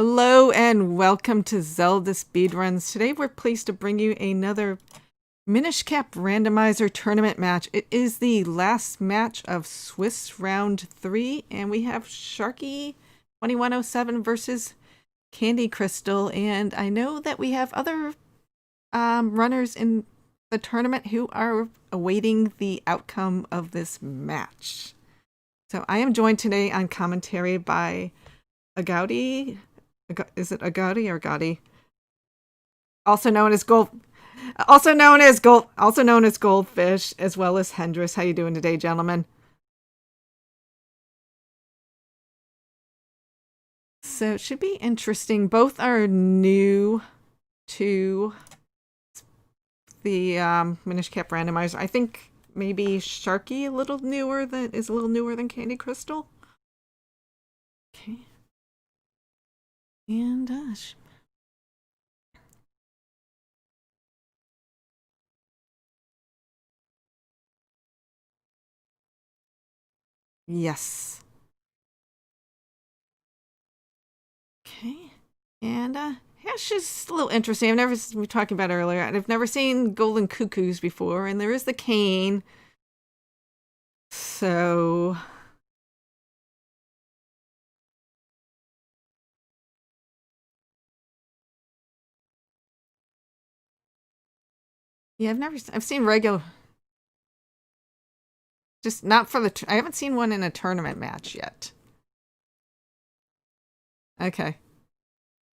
Hello and welcome to Zelda Speedruns. Today we're pleased to bring you another Minish Cap Randomizer tournament match. It is the last match of Swiss Round 3 and we have Sharky2107 versus CandyCrystal, and I know that we have other runners in the tournament who are awaiting the outcome of this match. So I am joined today on commentary by Agouti. Is it Agouti or Gotti? Also known as Goldfish, as well as Hendris. How you doing today, gentlemen? So it should be interesting. Both are new to the Minish Cap Randomizer. I think maybe Sharky is a little newer than CandyCrystal. Okay. And yes. Okay. And yeah, it's just a little interesting. We were talking about earlier, I've never seen golden cuckoos before, and there is the cane. So yeah, I've seen regular, just not for I haven't seen one in a tournament match yet. Okay.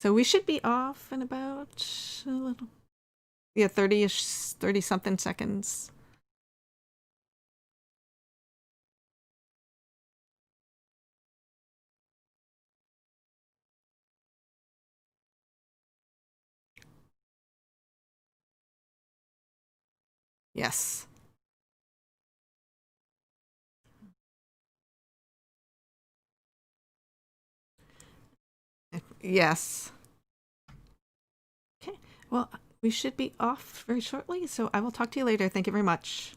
So we should be off in about a little, yeah, 30-ish, 30 something seconds. Yes. Yes. Okay. Well, we should be off very shortly, so I will talk to you later. Thank you very much.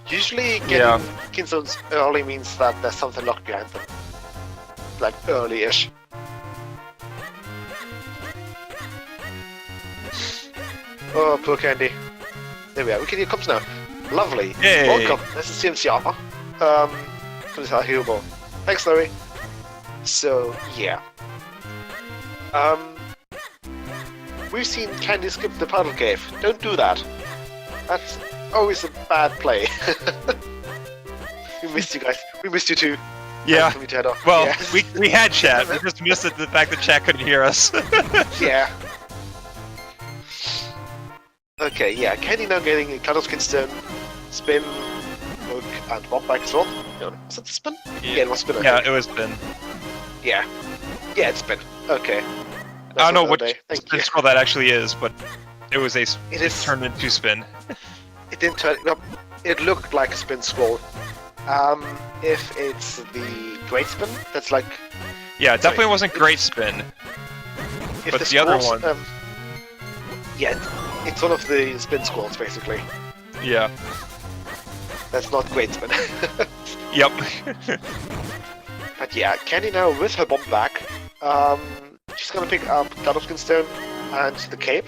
Usually getting Kinzones early means that there's something locked behind them. Like early-ish. Oh, poor Candy. There we are. We can hear comps now. Lovely. Hey. Welcome. This is TMCR. From the Hugo. Thanks, Larry. So, yeah. We've seen Candy skip the puddle cave. Don't do that. That's always a bad play. We missed you guys. We missed you too. Yeah. Well, yeah. we had chat. We just missed it, the fact that chat couldn't hear us. Yeah. Okay, yeah. Candy now getting a Cuddleskin Stone, spin, hook, and bop back as well. No, was it the spin? Yeah, it was spin. Yeah, it was spin. Yeah. Yeah, it's spin. Okay. I don't know what spin scroll that actually is, but it was a. It is turned into spin. It didn't turn. No, it looked like a spin scroll. If it's the great spin, that's like. Yeah, it definitely wasn't great spin. But the other one. Yeah, it's one of the spin scrolls basically. Yeah. That's not great spin. Yep. But yeah, Candy now with her bomb back. She's gonna pick up Cuddleskin Stone and the cape,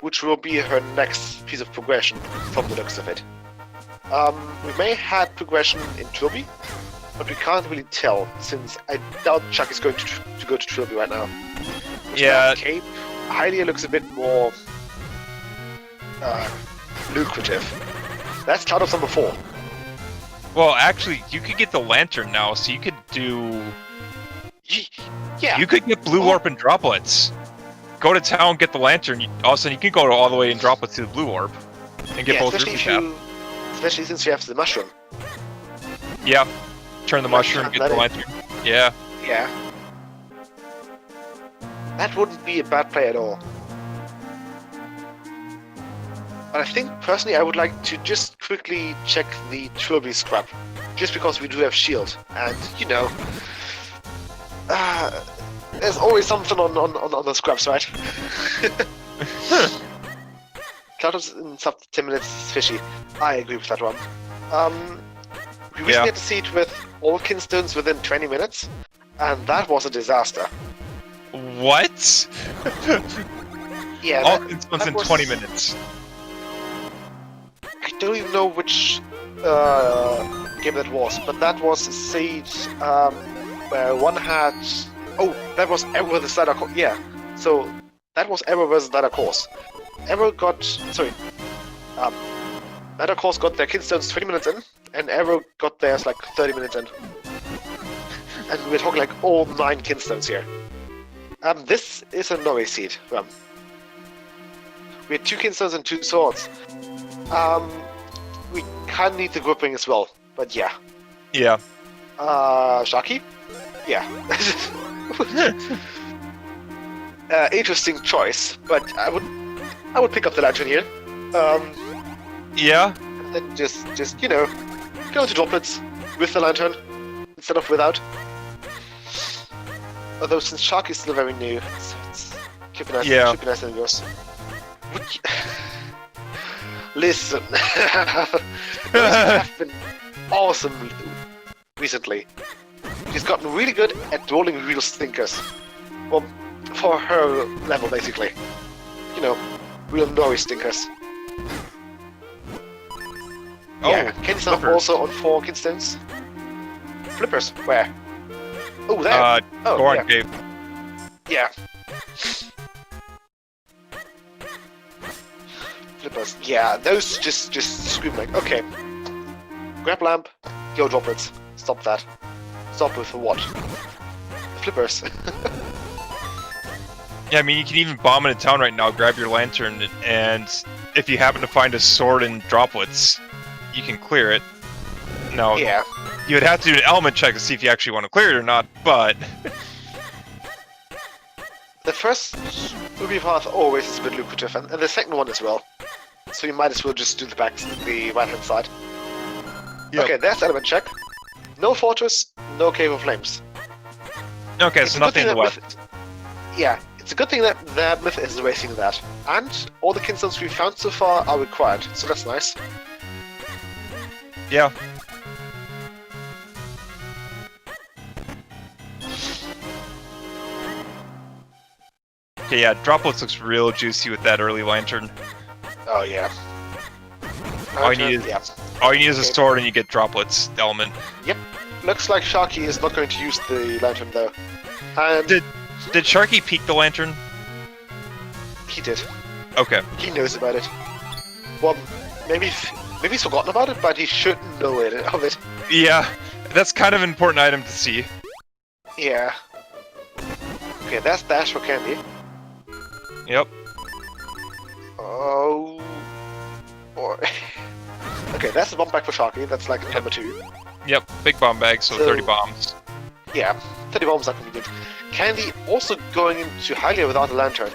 which will be her next piece of progression from the looks of it. We may have progression in Trilby, but we can't really tell since I doubt Chuck is going to go to Trilby right now. Yeah. Cape, Hylia looks a bit more lucrative. That's Cloud number 4. Well, actually, you could get the lantern now, so you could do. Yeah. You could get blue warp and droplets. Go to town, get the lantern. All of a sudden, you can go all the way in droplets to the blue warp and get both ruby cap. Especially since you have the mushroom. Yeah. Turn the mushroom, get the lantern. Yeah. Yeah. That wouldn't be a bad play at all. But I think, personally, I would like to just quickly check the Trilby scrap. Just because we do have shield. And, you know... there's always something on the scraps, right? Cloud in sub 10 minutes is fishy. I agree with that one. We recently had to see it with all Kinstones within 20 minutes. And that was a disaster. What? Yeah, all Kinstones in 20 minutes. I don't even know which game that was, but that was a seed where one had... Oh, that was Ever versus Zelda. Yeah, so that was Ever versus Zelda course. Ever got... Sorry. Zelda course got their Kinstones 20 minutes in, and Ever got theirs like 30 minutes in. And we're talking like all 9 Kinstones here. This is a Norway seed. We had 2 Kinstones and 2 swords. We kind of need the gripping as well, but yeah. Yeah. Sharky? Yeah. Interesting choice, but I would pick up the lantern here. Yeah. And then just you know, go to droplets with the lantern instead of without. Although since Sharky is still very new, it's should be nice. Yeah. Should be nicer than yours. Listen, those have been awesome recently. She's gotten really good at rolling real stinkers. Well, for her level, basically. You know, real nori stinkers. Oh, yeah, Candy's not flippers. also on fork instance. Flippers, where? Oh, there. Oh, Goron yeah. Cave. Yeah. Flippers. Yeah, those just scream like, okay. Grab lamp, go droplets. Stop that. Stop with what? Flippers. Yeah, I mean, you can even bomb in a town right now, grab your lantern, and if you happen to find a sword in droplets, you can clear it. No, Yeah. you would have to do an element check to see if you actually want to clear it or not, but... The first ruby path always is a bit lucrative, and the second one as well. So you might as well just do the right-hand side. Yep. Okay, there's element check. No fortress, no cave of flames. Okay, It's so a good nothing thing in the that west. Yeah, it's a good thing that myth is erasing that. And all the kinstones we've found so far are required, so that's nice. Yeah. Okay, yeah, droplets looks real juicy with that early lantern. Oh yeah. All you need is Yeah. all you need is a Okay. sword and you get droplets element. Looks like Sharky is not going to use the lantern though. And Did Sharky peek the lantern? he did. Okay. He knows about it. Well, maybe he's forgotten about it, but he should know of it. Yeah, that's kind of an important item to see. Yeah. Okay, that's dash for Candy. Yep. Oh. Or. Okay, that's the bomb back for Sharky. That's like number 2. Yep, big bomb bag, so So- 30 bombs. Yeah, 30 bombs are convenient. Candy also going into Hylia without a lantern.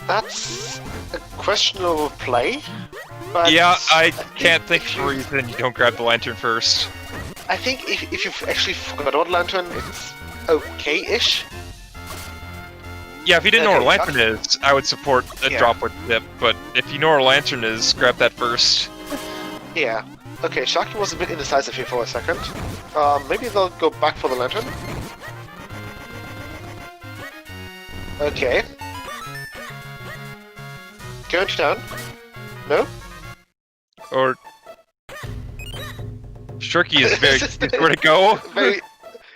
That's a questionable play. But Yeah, I can't think of a reason you don't grab the lantern first. I think if you've actually forgot about lantern, it's okay-ish. Yeah, if you didn't know Okay, where a lantern is, I would support a Yeah. droplet dip, but if you know where a lantern is, grab that first. Yeah. Okay, Sharky was a bit indecisive here for a second. Maybe they'll go back for the lantern. Okay. Going to town. No? Or... Sharky is very... where to go?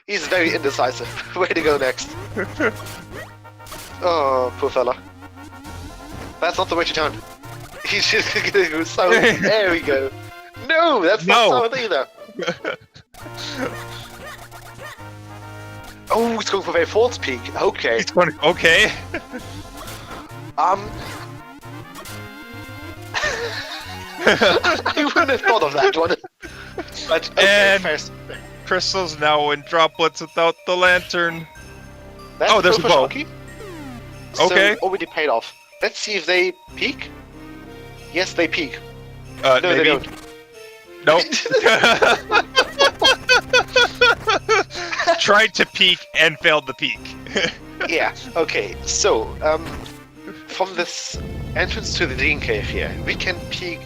He's very indecisive. Where to go next? Oh, poor fella. That's not the way to town. He's just gonna go south. There we go. No, that's No. not south either. Oh, it's going for very false peak. Okay. He's going to... Okay. I wouldn't have thought of that one. But okay, And- first. Crystal's now in droplets without the lantern. That's Oh, there's good a for bow. Sharky. Okay. So already paid off. Let's see if they peak. Yes, they peak. No, Maybe. they don't. Nope. Tried to peek and failed the peek. Yeah. Okay. So, from this entrance to the Dean Cave here, we can peek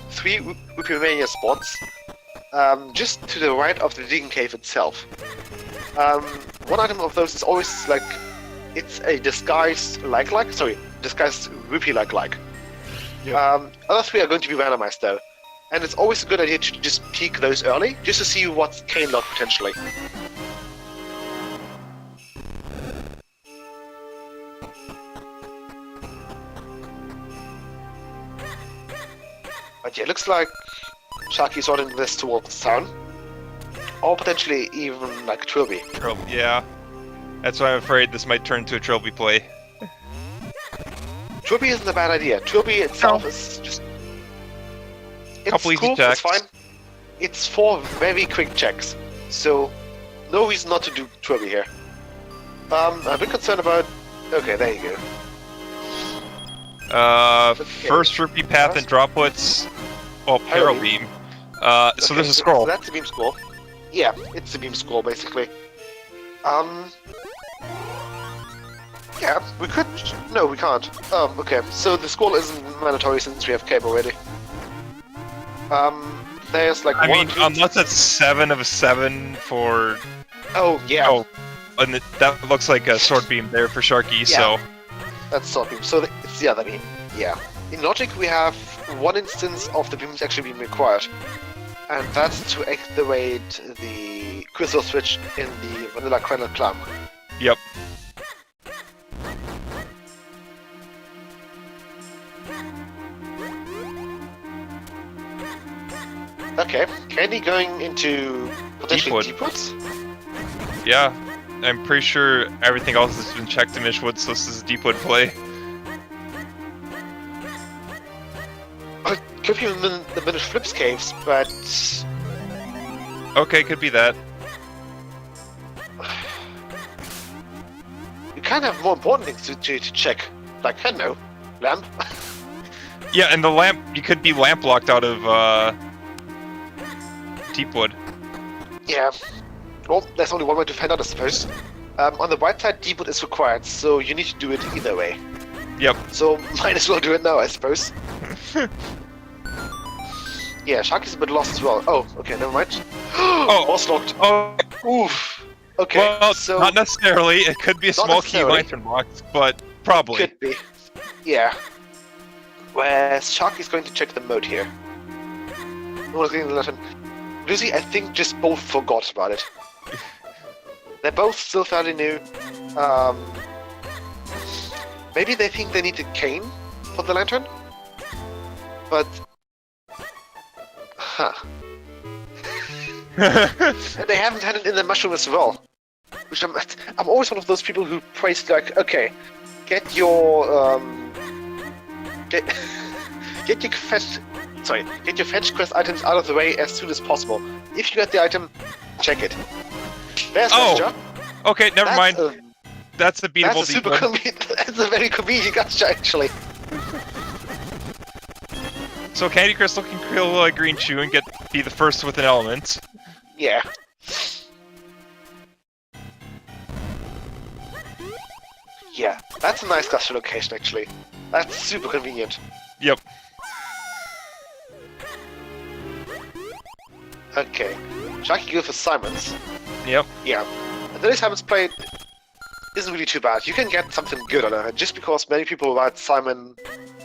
3 Wikimania spots. Just to the right of the Dean Cave itself. One item of those is always like, it's a disguised disguised rupee like. Yep. Other 3 are going to be randomized though, and it's always a good idea to just peek those early, just to see what's cane locked potentially. But yeah, looks like Sharky's ordering this towards town. Or potentially even like Trilby. Yeah. That's why I'm afraid this might turn to a trilby play. Trilby isn't a bad idea. Trilby itself is just... It's Couple easy cool, checks. it's fine. It's 4 very quick checks. So, no reason not to do Trilby here. I'm a bit concerned about Okay, there you go. First rupee path and droplets. Oh, Peril Beam. So there's a scroll. So that's the beam scroll. Yeah, it's the beam scroll basically. Yeah, we could. No, we can't. Okay. So the scroll isn't mandatory since we have cape already. There's like I one mean, or two. unless it's 7 of 7 for. Oh yeah. Oh, and that looks like a sword beam there for Sharky. Yeah. So. That's sword beam. So it's the other beam. Yeah. In logic, we have one instance of the beams actually being required, and that's to activate the crystal switch in the vanilla kernel clam. Yep. Okay, Candy going into potentially Deepwood. Deepwoods? Yeah. I'm pretty sure everything else has been checked in Mishwood, so this is a Deepwood play. Could be the Minish Flips caves, but Okay, could be that. you kind of have more important things to check. Like, hello, lamp. Yeah, and the lamp, you could be lamp locked out of Deepwood. Yeah. Well, there's only one way to find out, I suppose. On the right side, Deepwood is required, so you need to do it either way. Yep. So might as well do it now, I suppose. Yeah, Sharky's a bit lost as well. Oh, okay, never mind. Oh. Boss locked. Oh, Oof. Okay, well, so not necessarily. It could be a Not small key necessarily. lantern locked, but probably. could be. Yeah. Whereas Sharky's going to check the mode here. No one's getting the lantern. Lucy, I think, just both forgot about it. They're both still fairly new. Maybe they think they need a cane for the lantern? But... Huh. And they haven't had it in the mushroom as well. Which I'm always one of those people who praise, like, okay, get your, get your fetch quest items out of the way as soon as possible. If you get the item, check it. There's Gotcha. Okay, never mind. That's a beatable That's a super Deepwood. convenient. That's a very convenient Gotcha, actually. So CandyCrystal can kill Green Chew and be the first with an element. Yeah. Yeah, that's a nice Gotcha location, actually. That's super convenient. Yep. Okay. Sharky go for Simon's. Yep. Yeah. And the way Simon's played isn't really too bad. You can get something good on her, just because many people write Simon...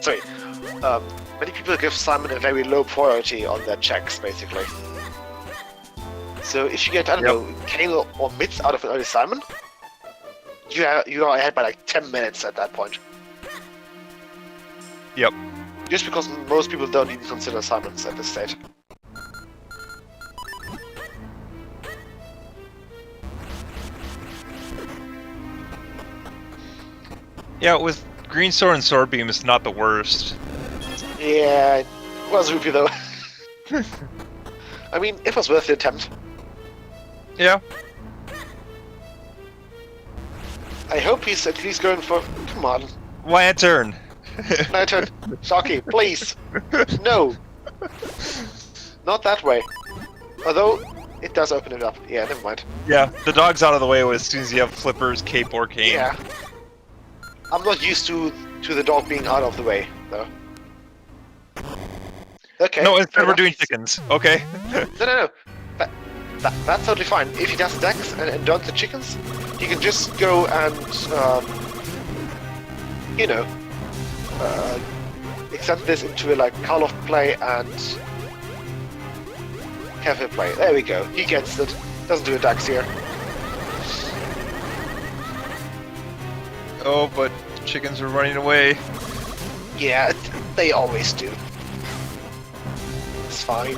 Sorry. Many people give Simon a very low priority on their checks, basically. So if you get, I don't know, Kale or Mitz out of an early Simon, you are ahead by like 10 minutes at that point. Yep. Just because most people don't even consider Simons at this stage. Yeah, with Green Sword and Sword Beam, it's not the worst. Yeah, it was Rupee though. I mean, it was worth the attempt. Yeah. I hope he's at least going for... Come on. Lantern! Lantern. Sharky, please. No. Not that way. Although, it does open it up. Yeah, never mind. Yeah, the dog's out of the way as soon as you have flippers, cape, or cane. Yeah. I'm not used to the dog being out of the way, though. Okay. No, instead fair we're enough. doing chickens. Okay. No. That's totally fine. If he does decks and don't the chickens, he can just go and, you know, extend this into a, like, Call of play and Cafe play. There we go. He gets it. Doesn't do a dex here. Oh, but chickens are running away. Yeah, they always do. It's fine.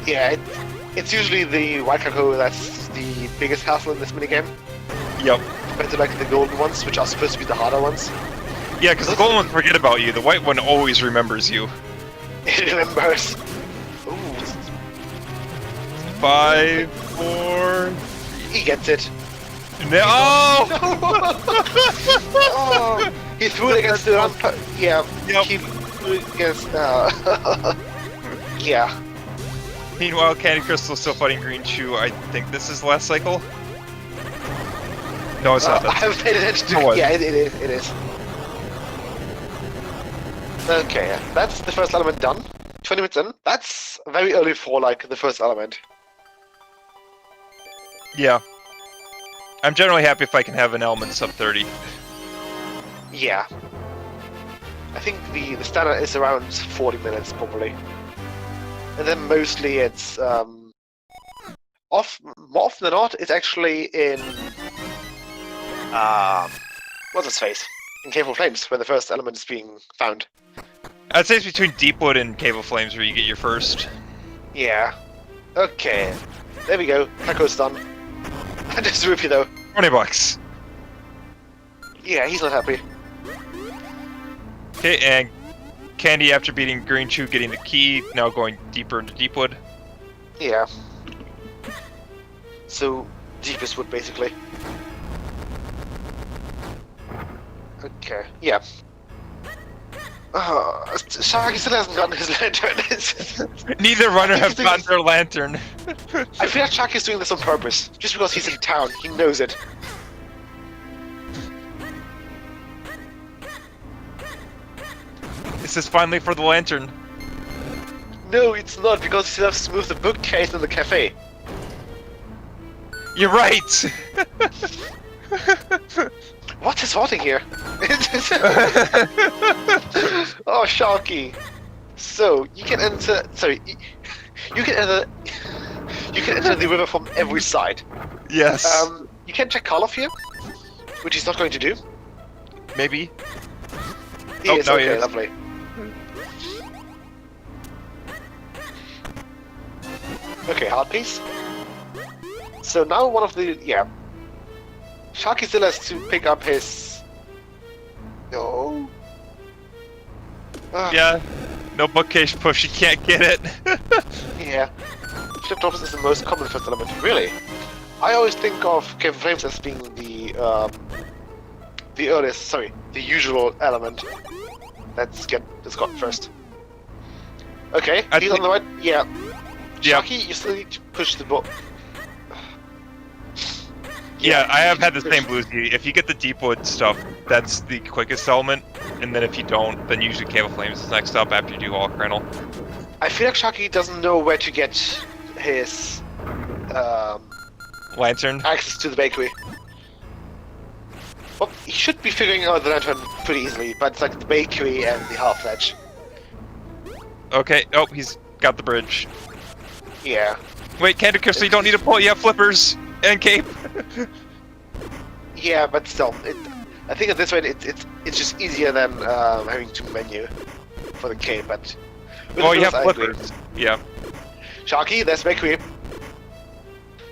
Yeah, it's usually the white Kako that's the biggest hassle in this minigame, Yep. compared to like the golden ones, which are supposed to be the harder ones. Yeah, because the golden one forget about you. The white one always remembers you. It remembers. Ooh, 5, 4... he gets it. No! Oh, he threw it against the run. Yeah. Yep. He threw it against. Yeah. Meanwhile, CandyCrystal still fighting Green Chew. I think this is last cycle. No, it's not. I haven't paid attention to. No, Yeah, it is. It is. Okay, that's the first element done. 20 minutes in. That's very early for like the first element. Yeah. I'm generally happy if I can have an element sub 30. Yeah. I think the standard is around 40 minutes probably. And then mostly it's more often than not it's actually in what's its face? In Cave of Flames, where the first element is being found. I'd say it's between Deepwood and Cave of Flames where you get your first. Yeah. Okay. There we go. Taco's done. Just rupee though. $20. Yeah, he's not happy. Okay, and Candy, after beating Green Chew, getting the key, now going deeper into Deepwood. Yeah. So, deepest wood, basically. Okay, yeah. Sharky still hasn't gotten his lantern. Neither runner have gotten their lantern. I feel like Sharky's doing this on purpose. Just because he's in town, he knows it. This is finally for the lantern. No, it's not, because he still has to move the bookcase in the cafe. You're right! What is haunting here? Oh, Sharky. So you can enter. Sorry, you can enter. You can enter the river from every side. Yes. You can check Karloff here, which he's not going to do. Maybe. He Oh, is, no, he okay, is. lovely. Okay, hard piece. So now one of the Sharky still has to pick up his. No. Yeah. No bookcase push, you can't get it. Yeah. Flip drops is the most common first element. Really? I always think of Cave of Flames as being the earliest, sorry, the usual element. Let's got first. Okay, he's on the right. Yeah. Yeah. Sharky, you still need to push the ball. Yeah, I have had the same blues. If you get the Deepwood stuff, that's the quickest element, and then if you don't, then usually Cave of Flames is next up after you do all Kernel. I feel like Sharky doesn't know where to get his Lantern? access to the bakery. Well, he should be figuring out the lantern pretty easily, but it's like the bakery and the half ledge. Okay, oh, he's got the bridge. Yeah. Wait, CandyCrystal, you don't need to pull, you have flippers and cape. Yeah, but still, I think at this rate it's just easier than having to menu for the cape. But with Oh, the you have I agree. flippers. Yeah. Sharky, there's bakery.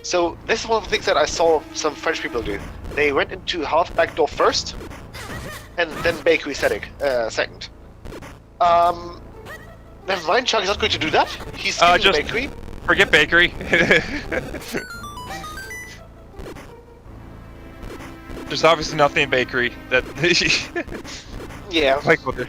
So this is one of the things that I saw some French people do. They went into half back door first, and then bakery second. Never mind, Sharky's not going to do that. He's skipping just- bakery. Forget bakery. There's obviously nothing in bakery that. Yeah. Like what?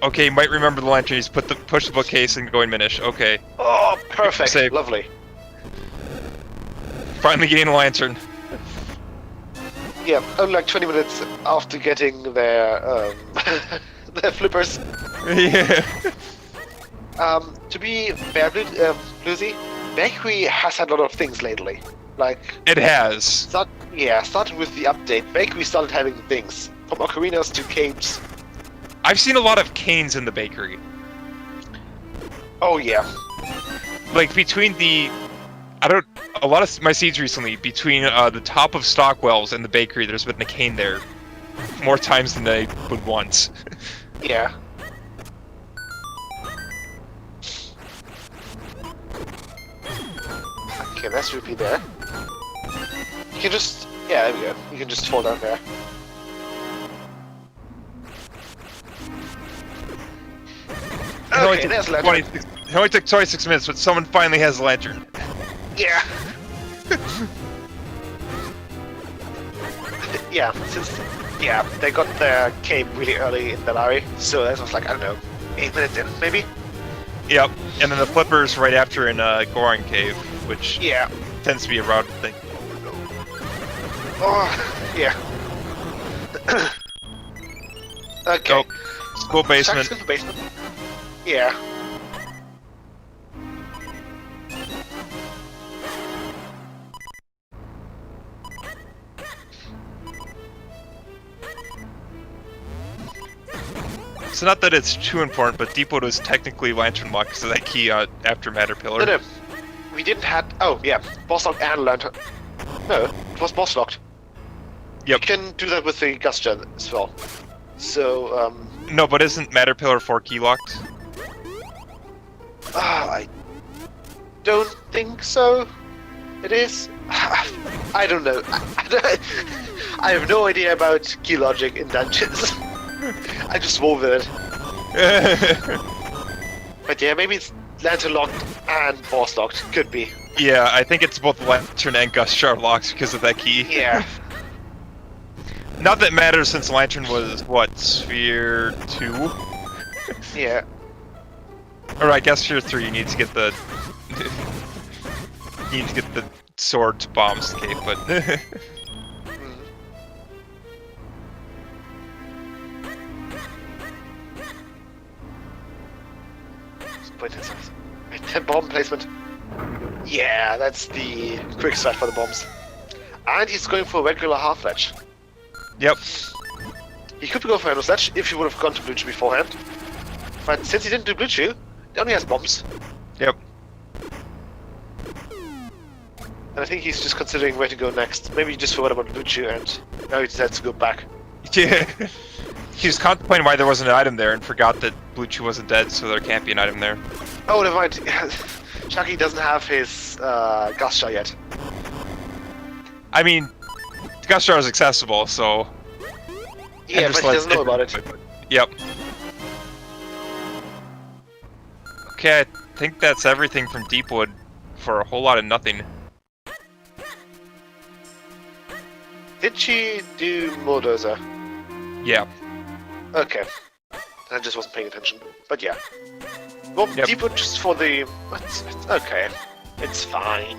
Okay, you might remember the lantern. He's push the bookcase and go in Minish. Okay, Oh, perfect. Save. Lovely. finally getting a lantern. Yeah, only like 20 minutes after getting their their flippers. Yeah. To be fair, Bluesy, bakery has had a lot of things lately. Like, It has. started with the update. Bakery started having things from ocarinas to capes. I've seen a lot of canes in the bakery. Oh yeah, Like between a lot of my seeds recently, between the top of Stockwell's and the bakery, there's been a cane there more times than I would want. yeah. Okay, that's rupee there. You can just, there we go. You can just fall down there. Okay, there's lantern. It only took 26 minutes, but someone finally has a lantern. Yeah. Yeah, they got their cave really early in the lorry, so that was like, I don't know, 8 minutes in, maybe? Yep, and then the flippers right after in Goron Cave, which Yeah. tends to be a route thing. Oh, yeah. Okay. Oh, school basement. School basement. Yeah. So not that it's too important, but Deepwood was technically Lantern Lock, so that key after Matter Pillar. No. We didn't have... Oh, yeah. Boss locked and lantern. No, it was boss locked. Yep. You can do that with the gas gen as well. So, No, but isn't Matter Pillar 4 key locked? I don't think so. It is. I don't know. I have no idea about key logic in dungeons. I just roll with it. But yeah, maybe it's lantern locked and boss locked. Could be. Yeah, I think it's both Lantern and Gust Jar locked because of that key. Yeah. Not that it matters since Lantern was, what, Sphere 2? Yeah. Or I guess Sphere 3 you need to get the... you need to get the sword to bombs cape, but... Bomb placement. Yeah, that's the quick start for the bombs. And he's going for a regular half ledge. Yep. He could go for a ledge if he would have gone to Blue Chew beforehand. But since he didn't do Blue Chew, he only has bombs. Yep. And I think he's just considering where to go next. Maybe he just forgot about Blue Chew and now he decides to go back. Yeah. He was contemplating why there wasn't an item there and forgot that Blue Chew wasn't dead, so there can't be an item there. Oh, never mind. Sharky doesn't have his gas jar yet. I mean, the Gust Jar is accessible, so... Yeah, but he doesn't know about it. Yep. Okay, I think that's everything from Deepwood for a whole lot of nothing. Did she do Bulldozer? Yeah. Okay. I just wasn't paying attention. But yeah. Well, Yep. Deepwood just for the... Okay. It's fine.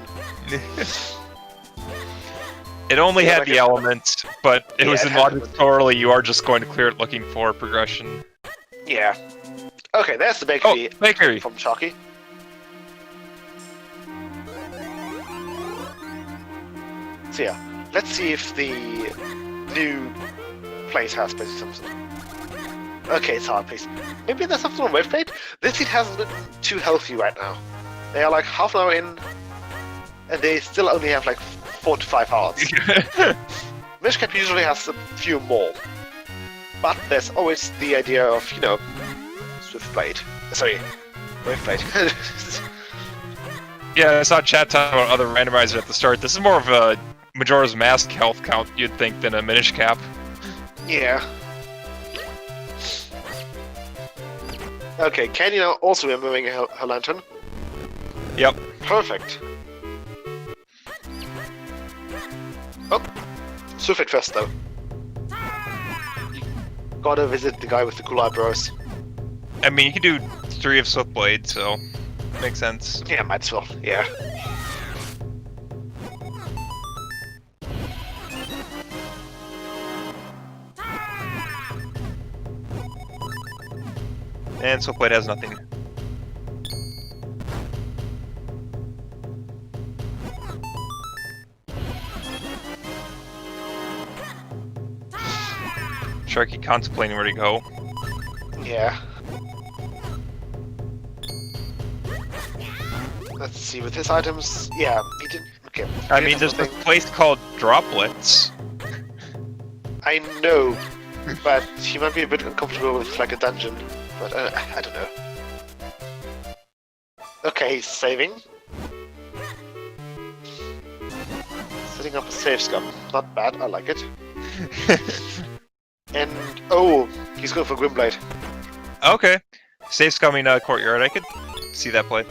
It only Yeah, had like the a- element, but it Yeah, was it in had auditorily you are just going to clear it looking for progression. Yeah. Okay, there's the Oh, bakery bakery! from Sharky. So yeah, let's see if the new place has basically something. Okay, it's hard place. Maybe there's something on Waveplate? This seat hasn't been too healthy right now. They are like half an hour in, and they still only have like 4 to 5 hearts. Mishcap usually has a few more. But there's always the idea of, you know, Swiftblade. Sorry, Waveplate. Yeah, I saw chat talking about other randomizer at the start. This is more of a Majora's Mask health count, you'd think, than a Minish Cap. Yeah. Okay, Candy now also removing her lantern. Yep. Perfect. Oh, Swift Fest though. Gotta visit the guy with the cool eyebrows. I mean, you could do 3 of Swiftblade, so... makes sense. Yeah, might as well, yeah. And Swiftblade has nothing. Sharky contemplating where to go. Yeah. Let's see, with his items, yeah, he didn't, okay. I mean, there's this place called Droplets. I know, but he might be a bit uncomfortable with like a dungeon, but I don't know. Okay, he's saving. Setting up a save scum. Not bad, I like it. And, oh, he's going for Grimblade. Okay. Safe scumming courtyard, I could see that play.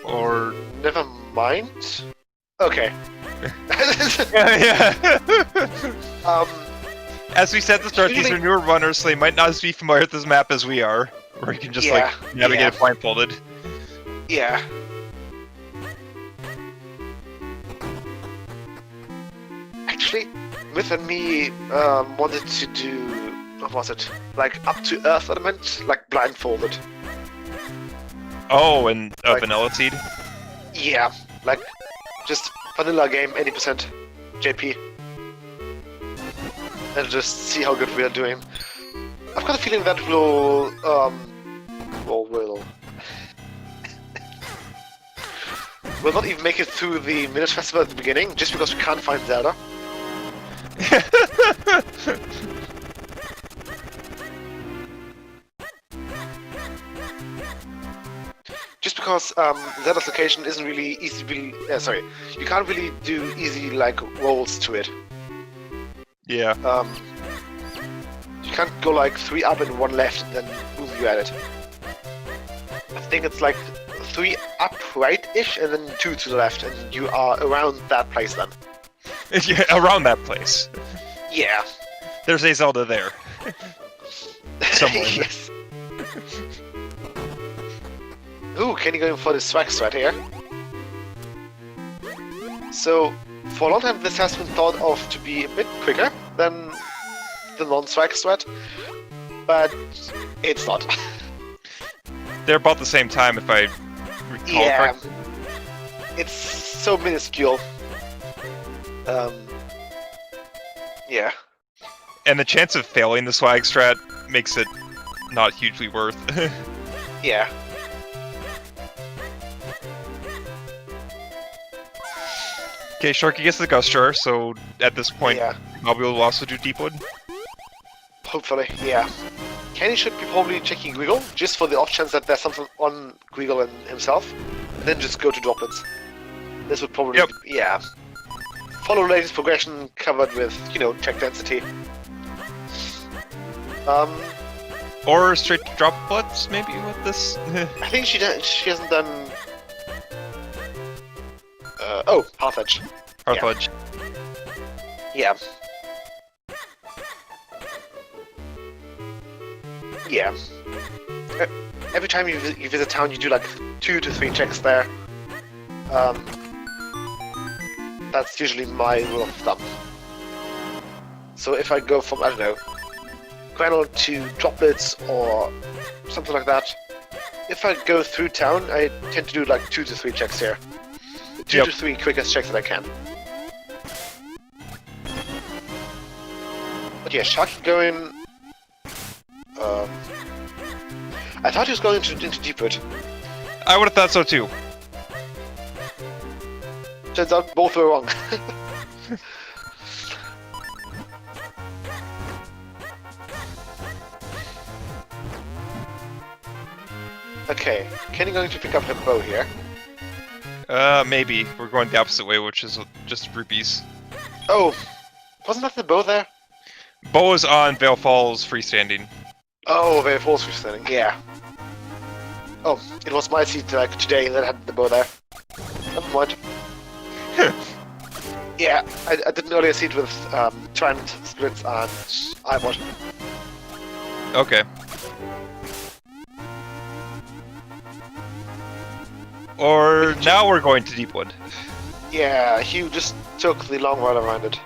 Or never mind. Okay. Yeah. um, As we said at the start, these Usually- are newer runners, so they might not as be familiar with this map as we are. Where you can just like navigate it blindfolded. yeah. Actually, Myth and me wanted to do, what was it? Like up to Earth element, like blindfolded. Oh, and Like- Vanilla Seed. Yeah, like just vanilla game, 80% JP. And just see how good we are doing. I've got a feeling that will we'll not even make it through the Minute Festival at the beginning, just because we can't find Zelda. Just because Zelda's location isn't really easy to sorry, you can't really do easy like rolls to it. Yeah. You can't go like 3 up and 1 left and then boom, you at it. I think it's like 3 up right-ish and then 2 to the left, and you are around that place then. Yeah, around that place. Yeah. There's a Zelda there. Somewhere. Yes. Ooh, Kenny going for the swag strat here. So, for a long time this has been thought of to be a bit quicker than the non-swag strat, but it's not. They're about the same time, if I recall Yeah. correctly. It's so minuscule. Yeah. And the chance of failing the swag strat makes it not hugely worth. Yeah. Okay, Sharky gets the Gust Jar, so at this point, Yeah. probably will also do Deepwood. Hopefully, yeah. Kenny should be probably checking Griggle, just for the off chance that there's something on Griggle and himself, and then just go to droplets. This would probably Yep. yeah. Follow latest progression covered with, check density. Or straight droplets, maybe, with this? I think she hasn't done... Path Edge. Hearthledge. Yeah. Yeah. Every time you visit town, you do like 2 to 3 checks there. That's usually my rule of thumb. So if I go from, I don't know, Granule to Droplets or something like that, if I go through town, I tend to do like 2 to 3 checks here. 2 to 3 quickest checks that I can. But yeah, Sharky going... I thought he was going into Deepwood. I would have thought so too. Turns out both were wrong. Okay, Kenny going to pick up her bow here. Maybe. We're going the opposite way, which is just rupees. Oh, wasn't that the bow there? Bo is on Vale Falls freestanding. Oh, very false freestanding, yeah. Oh, it was my seat like today that had the bow there. Never mind. Yeah, I did an earlier seat with Trident, Splits, and iBot. Okay. Or now we're going to Deepwood. Yeah, Hugh just took the long run around it.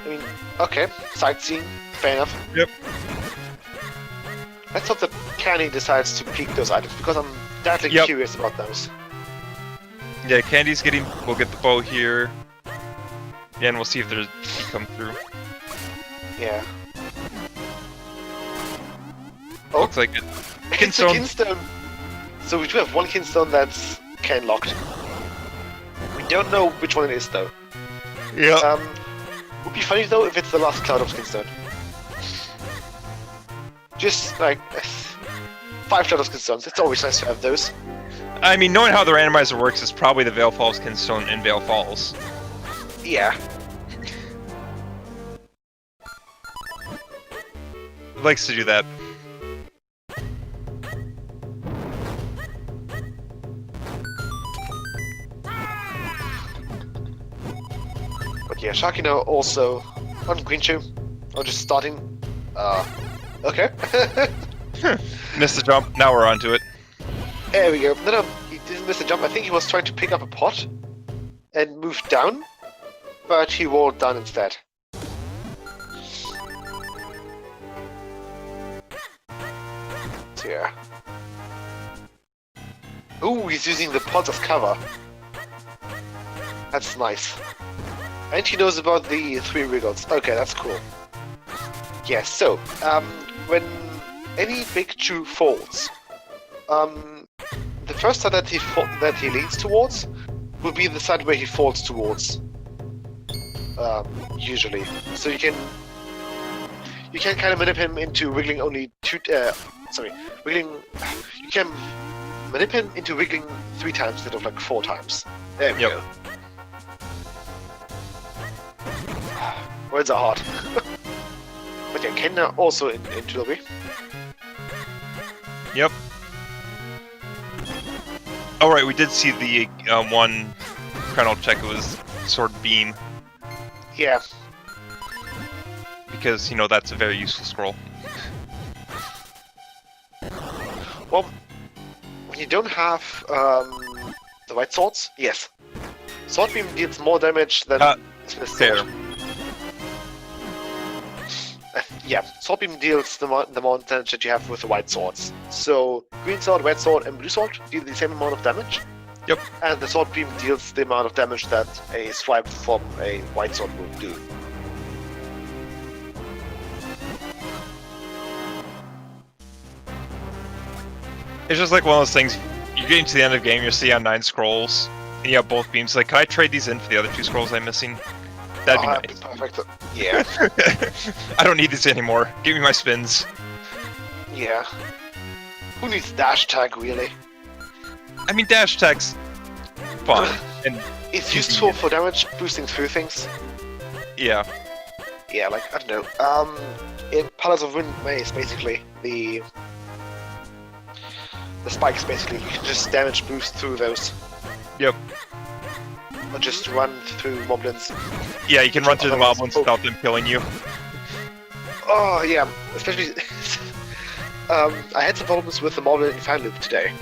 I mean, okay, sightseeing, fair enough. Yep. Let's hope that Canny decides to peek those items, because I'm deadly Yep. curious about those. Yeah, Candy's getting. We'll get the bow here. Yeah, and we'll see if there's he come through. Yeah. Oh, Looks like it. it's a Kinstone. Kinstone! So we do have one Kinstone that's Ken locked. We don't know which one it is though. Yeah. Would be funny though if it's the last Cloud of Kinstone. Just like 5 Cloud of Kinstones, it's always nice to have those. I mean, knowing how the randomizer works, it's probably the Vale Falls Kinstone in Vale Falls. Yeah. It likes to do that. Yeah, Sharky now also on green shoe. Or just starting. Okay. Missed the jump. Now we're onto it. There we go. No, he didn't miss a jump. I think he was trying to pick up a pot and move down, but he rolled down instead. So yeah. Ooh, he's using the pots as cover. That's nice. And he knows about the 3 wriggles. Okay, that's cool. Yeah, so, when any big chew falls, the first side that he leans towards will be the side where he falls towards. Usually. So you can kind of manipulate him into wiggling only wiggling. You can manipulate him into wiggling 3 times instead of like 4 times. There we go. Words are hard. But yeah, Ken also into lobby. Yep. Oh right, we did see the one channel check. It was sword beam. Yeah. Because, you know, that's a very useful scroll. Well, when you don't have the white swords, yes. Sword beam deals more damage than fair. Yeah, sword beam deals the more damage that you have with the white swords. So green sword, red sword, and blue sword deal the same amount of damage. Yep. And the sword beam deals the amount of damage that a swipe from a white sword will do. It's just like one of those things. You're getting to the end of the game, you see on 9 scrolls, and you have both beams. Like, can I trade these in for the other 2 scrolls I'm missing? That'd be nice. Perfect. Yeah. I don't need these anymore. Give me my spins. Yeah. Who needs dash tag, really? I mean, dash tag's fun. And it's useful for damage boosting through things. Yeah. Yeah, like, I don't know. In Palace of Wind Maze, basically, the spikes, basically, you can just damage boost through those. Yep. Or just run through moblins. Yeah, you can run through the moblins without them killing you. Oh, yeah, especially... I had some problems with the moblin in Fire Loop today.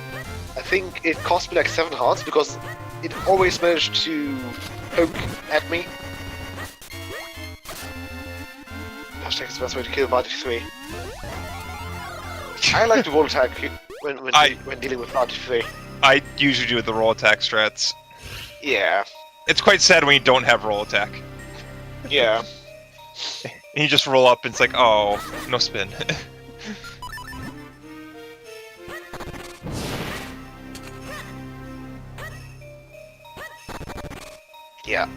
I think it cost me like 7 hearts because it always managed to poke at me. Hashtag is the best way to kill Vardy 3. I like the roll attack when dealing with Vardy 3. I usually do the roll attack strats. Yeah. It's quite sad when you don't have roll attack. Yeah. And you just roll up and it's like, oh, no spin. Yeah.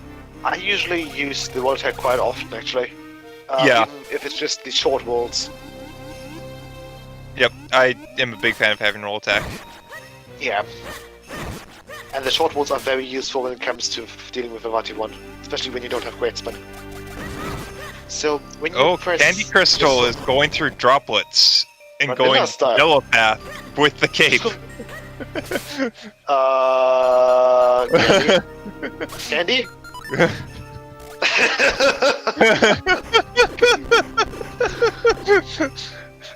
I usually use the roll attack quite often, actually. Yeah. Even if it's just the short rolls. Yep, I am a big fan of having roll attack. Yeah. And the short walls are very useful when it comes to dealing with a Vati 1, especially when you don't have great spin. So when you press CandyCrystal is going through droplets and going yellow path with the cape. Candy?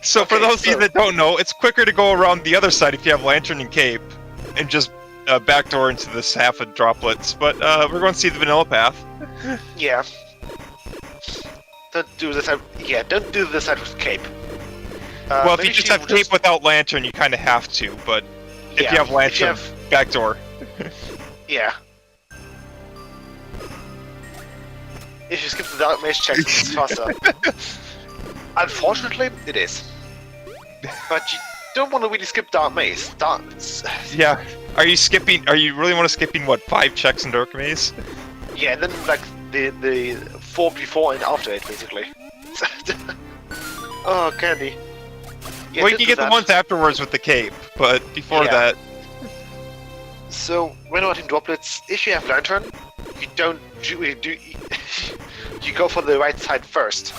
So for those of you that don't know, it's quicker to go around the other side if you have Lantern and Cape, and just backdoor into this half of droplets. But we're going to see the vanilla path. Yeah. Don't do this. Yeah, don't do this side with Cape. Well, if you just have Cape without Lantern, you kind of have to. But if you have Lantern, backdoor. Yeah. If you skip the Dark Mage check, it's faster. Unfortunately, it is. But you don't want to really skip Dark Maze. Yeah. Are you skipping? Are you really want to skipping what 5 checks in Dark Maze? Yeah, and then like the 4 before and after it, basically. Oh, Candy. Yeah, well, you can get the ones afterwards with the cape, but before that. So when watching droplets, if you have Lantern, you don't do. You go for the right side first.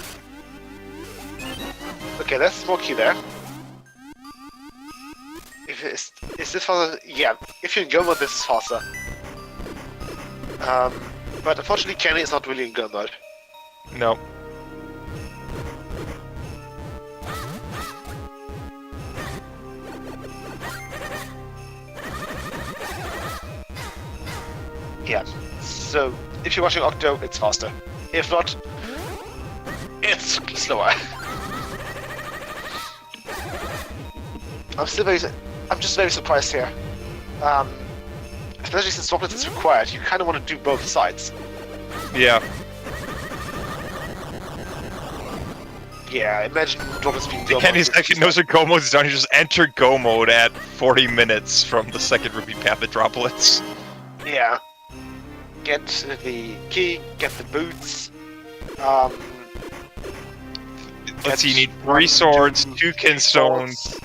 Okay, that's smoky there. Is this faster? Yeah, if you go with this is faster. But unfortunately, Candy is not really in gun mode. No. Yeah. So if you're watching Octo, it's faster. If not, it's slower. I'm just very surprised here. Especially since Droplets is required, you kind of want to do both sides. Yeah. Yeah, imagine Droplets being Go Kenny's mode. actually knows that Go mode is down. He just entered Go mode at 40 minutes from the second repeat path of Droplets. Yeah. Get the key, get the boots. Let's see, you need 3 swords, 2 kinstones.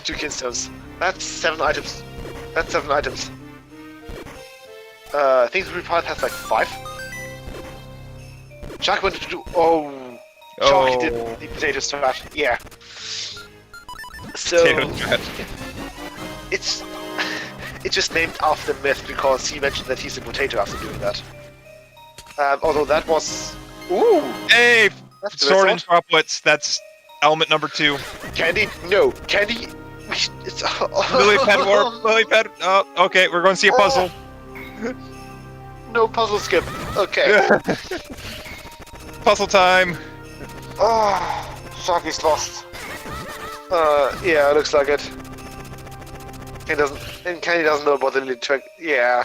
2 kinstones. That's 7 items. That's 7 items. I think the repeat path has like 5. Sharky wanted to do. Oh. Sharky did the potato strat. Yeah. So. Potato strat. It's just named after Myth because he mentioned that he's a potato after doing that. Although that was. Ooh! Hey! That's Sword and Droplets, that's element number 2. Candy? No. Candy? It's. Lily pad warp, lily pad. Oh, okay, we're going to see a puzzle. No puzzle skip. Okay. Puzzle time. Oh, Sharky's lost. Yeah, it looks like it. Candy doesn't know about the lily trick. Yeah.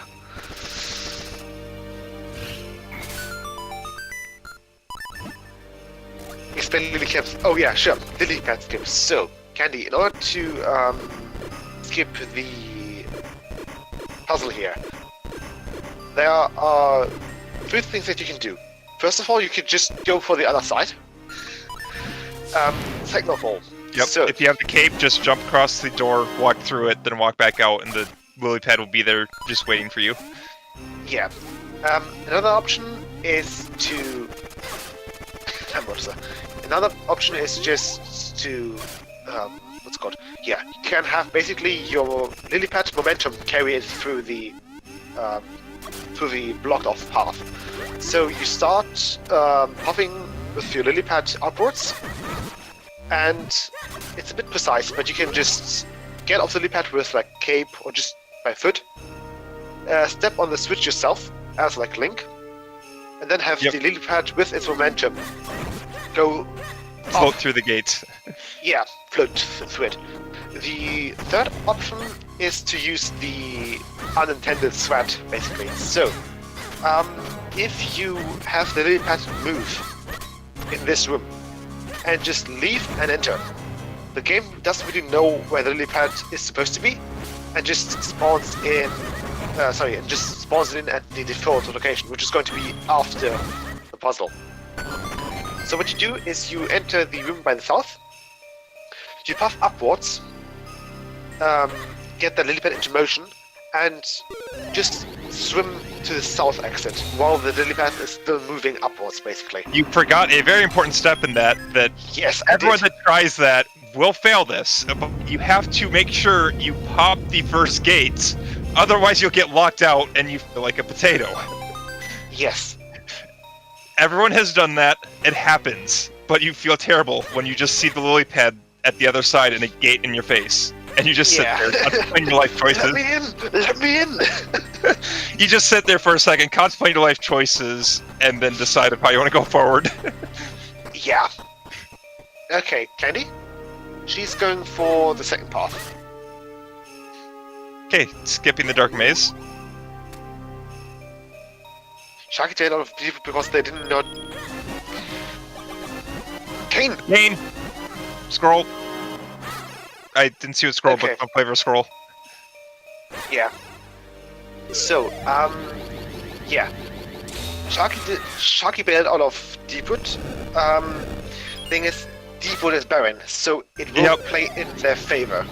Explain lily caps. Oh yeah, sure. Lily pad skips. So, Candy, in order to skip the puzzle here, there are 3 things that you can do. First of all, you could just go for the other side. Second of all, Yep, so, if you have the cape, just jump across the door, walk through it, then walk back out, and the lily pad will be there just waiting for you. yeah. Another option is to. Another option is just to. What's it called? Yeah, you can have basically your lily pad momentum carry it through the blocked off path. So you start puffing with your lily pad upwards, and it's a bit precise, but you can just get off the lily pad with like cape or just by foot. Step on the switch yourself as like Link, and then have the lily pad with its momentum go Float up. through the gates. Yeah, float through it. The third option is to use the unintended threat, basically. So, if you have the lily pad move in this room and just leave and enter, the game doesn't really know where the lily pad is supposed to be, and just spawns in. Just spawns in at the default location, which is going to be after the puzzle. So what you do is you enter the room by the south, you puff upwards, get the lily pad into motion, and just swim to the south exit while the lily pad is still moving upwards, basically. You forgot a very important step in that Yes, everyone that tries that will fail this. But you have to make sure you pop the first gates, otherwise you'll get locked out and you feel like a potato. Yes. Everyone has done that, it happens, but you feel terrible when you just see the lily pad at the other side and a gate in your face. And you just sit there, contemplating your life choices. Let me in! Let me in! You just sit there for a second, contemplate your life choices, and then decide how you want to go forward. Yeah. Okay, Candy? She's going for the second path. Okay, skipping the dark maze. Sharky jailed a lot of people because they didn't know. Kane! Kane! Scroll. I didn't see what scroll, Okay. but some flavor of scroll. Yeah. So, yeah. Sharky bailed out of Deepwood. Thing is, Deepwood is barren, so it will play in their favor.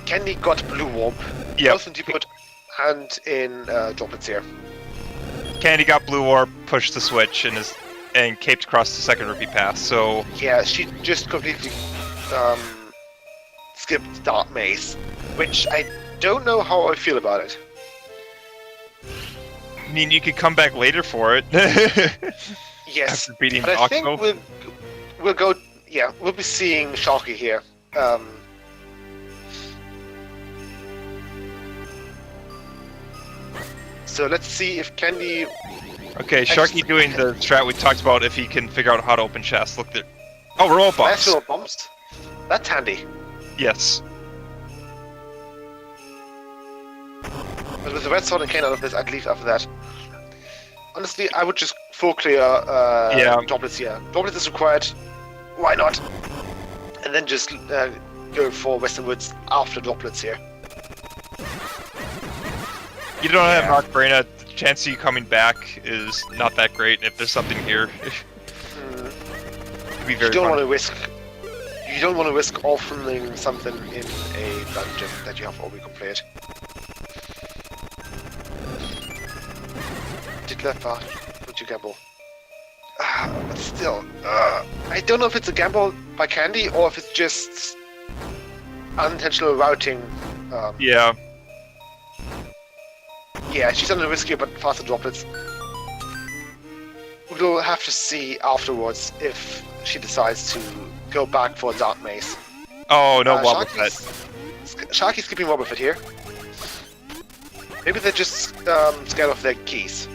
Candy got Blue Warp, both in Deepwood and in Droplets here. Candy got Blue Warp, pushed the switch, and caped across the second repeat path, so... Yeah, she just completely skipped Dark Maze, which I don't know how I feel about it. I mean, you could come back later for it. Yes, After beating but I think Octo. we'll go. Yeah, we'll be seeing Sharky here. So let's see if Candy. Okay, Sharky doing the strat we talked about if he can figure out how to open chests. Look there. Oh, roll bombs. Natural bombs. That's handy. Yes. But with the red sword and cane out of this, I'd leave after that. Honestly, I would just full clear droplets here. Droplets is required. Why not? And then just go for Western Woods after droplets here. You don't have Mark Braina. The chance of you coming back is not that great if there's something here. It'd be very You don't fun. want to risk. You don't want to risk offering something in a dungeon that you have already completed. Did left far? Would you gamble? But still, I don't know if it's a gamble by Candy or if it's just unintentional routing. Yeah. Yeah, she's on the riskier but faster droplets. We'll have to see afterwards if she decides to go back for a Dark Maze. Oh, no Wobble Pet. Sharky's skipping Wobble Pet here. Maybe they're just scared of their keys.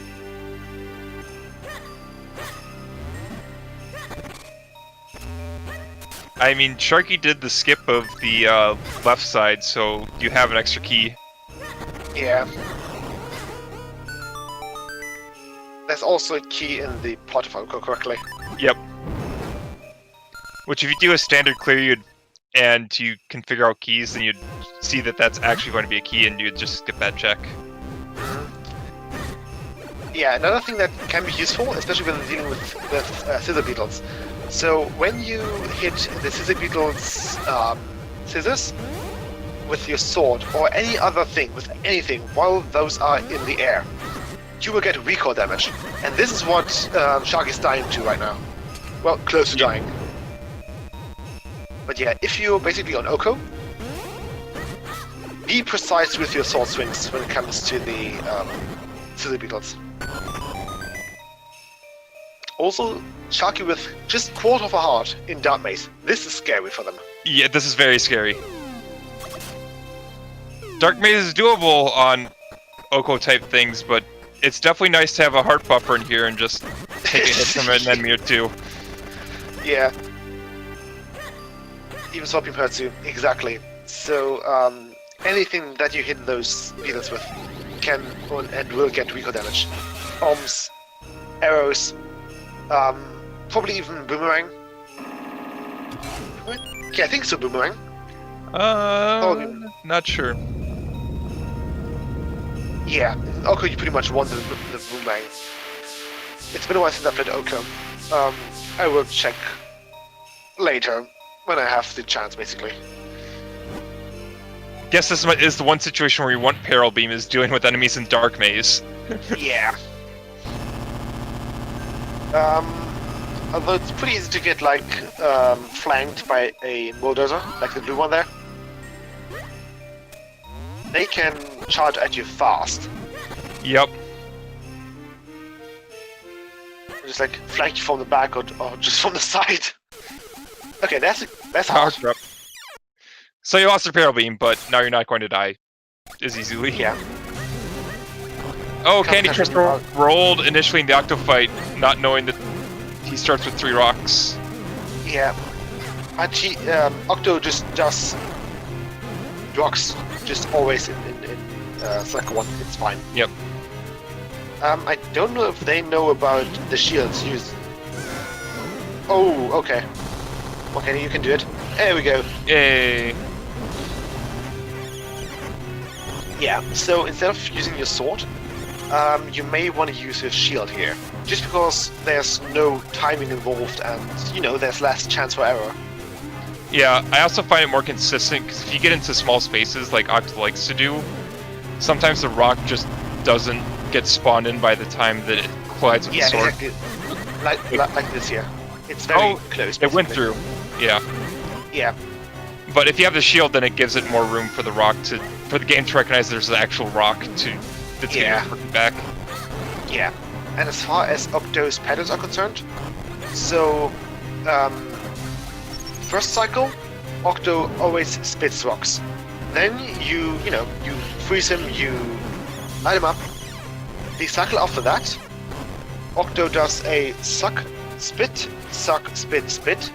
I mean, Sharky did the skip of the left side, so you have an extra key. Yeah. There's also a key in the pot, if I recall correctly. Yep. Which, if you do a standard clear, and you can figure out keys, then you'd see that that's actually going to be a key, and you'd just skip that check. Yeah, another thing that can be useful, especially when dealing with scissor beetles. So when you hit the scissor beetle's scissors with your sword or any other thing with anything while those are in the air, you will get recoil damage, and this is what Sharky's dying to right now. Well, close to dying. But yeah, if you're basically on Oko, be precise with your sword swings when it comes to the scissor beetles. Also, Sharky with just quarter of a heart in Dark Maze. This is scary for them. Yeah, this is very scary. Dark Maze is doable on Oko type things, but it's definitely nice to have a heart buffer in here and just take a hit from an enemy or two. Yeah. Even swapping hurts you, exactly. So, anything that you hit those beetles with can and will get recoil damage. Bombs, arrows, probably even boomerang. Yeah, I think so, boomerang. Not sure. Yeah, in Oko you pretty much want the boomerang. It's been a while since I played Oko. I will check later when I have the chance, basically. Guess this is the one situation where you want Peril Beam is dealing with enemies in Dark Maze. Yeah. Although it's pretty easy to get like flanked by a bulldozer, like the blue one there. They can charge at you fast. Yep. Just like flank you from the back or just from the side. Okay, that's hard. Power up. So you lost your Peril Beam, but now you're not going to die as easily. Yeah. Oh, CandyCrystal rolled initially in the Octo fight, not knowing that he starts with 3 rocks. Yeah. And Octo just does rocks just always in cycle 1. It's fine. Yep. I don't know if they know about the shields used. Oh, okay. Okay, you can do it. There we go. Yay. Yeah, so instead of using your sword, you may want to use your shield here. Just because there's no timing involved and, you know, there's less chance for error. Yeah, I also find it more consistent, because if you get into small spaces like Octo likes to do, sometimes the rock just doesn't get spawned in by the time that it collides with the sword. Exactly. Like this here. It's very close. It went through. Yeah. Yeah. But if you have the shield, then it gives it more room for the game to recognize there's an actual rock that's getting back. Yeah. And as far as Octo's patterns are concerned, so first cycle, Octo always spits rocks. Then you freeze him, you light him up. The cycle after that, Octo does a suck, spit, spit.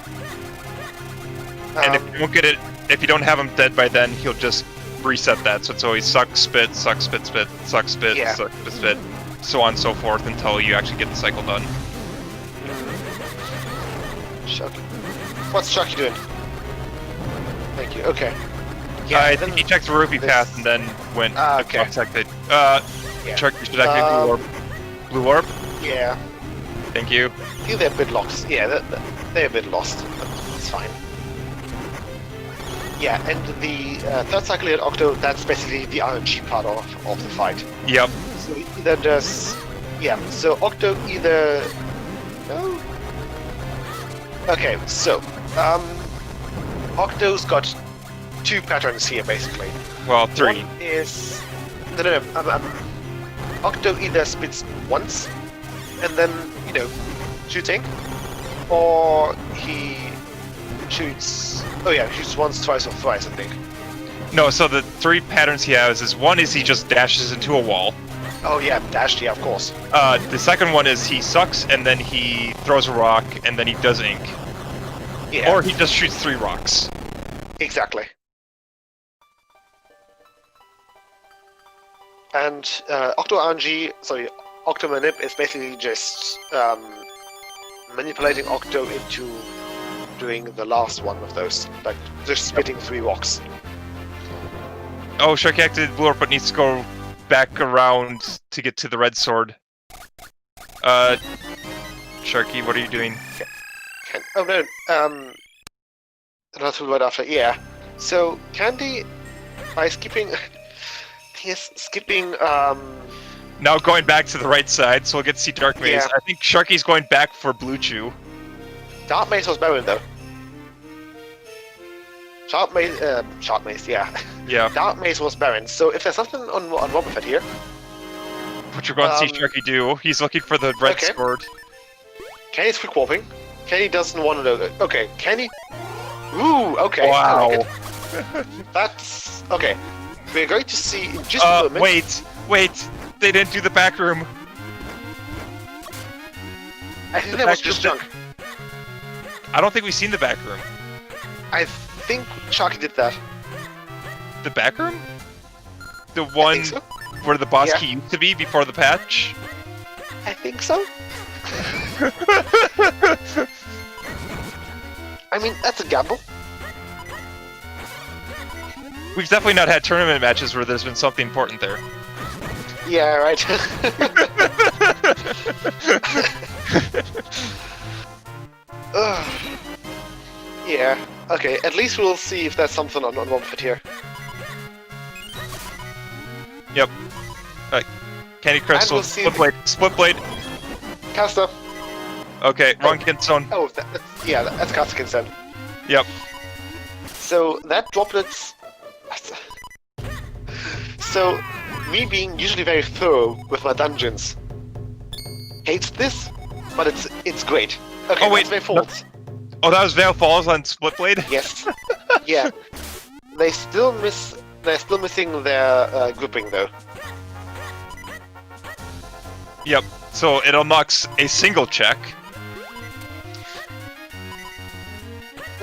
And if you don't get it, if you don't have him dead by then, he'll just reset that. So it's always suck, spit, suck, spit, spit, suck, spit, suck, spit, spit, so on and so forth until you actually get the cycle done. Sharky. What's Sharky doing? Thank you. Okay. Yeah, I think he checked the rupee path and then went protected. Sharky should activate blue orb. Yeah. Thank you. I think they're a bit lost. Yeah, they're a bit lost. But it's fine. Yeah, and the third cycle at Octo, that's basically the RNG part of the fight. Yep. So either does... Yeah, so Octo either... No? Okay, so... Octo's got 2 patterns here, basically. Well, 3. One is... No. Octo either spits once, and then, shooting, or he shoots... Oh yeah, shoots once, twice, or thrice, I think. No, so the 3 patterns he has is one is he just dashes into a wall. Oh yeah, dashed, yeah, of course. The second one is he sucks, and then he throws a rock, and then he does ink. Yeah. Or he just shoots 3 rocks. Exactly. And Octo RNG, Octo Manip is basically just manipulating Octo into doing the last one of those, like just spitting 3 rocks. Oh, Sharky activated blue orb, but needs to go back around to get to the red sword. Sharky, what are you doing? Oh no, that's right after, yeah. So, Candy, by skipping... He's skipping, Now going back to the right side, so we'll get to see Dark Maze. Yeah. I think Sharky's going back for Blue Chew. Dark Maze was Baron, though. Shark Maze, yeah. Yeah. Dark Maze was Baron, so if there's something on Wobbuffet here... What you're going to see Sharky do, he's looking for the red sword. Kenny's quick warping. Kenny doesn't want to know. Okay, Kenny... Ooh, okay. Wow. I like it. That's... Okay. We're going to see in just a moment... Wait! They didn't do the back room. I think that was just junk. I don't think we've seen the back room. I think Sharky did that. The back room? The one so. where the boss key used to be before the patch? I think so. I mean, that's a gamble. We've definitely not had tournament matches where there's been something important there. Yeah, right. Yeah, okay, at least we'll see if there's something on Wobbuffet here. Yep. CandyCrystal, we'll split blade. Caster. Okay, wrong Kinstone. Oh, that's Caster Kinstone. Yep. So, that droplets... So, me being usually very thorough with my dungeons hates this, but it's great. Okay, oh wait, that's my fault. Oh, that was Veil Falls on Split Blade? Yes. Yeah. They're still missing their grouping though. Yep. So it unlocks a single check.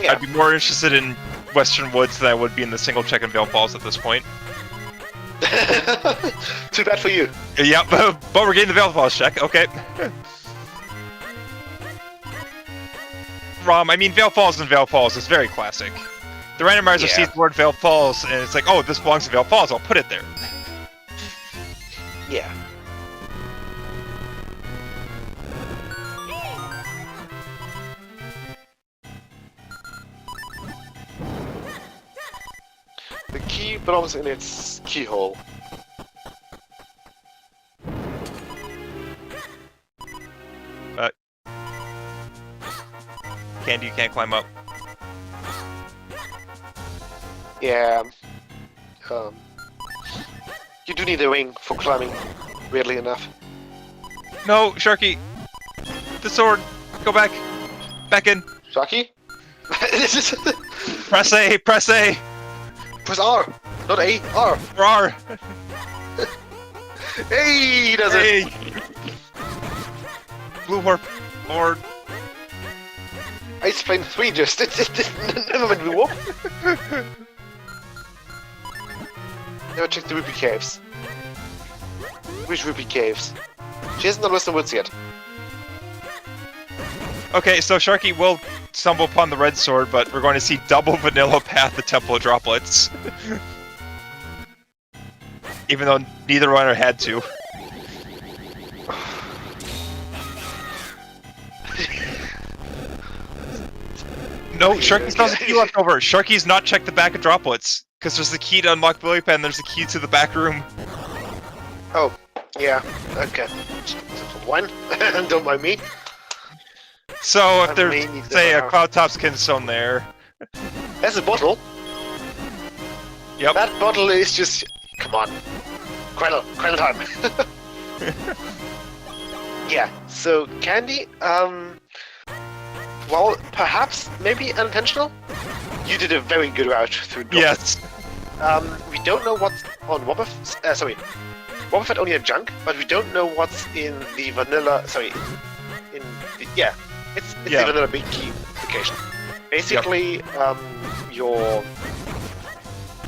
Yeah. I'd be more interested in Western Woods than I would be in the single check in Veil Falls at this point. Too bad for you. Yeah, but we're getting the Veil Falls check. Okay. I mean, Veil Falls and Veil Falls is very classic. The randomizer sees the word Veil Falls, and it's like, oh, this belongs to Veil Falls, I'll put it there. Yeah. The key belongs in its keyhole. Candy, you can't climb up. Yeah. Um, you do need a ring for climbing, weirdly enough. No, Sharky! The sword! Go back! Back in! Sharky? Press A! Press A! Press R! Not A, R! For R! Hey, he does it! Hey! Blue warp! Or... Ice Plane 3 just never went blue warp. Never checked the Rupee Caves. Which Rupee Caves? She hasn't done Western Woods yet. Okay, so Sharky will stumble upon the red sword, but we're going to see double vanilla path the Temple of Droplets. Even though neither runner had to. No, Sharky's got the key left over. Sharky's not checked the back of Droplets. Because there's the key to unlock the lily pad and there's a key to the back room. Oh, yeah, okay. One, don't mind me. So if I there's, may need to say, a know. Cloud Top Skinstone there. There's a bottle. Yep. That bottle is just... Come on. Quaddle time. Yeah, so Candy, well, perhaps, maybe unintentional? You did a very good route through Droplets. Yes. We don't know what's on Wobbuffet, sorry. Wobbuffet only had junk, but we don't know what's in the vanilla, sorry, in the, yeah. It's Yeah. the vanilla big key location. Basically, your...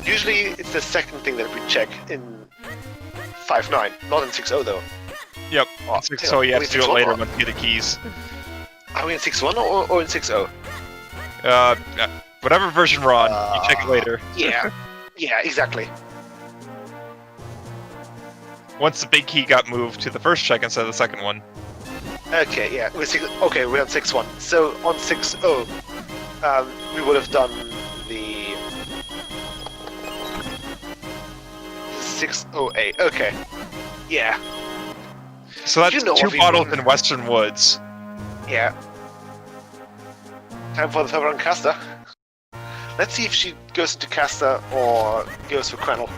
Usually it's the second thing that we check in 5.9, not in 6.0 though. Yep. Oh, So you have to do it 6.1 later or- once you get the keys. Are we in 6.1 or in 6.0? Whatever version we're on, you check it later. Yeah, yeah, exactly. Once the big key got moved to the first check instead of the second one. Okay, yeah, we're we're on 6.1. So on 6.0, we would have done the 6.08. Okay, yeah, So that's You know two what we bottles mean. in Western Woods. yeah. Time for the third run caster. Let's see if she goes into caster or goes for Quennel.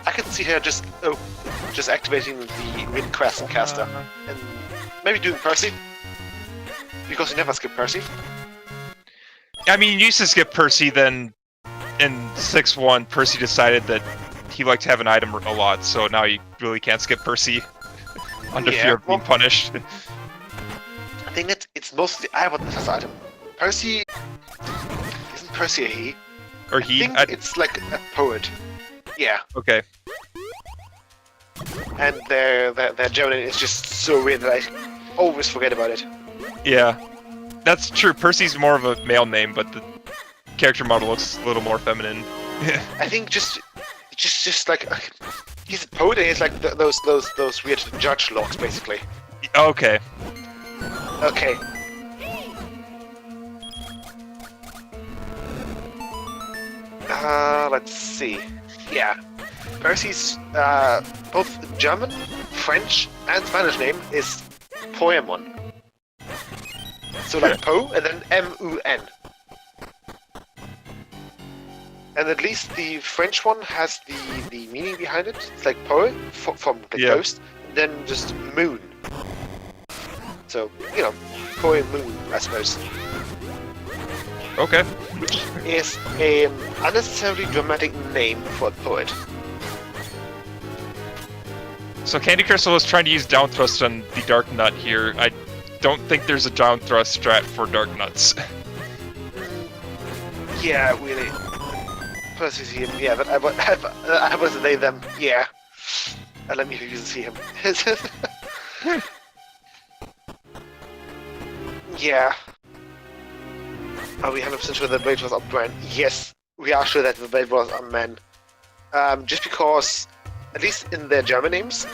I can see her just activating the Wind Crest and caster, and maybe doing Percy, because you never skip Percy. I mean, you used to skip Percy, then in 6.1, Percy decided that he liked to have an item a lot, so now you really can't skip Percy under Yeah, fear of being well- punished. I think that it's mostly I want the first item. Percy isn't Percy a he? Or I he. think it's like a poet. Yeah, Okay. and their German is just so weird that I always forget about it. Yeah. That's true. Percy's more of a male name, but the character model looks a little more feminine. I think just like he's a poet and he's like those weird judge locks basically. Okay. Okay. Let's see. Yeah. Percy's both German, French, and Spanish name is Poemon. So like Po and then M-U-N. And at least the French one has the meaning behind it. It's like poet from the Yeah. coast, and then just moon. So, you know, poem moon, I suppose. Okay. Which is an unnecessarily dramatic name for a poet. So CandyCrystal is trying to use down thrust on the Dark Nut here. I don't think there's a down thrust strat for Dark Nuts. Yeah, really. Percy's him, yeah, but I was they them, yeah. Let me use see him. Yeah. Are we 100% sure that Blade was unmanned? Yes, we are sure that the Blade was unmanned. Just because, at least in their German names,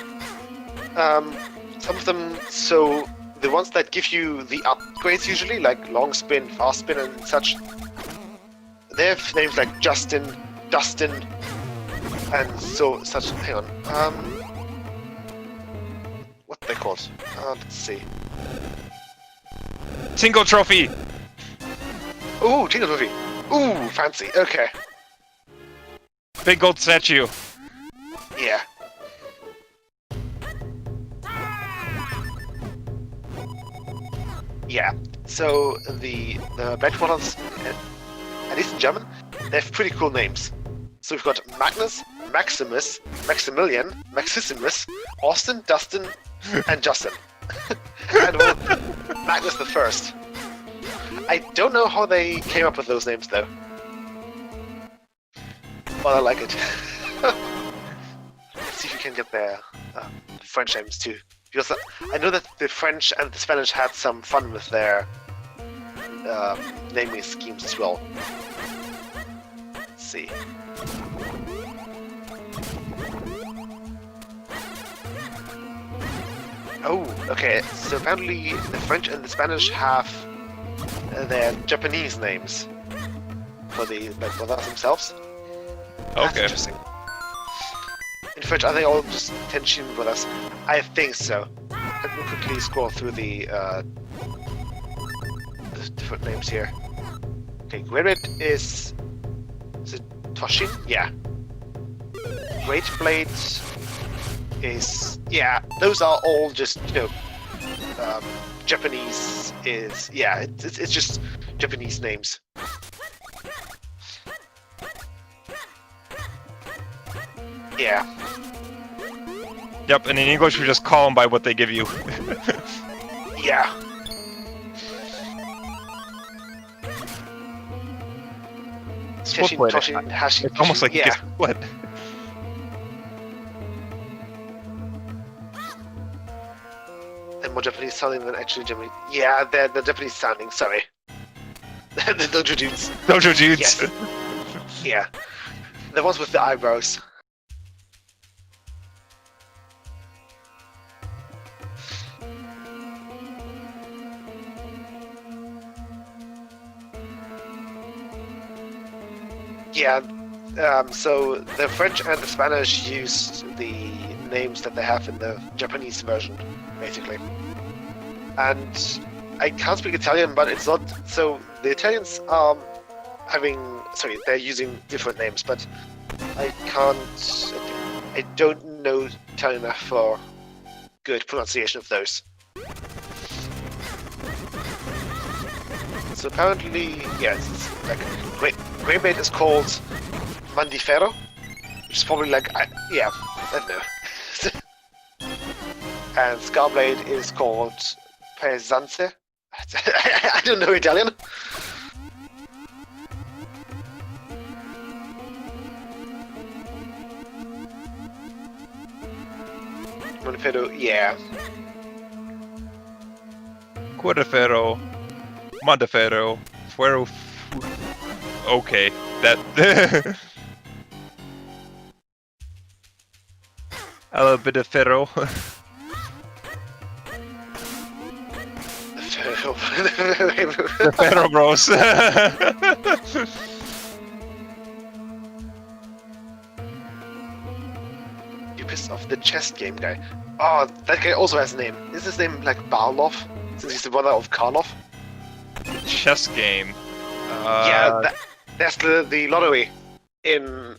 some of them, so the ones that give you the upgrades usually, like long spin, fast spin, and such, they have names like Justin, Dustin, and so such. Hang on. What are they called? Let's see. Tingle Trophy! Ooh, Tingle Movie. Ooh, fancy. Okay. Big gold statue. Yeah. Yeah. So the Bedwellers, at least in German, they have pretty cool names. So we've got Magnus, Maximus, Maximilian, Maxissimus, Austin, Dustin, and Justin. And well, Magnus the First. I don't know how they came up with those names though. But I like it. Let's see if we can get their French names too. Because I know that the French and the Spanish had some fun with their naming schemes as well. Let's see. Oh, okay. So apparently the French and the Spanish have their Japanese names for the brothers themselves. That's Okay. interesting. In French, are they all just Tenshin brothers? I think so. Let me quickly scroll through the different names here. Okay, Great is it Toshin? Yeah. Great Blade is, yeah, those are all just, you know, Japanese is, yeah, it's just Japanese names. Yeah. Yep, and in English we just call them by what they give you. Yeah. Split. Toshin, It's almost like you yeah. get split. And more Japanese sounding than actually German. Yeah, they're Japanese sounding, sorry. The dojo dudes. Dojo dudes. Yes. Yeah. The ones with the eyebrows. Yeah, so the French and the Spanish used the names that they have in the Japanese version, basically. And I can't speak Italian, but it's not... So the Italians are they're using different names, but I don't know Italian enough for good pronunciation of those. So apparently, yeah, it's like Greybait is called Mandifero, which is probably like, I don't know. And Scarblade is called Pesance. I don't know Italian. Mandifero, yeah. Quadriferro, Monteferro, Fuero. Okay, that. A little bit of ferro. The ferro bros. You pissed off the chess game guy. Oh, that guy also has a name. Is his name like Barlov? Since he's the brother of Karlov? Chess game. Yeah, that's the lottery in.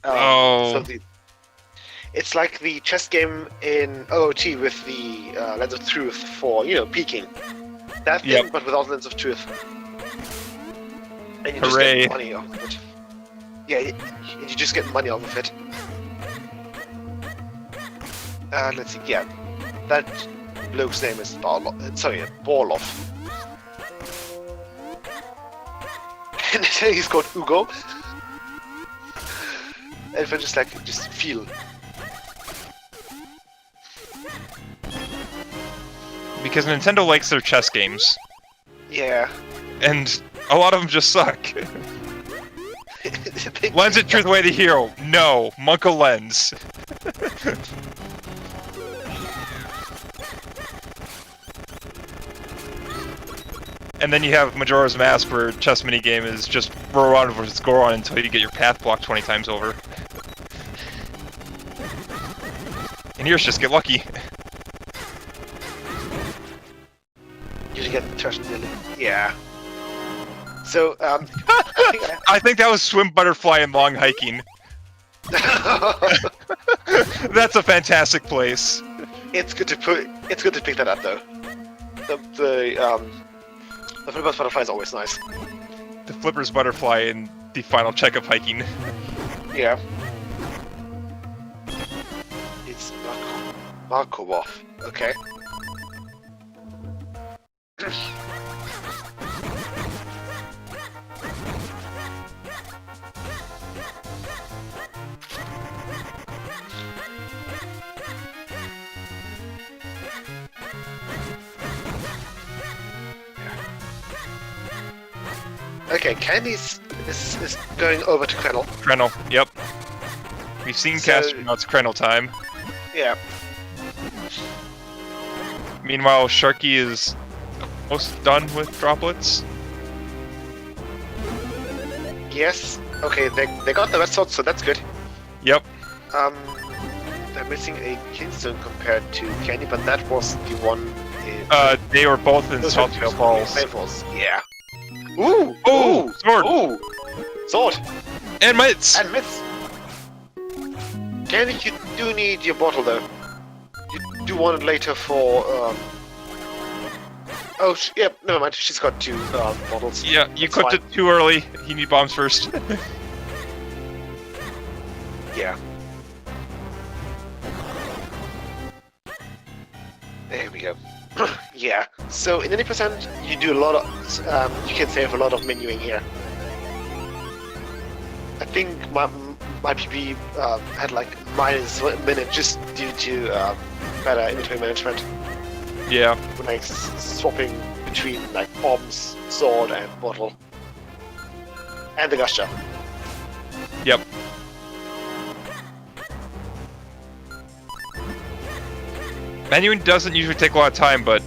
It's like the chess game in OOT with the Lens of Truth for, you know, peeking. That thing, but without Lens of Truth. And you just get money off of it. Yeah, you just get money off of it. Let's see, yeah. That bloke's name is Borlov. And he's called Ugo. And if I just feel. Because Nintendo likes their chess games. Yeah. And a lot of them just suck. Lens of Truth Way the Hero. No. Monko Lens. And then you have Majora's Mask, where chess minigame is just roll around versus Goron until you get your path blocked 20 times over. And here's just get lucky. You get the trash daily. Yeah. So, I think that was Swim Butterfly and Long Hiking. That's a fantastic place. It's good to pick that up though. The Flipper's Butterfly is always nice. The Flipper's Butterfly in the final check of hiking. Yeah. It's Markov. Okay. Okay, Candy's is going over to Krenel. Krenel, yep. We've seen Caster, now it's Krenel time. Yeah. Meanwhile, Sharky is almost done with droplets. Yes. Okay, they got the red sword, so that's good. Yep. They're missing a Kingstone compared to Candy, but that was the one. They were both in Saltvale Falls. Yeah. Ooh! Ooh! Sword! Ooh! Sword! And mitts! And mitts! Candy, you do need your bottle though. You do want it later for, Oh, yep, never mind, she's got 2 bottles. Yeah, you That's cooked fine. it too early. You need bombs first. Yeah. There we go. Yeah, so in any percent, you do a lot of, you can save a lot of menuing here. I think my PB had like -1 minute just due to better inventory management. Yeah. When like swapping between like bombs, sword, and bottle, and the gusher. Yep. Menuing doesn't usually take a lot of time, but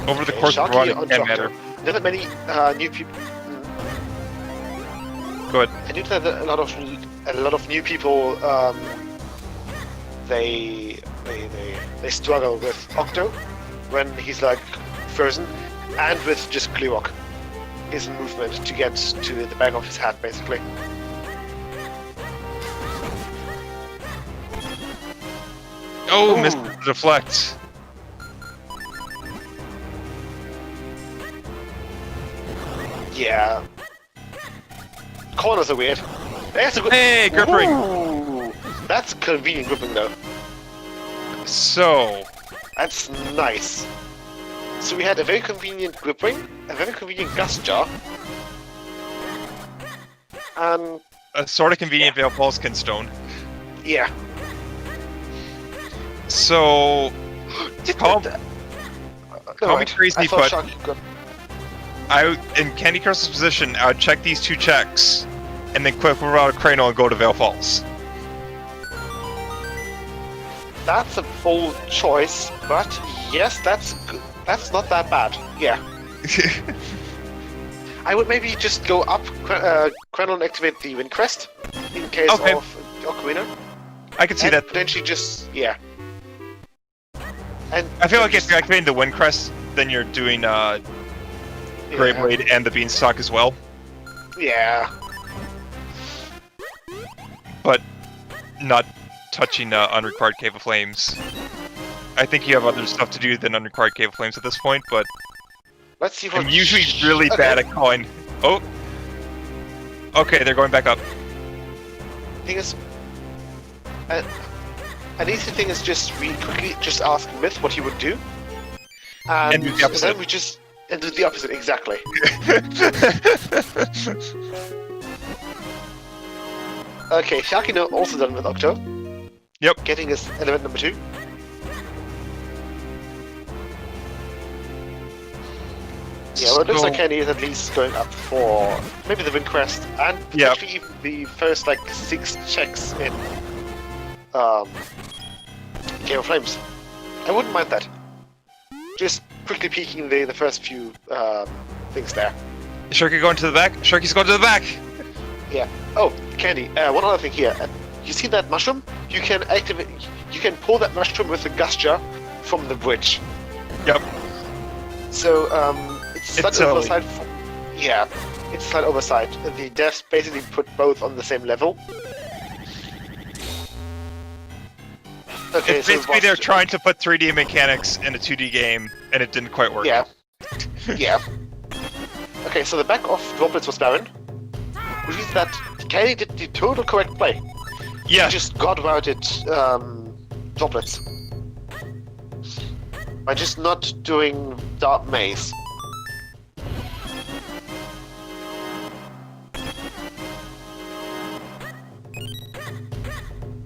over the course of the run, it can matter. Not that many new people. Good. I knew that a lot of new people. They struggle with Octo when he's like frozen, and with just Gluok, his movement to get to the back of his hat, basically. Oh, Ooh. missed the deflect. Yeah. Corners are weird. That's a good. Hey, grip ring. Ooh, that's convenient gripping though. So, That's nice. So we had a very convenient grip ring, a very convenient gas jar, and a sort of convenient Veil Falls Kinstone. yeah. So, call No, me right. crazy, I thought but Sharky got... in CandyCrystal's position, I would check these 2 checks, and then quick move out of Crano and go to Veil Falls. That's a bold choice, but yes, that's good. That's not that bad. Yeah. I would maybe just go up Krenel and activate the Wind Crest in case Okay. of Ocarina. I can see And that. potentially just yeah. And I feel like if you're activating the Wind Crest, then you're doing Greyblade and the Beanstalk as well. Yeah. But not touching Unrequired Cave of Flames. I think you have other stuff to do than Unrequired Cave of Flames at this point, but Let's see what. I'm usually really bad at calling. Oh! Okay, they're going back up. Thing is, an easy thing is just we quickly just ask Myth what he would do, And do the opposite. Then we just do the opposite exactly. Okay, Sharky also done with Octo. Yep. Getting his element number 2. Yeah, well, it looks like Candy is at least going up for maybe the Wind Crest and potentially even the first like 6 checks in Gale of Flames. I wouldn't mind that. Just quickly peeking the first few things there. Sharky going to the back? Sharky's going to the back! Yeah. Oh, Candy. One other thing here. You see that mushroom? You can activate. You can pull that mushroom with a gusher from the bridge. Yep. So it's slight silly. oversight. Yeah, it's slight oversight. The devs basically put both on the same level. Okay, It's so basically they're trying to put 3D mechanics in a 2D game, and it didn't quite work. Yeah. Yeah. Okay, so the back of droplets was barren, which means that Candy did the total correct play. Yeah. He just got routed droplets by just not doing dark maze.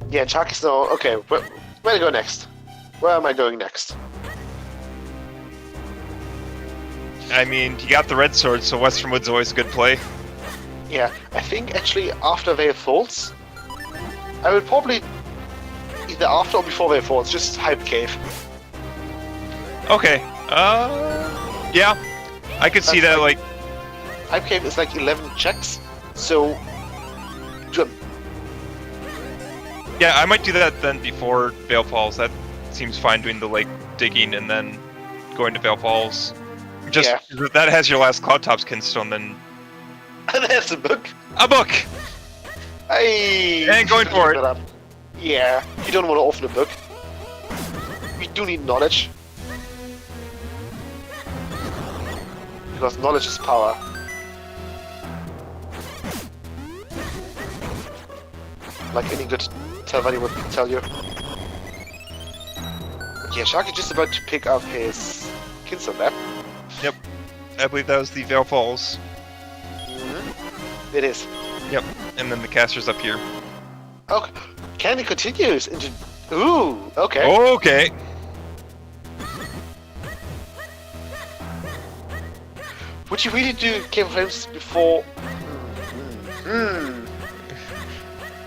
Yeah, Sharky's now. Okay, where to go next? Where am I going next? I mean, you got the red sword, so Western Wood's always a good play. Yeah, I think actually after Veil Falls, I would probably either after or before Veil Falls, just Hype Cave. Okay. Yeah. I could see that, like... Hype Cave is like 11 checks, so... Yeah, I might do that then before Veil Falls. That seems fine, doing the lake digging and then going to Veil Falls. Just that has your last Cloud Tops Kinstone, then... There's a book! A book! Hey! And going for it. Yeah, you don't want to open a book. We do need knowledge. Because knowledge is power. Like any good Telvanni would tell you. Yeah, Sharky just about to pick up his Kinstone there. Yep. I believe that was the Veil Falls. Mm-hmm. It is. Yep. And then the caster's up here. Okay. Candy continues into... Ooh, okay. Okay. Would you really do Cave of Flames before...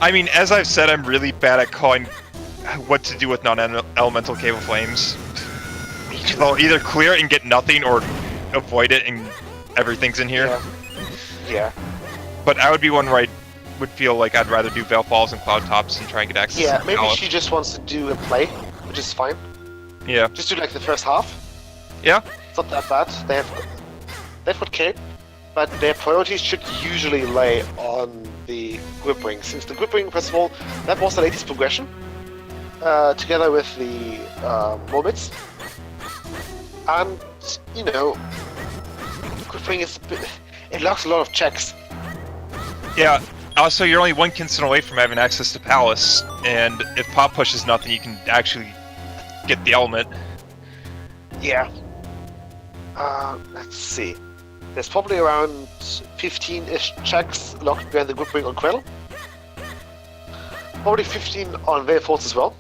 I mean, as I've said, I'm really bad at calling what to do with non-elemental Cave of Flames. I'll either clear it and get nothing, or avoid it and everything's in here. Yeah. But I would be one where I would feel like I'd rather do Veil Falls and Cloud Tops and try and get access to the maybe Palace. she just wants to do a play, which is fine. Yeah. Just do like the first half. Yeah. It's not that bad. They've got Cape, but their priorities should usually lay on the Grip Ring, since the Grip Ring, first of all, that was the latest progression, together with the Morbits. And, you know, Grip Ring is a bit... It locks a lot of checks. Yeah. Also, you're only one Kinstone away from having access to Palace, and if Pop pushes nothing, you can actually get the element. Yeah. Let's see. There's probably around 15-ish checks locked behind the Grip Ring on Quell. Probably 15 on Veil Falls as well.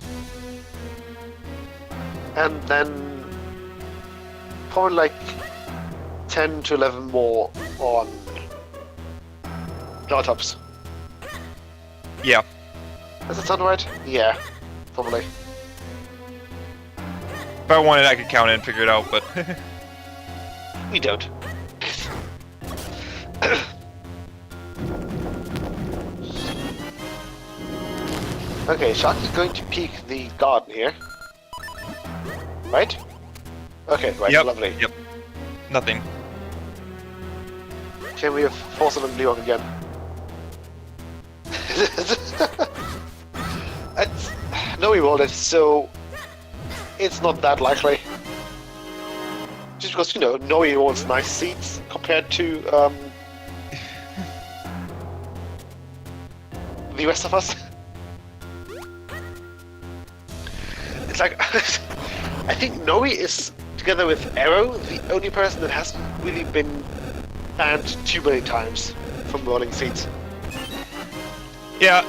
And then probably like 10 to 11 more on Cloud Tops. Yeah. Does that sound right? Yeah, probably. If I wanted, I could count it and figure it out, but... We don't. Okay, Sharky's going to peek the garden here. Right? Okay, right, Yep. lovely. Yep. Nothing. Can we force it on Leon again? No, we rolled it, so it's not that likely. Just because, you know, Noe wants nice seats compared to the rest of us. It's like, I think Noe is, together with Arrow, the only person that hasn't really been banned too many times from rolling seats. Yeah.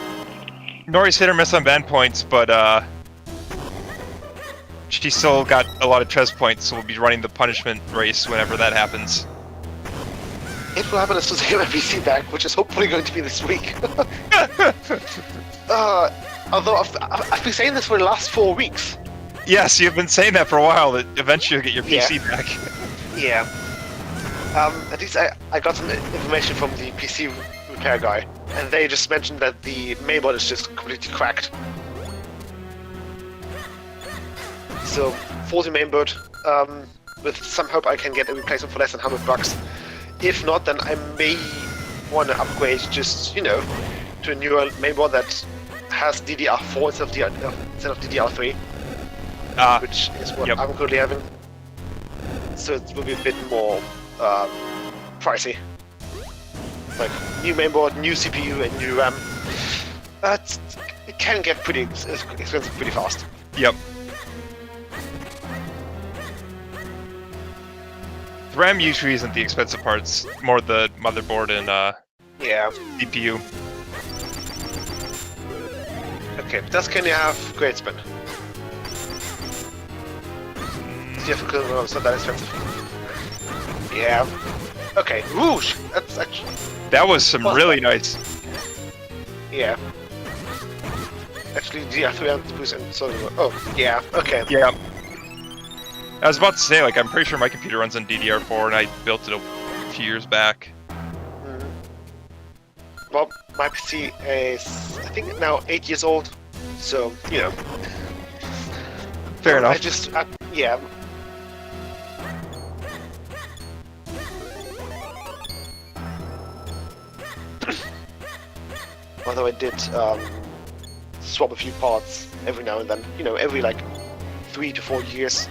Nori's hit or miss on ban points, but she still got a lot of Trez points, so we'll be running the punishment race whenever that happens. It will happen as soon as I get my PC back, which is hopefully going to be this week. Although I've been saying this for the last 4 weeks. Yes, you've been saying that for a while, that eventually you'll get your PC back. Yeah. At least I got some information from the PC repair guy, and they just mentioned that the mainboard is just completely cracked. So, 40 mainboard, with some hope I can get a replacement for less than $100. If not, then I may want to upgrade just, you know, to a newer mainboard that has DDR4 instead of DDR3, which is what I'm currently having. So it will be a bit more pricey. Like new mainboard, new CPU, and new RAM. It can get pretty expensive pretty fast. Yep. The RAM usually isn't the expensive parts, more the motherboard and CPU. Okay, does Kenny have great spin? Difficult, no, it's not that expensive. Yeah. Okay, whoosh! That's actually... That was some really nice... Yeah. Actually, DDR3 and so... Oh, yeah, okay. Yeah. I was about to say, like, I'm pretty sure my computer runs on DDR4 and I built it a few years back. Well, my PC is, I think, now 8 years old, so, you know. Fair enough. Yeah. Although I did swap a few parts every now and then, you know, every like 3 to 4 years.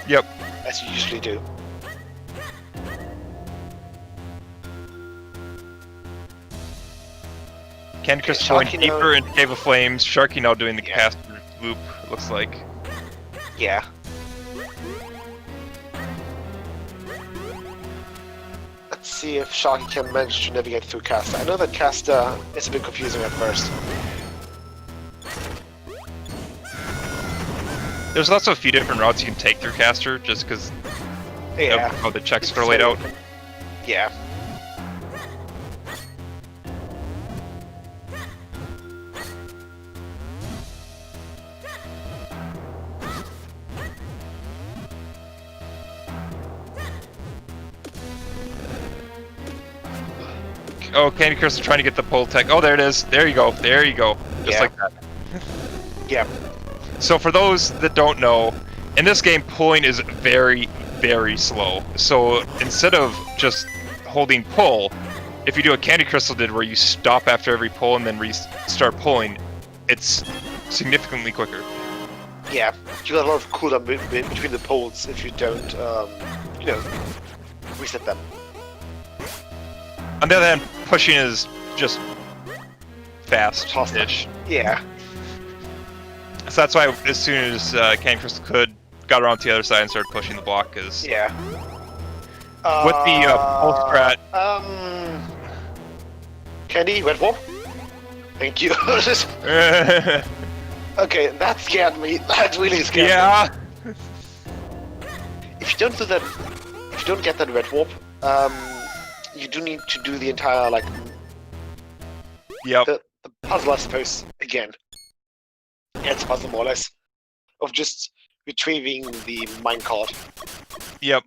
Yep. As you usually do. CandyCrystal going deeper into Cave of Flames. Sharky now doing the caster loop, it looks like. Yeah. Let's see if Sharky can manage to navigate through caster. I know that caster is a bit confusing at first. There's also a few different routes you can take through caster, just because of how the checks are laid out. Yeah. Oh, CandyCrystal trying to get the pull tech. Oh, there it is. There you go. There you go. Just like that. Yeah. So for those that don't know, in this game, pulling is very, very slow. So instead of just holding pull, if you do what CandyCrystal did where you stop after every pull and then restart pulling, it's significantly quicker. Yeah, you got a lot of cooldown between the pulls if you don't, you know, reset them. On the other hand, pushing is just fast-ish. Yeah. So that's why as soon as CandyCrystal could, got around to the other side and started pushing the block. Cause with the pulse strat... Candy, red warp? Thank you. Okay, that scared me. That really scared me. If you don't do that, if you don't get that red warp, you do need to do the entire, like... Yep. The puzzle, I suppose, again. Yeah, it's a puzzle, more or less. Of just retrieving the minecart. Yep.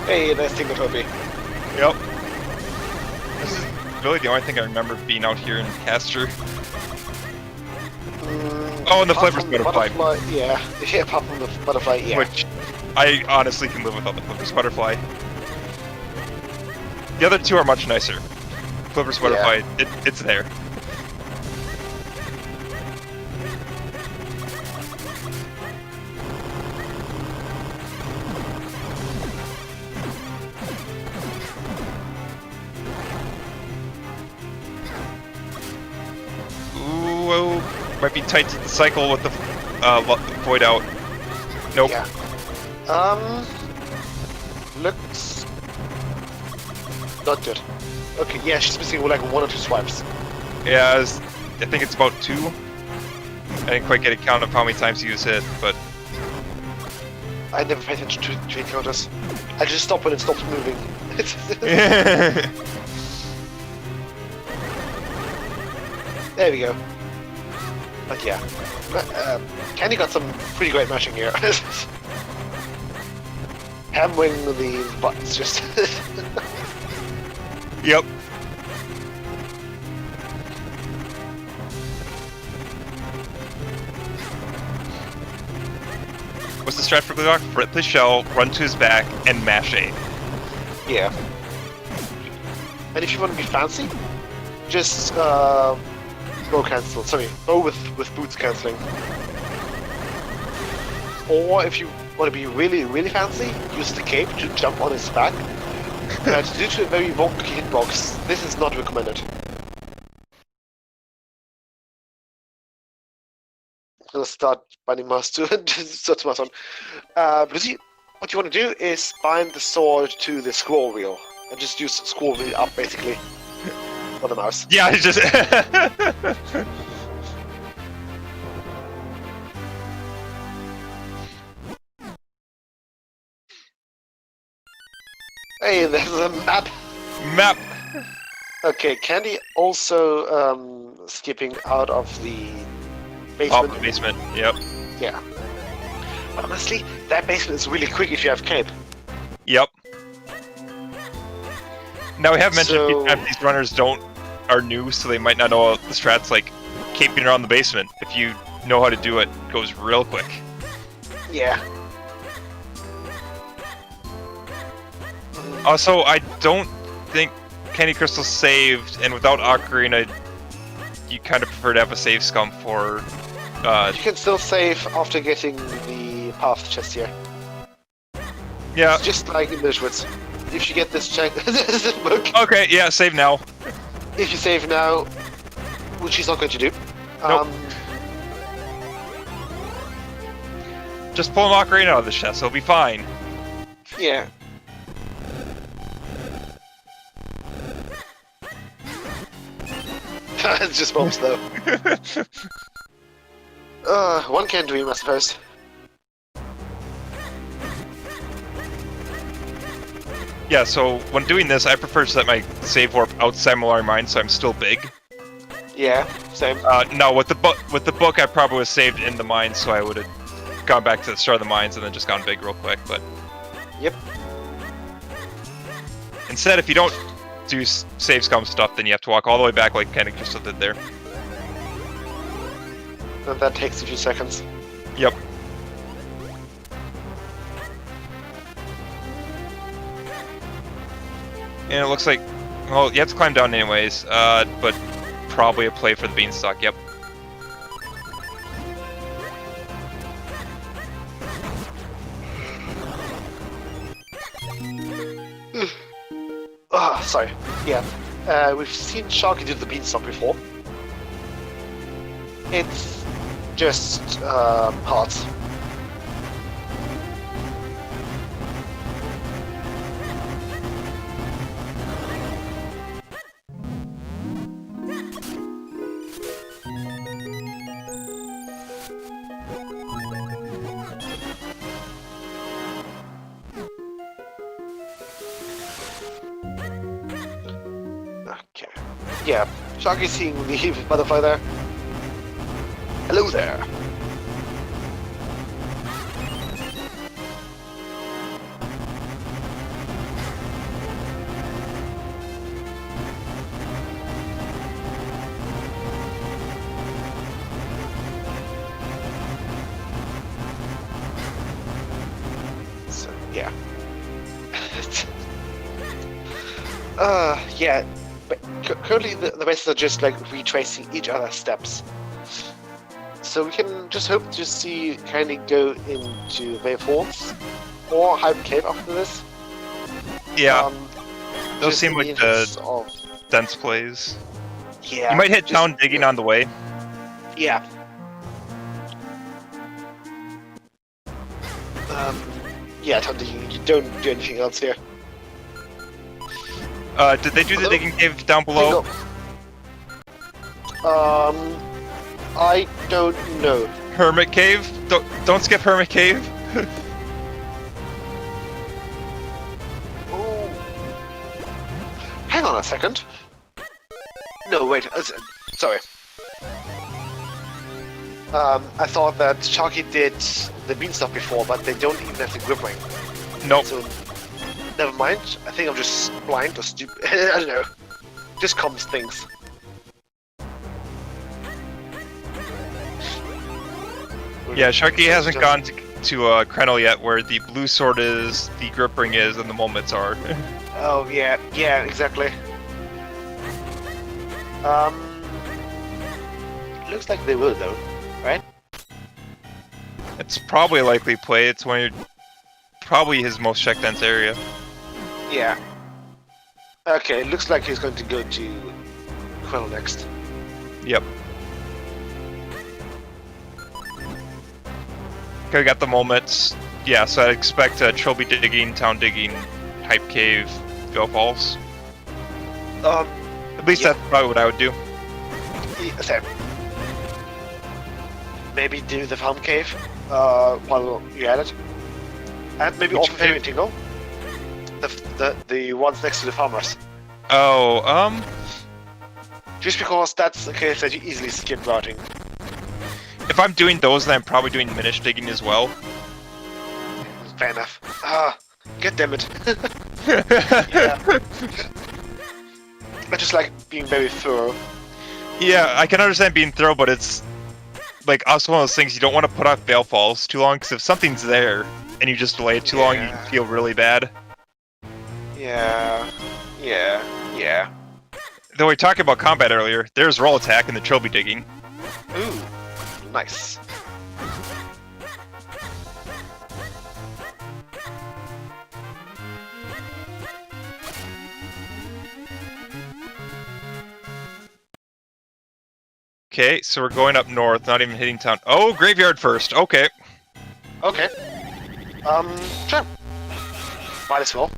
Hey, nice thing with Hobie. Yep. This is really the only thing I remember being out here in Caster. Oh, and the Flippers Butterfly. Yeah, apart from the Butterfly, yeah. Which I honestly can live without the Flippers Butterfly. The other two are much nicer. Flippers Butterfly, it's there. Ooh, might be tight to the cycle with the void out. Nope. Yeah. Looks not good. Okay, yeah, she's missing like 1 or 2 swipes. Yeah, I think it's about 2. I didn't quite get a count of how many times he was hit, but... I never paid attention to encounters. I just stop when it stops moving. There we go. But yeah. Candy got some pretty great mashing here. Hammering the buttons just... Yep. Was the strat for Gluelock, flip the shell, run to his back, and mash A. Yeah. And if you want to be fancy, just bow cancel. Sorry, bow with boots cancelling. Or if you want to be really fancy, use the cape to jump on his back. Due to a very wonky hitbox, this is not recommended. I'm gonna start binding mouse to start mouse on. Because what you want to do is bind the sword to the scroll wheel and just use scroll wheel up basically on the mouse. Yeah, it's just. Hey, there's a map. Map. Okay, Candy also skipping out of the basement. Oh, the basement. Yep. Yeah. But honestly, that basement is really quick if you have cape. Yep. Now we have mentioned So- these runners are new, so they might not know the strats like caping around the basement. If you know how to do it, it goes real quick. Yeah. Also, I don't think CandyCrystal saved, and without Ocarina, you kind of prefer to have a save scum for. You can still save after getting the path chest here. Yeah. It's just like in Mishwitz. If you get this check, this book, Okay. Yeah. Save now. if you save now, which he's not going to do. Nope. Just pull an Ocarina out of the chest. It'll be fine. Yeah. It's just bombs though. One can dream, I suppose. Yeah. So when doing this, I prefer to set my save warp outside my mind, so I'm still big. Yeah, same. No, with the book, I probably was saved in the mine, so I would have gone back to the start of the mines and then just gone big real quick. But Yep. instead, if you don't do save scum stuff, then you have to walk all the way back like CandyCrystal did there. And that takes a few seconds. Yep. And it looks like, well, you have to climb down anyways, but probably a play for the beanstalk. Yep. Sorry. Yeah. We've seen Sharky do the beanstalk before. It's just parts. Okay. Yeah, Sharky's seeing the butterfly there. Hello there. So, yeah. Yeah. But currently the races are just like retracing each other's steps. So we can just hope to see Candy go into Wave Horns or Hype Cave after this. Yeah. Those just seem in like interest the of, dense plays. yeah. You might hit just- town digging on the way. Yeah. Yeah, town digging. You don't do anything else here. Did they do the Hello? digging cave down below? I don't know. Hermit cave? Don't skip Hermit cave. Oh. Hang on a second. No, wait. Sorry. I thought that Sharky did the beanstalk before, but they don't even have the grip ring. Nope. So, never mind. I think I'm just blind or stupid. I don't know. Just common things. Yeah, Sharky hasn't gone to Krenel yet, where the blue sword is, the grip ring is, and the moments are. Oh yeah, exactly. Looks like they will though, right? It's probably a likely play. It's one of your, probably his most check dense area. Yeah. Okay, it looks like he's going to go to Quill next. Yep. Okay, we got the moments. Yeah, so I'd expect trilby digging, town digging, hype cave, go falls. At least yeah. that's probably what I would do. Same. Maybe do the farm cave while you're at it. And maybe Which also cave? Tingle. The ones next to the farmers. Oh, Just because that's the case that you easily skip routing. if I'm doing those, then I'm probably doing minish digging as well. Fair enough. God damn it. Yeah. I just like being very thorough. Yeah, I can understand being thorough, but it's like also one of those things you don't want to put off fail falls too long, because if something's there and you just delay it too long, you feel really bad. Yeah. Though we were talking about combat earlier, there's roll attack and the trilby digging. Ooh, nice. Okay, so we're going up north, not even hitting town. Oh, graveyard first. Okay. Okay. Sure. Might as well.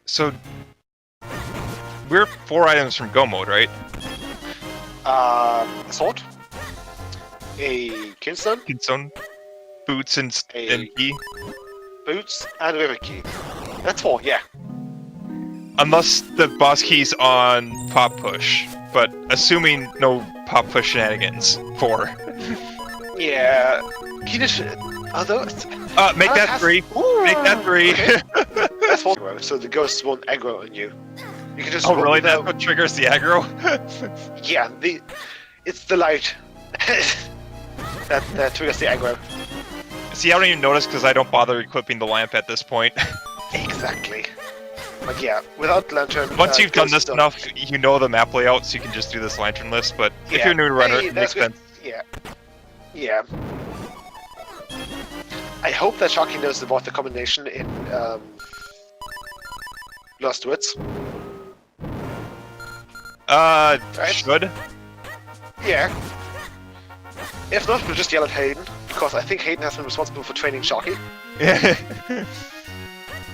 So we're 4 items from go mode, right? A sword. A kinstone. Kinstone, boots, and A- key. Boots, and a river key. That's 4, yeah. Unless the boss key's on pop push, but assuming no pop push shenanigans. 4. Yeah. Kiddish. Are those? Make that 3. Ooh, Make that 3. Okay. That's 4. So the ghosts won't aggro on you. You can just. Oh, roll really? without- That's what triggers the aggro? Yeah. It's the light that triggers the aggro. See, I don't even notice because I don't bother equipping the lamp at this point. Exactly. But yeah, without lantern. Once you've done ghosts this don't- enough, you know the map layout, so you can just do this lantern list. But if Yeah. you're a new runner, Hey, it makes that's good. sense. Yeah. I hope that Sharky knows about the combination in Lost Woods. Right? Should. Yeah. If not, we'll just yell at Hayden, because I think Hayden has been responsible for training Sharky.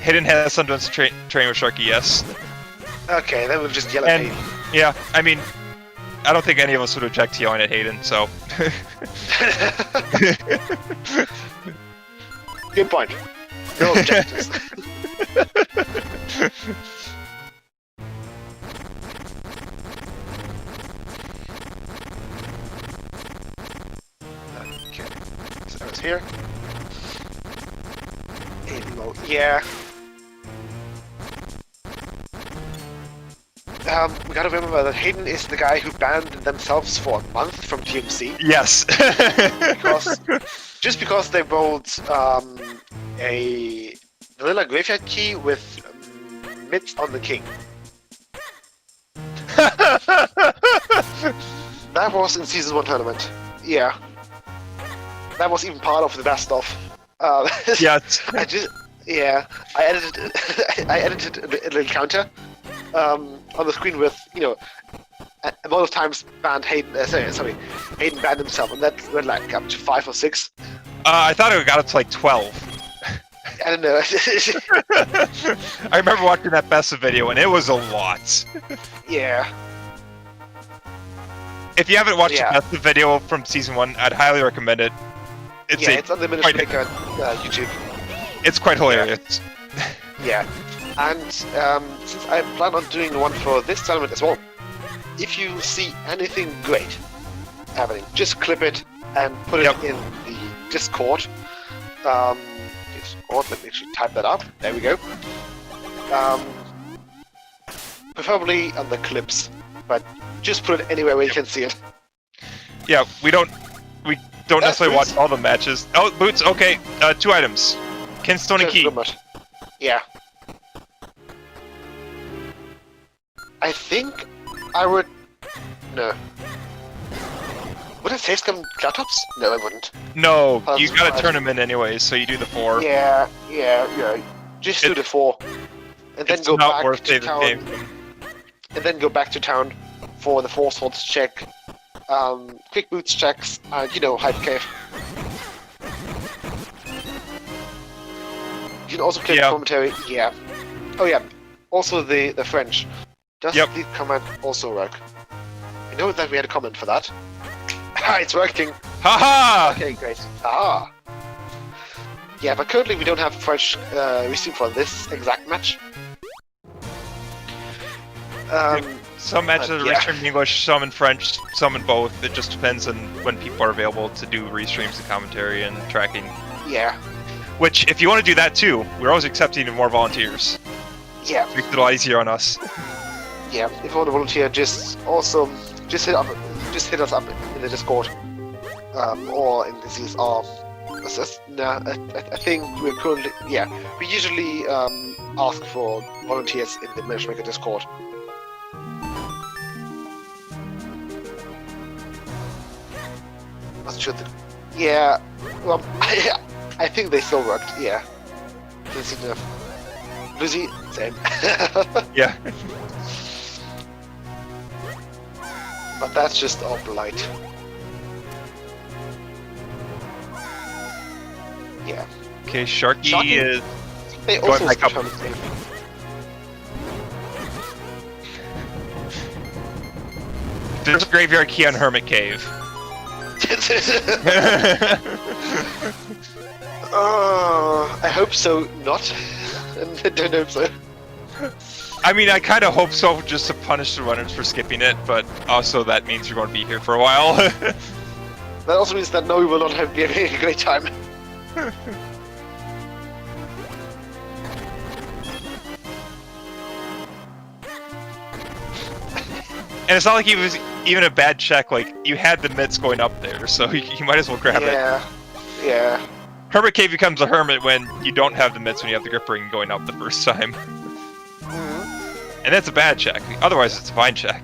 Hayden has some done some training with Sharky, yes. Okay, then we'll just yell at And Hayden. yeah, I mean, I don't think any of us would object to yelling at Hayden, so. Good point. No objectives. Okay, so I was here. Hayden mode, yeah. We gotta remember that Hayden is the guy who banned themselves for a month from TMC. Yes. Just because they rolled a vanilla graveyard key with mitts on the king. That was in Season 1 tournament. Yeah. That was even part of the best of. Yes. I edited a little counter on the screen with, a lot of times banned Hayden, Hayden banned himself, and that went like up to 5 or 6. I thought it got up to like 12. I don't know. I remember watching that best of video, and it was a lot. Yeah. If you haven't watched Yeah. the best of video from Season 1, I'd highly recommend it. It's on the Minish Maker YouTube. It's quite hilarious. Yeah. And since I plan on doing one for this tournament as well, if you see anything great happening, just clip it and put it in the Discord. Let me actually type that up. There we go. Preferably on the clips, but just put it anywhere where you can see it. Yeah, we don't we don't necessarily Boots. watch all the matches. Oh, boots. Okay, 2 items. Kinstone and Just key. good much. Yeah. I think I would. No. Would I save some cloud tops? No, I wouldn't. No, Oh, you that's gotta right. turn them in anyways, so you do the 4. Yeah. Just do the 4, and then It's go not back worth to saving town. game. And then go back to town for the 4 swords check, quick boots checks, and hide cave. You can also click Yeah. commentary. Yeah. Oh yeah. Also the French. Does Yep. the command also work? I know that we had a comment for that. It's working. Haha! Okay, great. Ah. Yeah, but currently we don't have French receipt for this exact match. Some matches are yeah. restreamed in English, some in French, some in both. It just depends on when people are available to do restreams and commentary and tracking. Yeah. Which, if you want to do that too, we're always accepting more volunteers. Yeah. Makes it a lot easier on us. Yeah. If you want to volunteer, just hit us up in the Discord, or in the CSR. I think we're currently we usually ask for volunteers in the Matchmaker Discord. Not sure that. Yeah. Well, I think they still worked. Yeah. That's enough. Lucy, same. Yeah. But that's just all blight. Yeah. Okay, Sharky Sharky- is... They Going also back up. switch on the same. There's a graveyard key on Hermit Cave. I hope so. Not. I don't hope so. I mean, I kind of hope so, just to punish the runners for skipping it, but also that means you're going to be here for a while. That also means that no, we will not have be having a great time. And it's not like it was even a bad check, like, you had the mitts going up there, so you might as well grab it. Yeah. Hermit Cave becomes a hermit when you don't have the mitts when you have the grip ring going up the first time. Mhm. And that's a bad check, otherwise it's a fine check.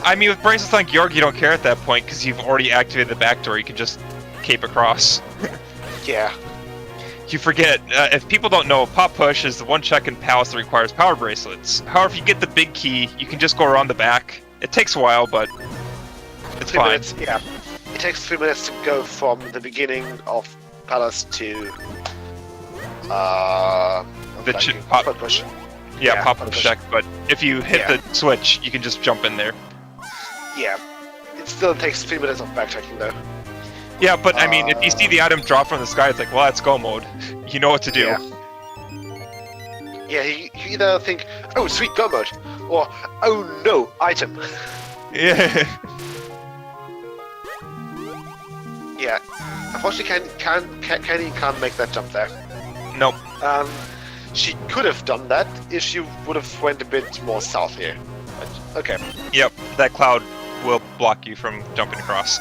I mean, with bracelets like York, you don't care at that point because you've already activated the back door. You can just cape across. Yeah. You forget, if people don't know, Pop Push is the one check in Palace that requires power bracelets. However, if you get the big key, you can just go around the back. It takes a while, but it's 3 fine. minutes. Yeah. It takes 3 minutes to go from the beginning of Palace to Pop push. Yeah, Pop Pop Push Push. check, but if you hit Yeah. the switch, you can just jump in there. Yeah. It still takes 3 minutes of backtracking though. Yeah, but I mean, if you see the item drop from the sky, it's like, well, that's go mode. You know what to do. Yeah. Yeah, you either think, oh, sweet go mode, or oh no, item. Yeah. Yeah. Unfortunately, Candy can't make that jump there. Nope. She could have done that if she would have went a bit more south here. But, okay. Yep, that cloud will block you from jumping across.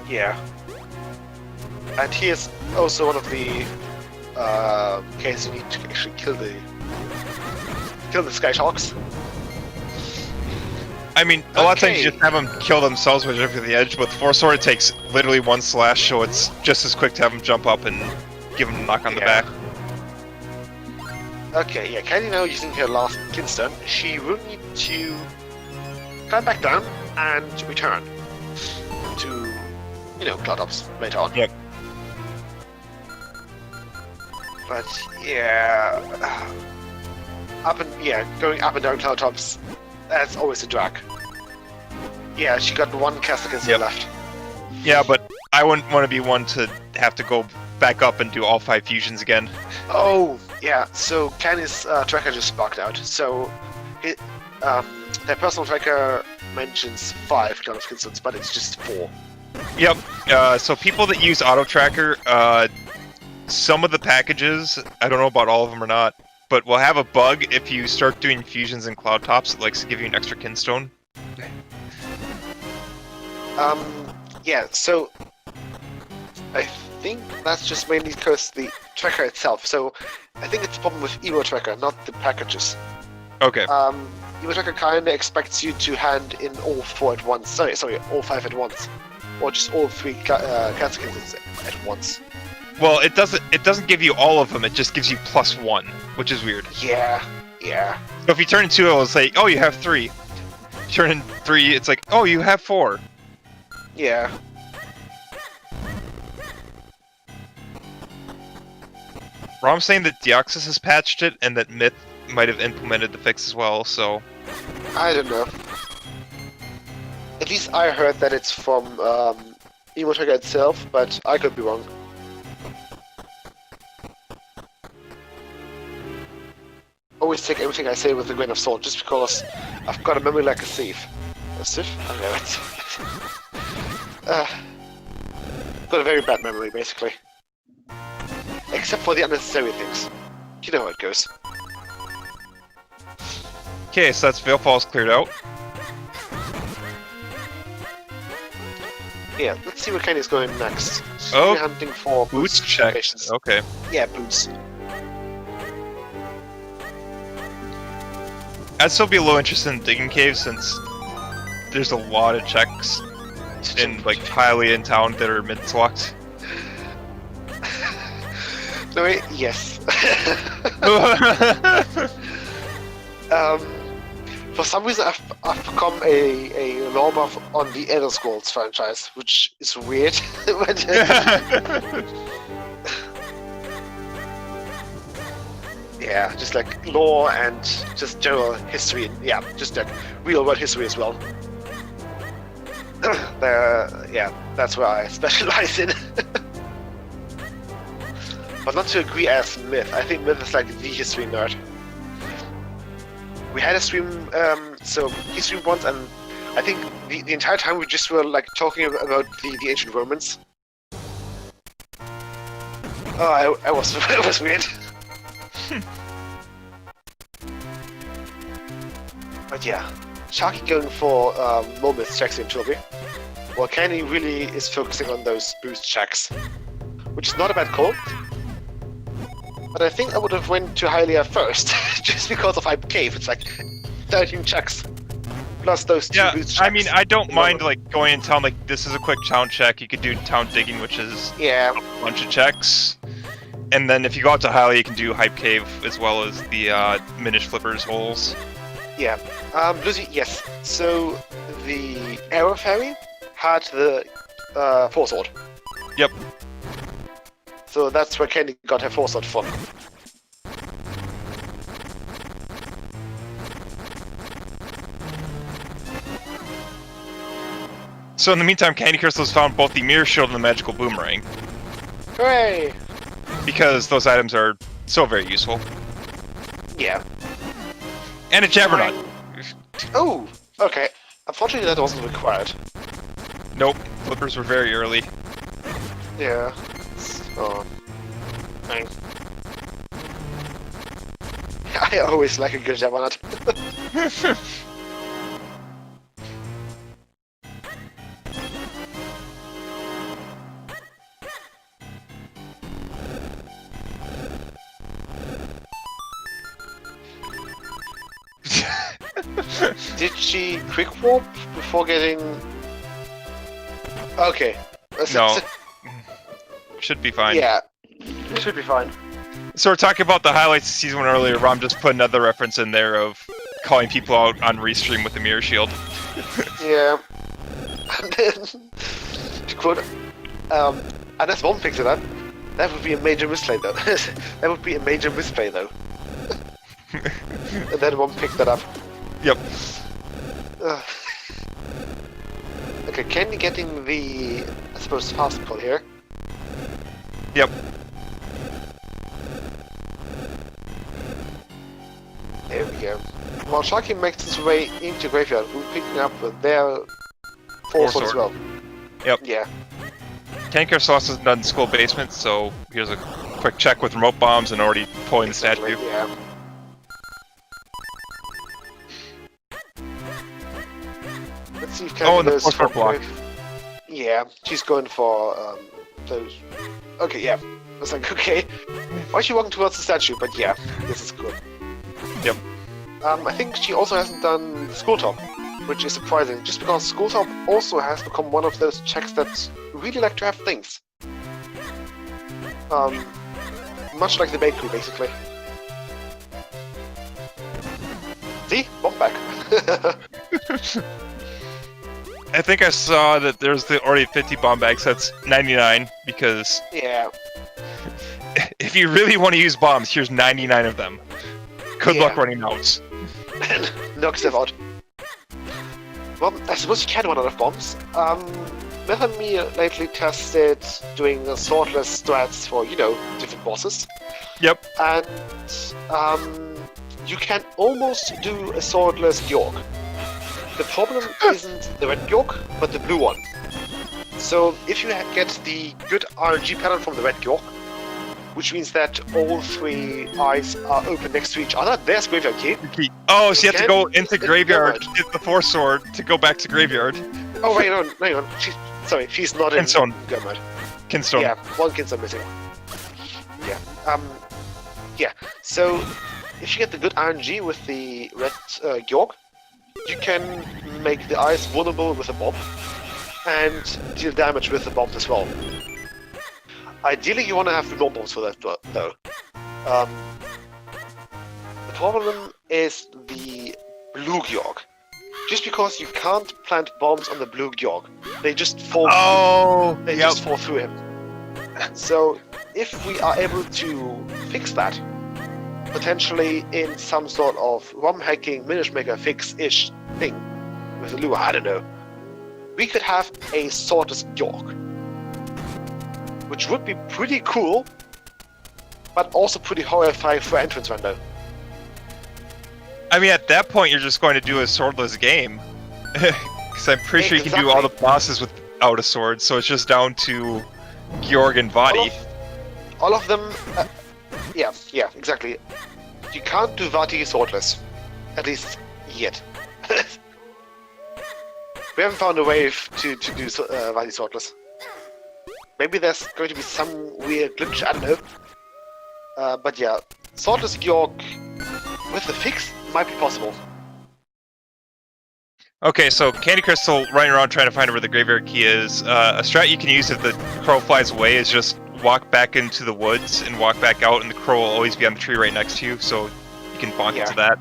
Yeah. And here's also one of the cases you need to actually kill the Sky Sharks. I mean, a lot of times Okay. you just have them kill themselves when they're over the edge, but with Force Sword it takes literally one slash, so it's just as quick to have them jump up and give them a knock on the Yeah. back. Okay, yeah, Candy now using her last Kinstone, she will need to climb back down and return to, Cloud Ops later on. Yep. But yeah, going up and down Cloud Tops, that's always a drag. Yeah, she got one cast against Yep. the left. Yeah, but I wouldn't want to be one to have to go back up and do all 5 fusions again. Oh, yeah, so Candy's tracker just sparked out, so their personal tracker mentions 5 kind of concerns, but it's just 4. Yep. So people that use Auto Tracker, some of the packages, I don't know about all of them or not, but will have a bug if you start doing fusions in Cloud Tops. It likes to give you an extra kinstone. Yeah, so I think that's just mainly because the tracker itself. So I think it's a problem with Evo Tracker, not the packages. Okay. Evo Tracker kind of expects you to hand in all 4 at once. Sorry, all 5 at once, or just all 3 cancer kills at once. Well, it doesn't give you all of them. It just gives you +1, which is weird. Yeah. So if you turn in 2, it'll say, "Oh, you have 3." Turn in 3, it's like, "Oh, you have 4." Yeah. Rom's saying that Deoxys has patched it, and that Myth might have implemented the fix as well, so... I don't know. At least I heard that it's from Evo Tracker itself, but I could be wrong. Always take everything I say with a grain of salt, just because I've got a memory like a thief. A thief? I know it. Got a very bad memory, basically. Except for the unnecessary things. You know how it goes. Okay, so that's Veil Falls cleared out. Yeah, let's see where Kenny's going next. Oh, We're hunting for Boots checked. Okay. Yeah, boots. I'd still be a little interested in digging caves since there's a lot of checks in like Hylia in town that are mid-locked. No, wait, yes. For some reason, I've become a lore buff on the Elder Scrolls franchise, which is weird. But, yeah, just like lore and just general history. Yeah, just like real world history as well. Yeah, that's where I specialize in. But not to agree as Myth. I think Myth is like the history nerd. We had a stream, so he streamed once, and I think the entire time we just were like talking about the ancient Romans. Oh, it was weird. But yeah, Sharky going for more myth checks in Trilby. While Candy really is focusing on those boost checks, which is not a bad call. But I think I would have went to Hylia first, just because of Hype Cave. It's like 13 checks, plus those 2 boost checks. I mean, I don't mind like going in town, like this is a quick town check. You could do town digging, which is a bunch of checks. And then if you go out to Hylia, you can do Hype Cave as well as the Minish Flippers holes. Yeah. Lucy, yes. So the Arrow Fairy had the Force-Sword. Yep. So that's where Candy got her Force-Sword from. So in the meantime, CandyCrystal has found both the Mirror Shield and the Magical Boomerang. Hooray! Because those items are so very useful. Yeah. And a Jabberknight. Oh, okay. Unfortunately, that wasn't required. Nope, flippers were very early. Yeah. Oh. Dang. I always like a good Jabberknight. Did she quick warp before getting... Okay. No. Should be fine. Yeah. Should be fine. So we're talking about the highlights of Season 1 earlier. Rom just put another reference in there of calling people out on Restream with the Mirror Shield. Yeah. And then, to quote, unless one picks it up, that would be a major misplay though. That would be a major misplay though. And then one picked that up. Yep. Okay, Candy getting the, I suppose, fast pull here. Yep. There we go. while Sharky makes his way into Graveyard, we're picking up their Force Sword as well. Yep. Yeah. CandyCrystal also hasn't done School Basement, so here's a quick check with remote bombs and already pulling Exactly, the statue. yeah. Let's see if Candy and the goes Force Sword block. Yeah, she's going for those. Okay, yeah. I was like, okay. Why is she walking towards the statue? But yeah, this is good. Yep. I think she also hasn't done School Top, which is surprising, just because School Top also has become one of those checks that really like to have things. Much like the bakery, basically. See? Bomb back. I think I saw that there's already 50 bomb bags. That's 99 because Yeah. if you really want to use bombs, here's 99 of them. Good luck running notes. Knocks them out. Well, I suppose you can run out of bombs. Meth and me lately tested doing swordless strats for, different bosses. Yep. And you can almost do a swordless York. The problem isn't the red York, but the blue one. So if you get the good RNG pattern from the red York, which means that all three eyes are open next to each other, there's Graveyard Key. Oh, so you have to go into it's Graveyard, Graveyard. get the Force Sword to go back to Graveyard. Oh, hang on. She's not in Kinstone. Go mode. Kinstone. Yeah, one Kinstone missing. Yeah. Yeah. So, if you get the good RNG with the red York, you can make the eyes vulnerable with a bomb, and deal damage with the bomb as well. Ideally, you want to have the bombs for that, though. The problem is the blue York. Just because you can't plant bombs on the blue York, they just fall. Oh, They just fall through him. So, if we are able to fix that, potentially in some sort of ROM hacking, Minish Maker fix-ish thing with the lure, I don't know, we could have a swordless York, which would be pretty cool, but also pretty horrifying for entrance window. I mean, at that point, you're just going to do a swordless game. Because I'm pretty sure you can do all the bosses without a sword, so it's just down to Georg and Vati. All of them, yeah, exactly. You can't do Vati swordless, at least yet. We haven't found a way to do Vati swordless. Maybe there's going to be some weird glitch, I don't know. But yeah, swordless Georg with the fix might be possible. Okay, so CandyCrystal running around trying to find where the Graveyard Key is. A strat you can use if the crow flies away is just walk back into the woods and walk back out, and the crow will always be on the tree right next to you, so you can bonk into that.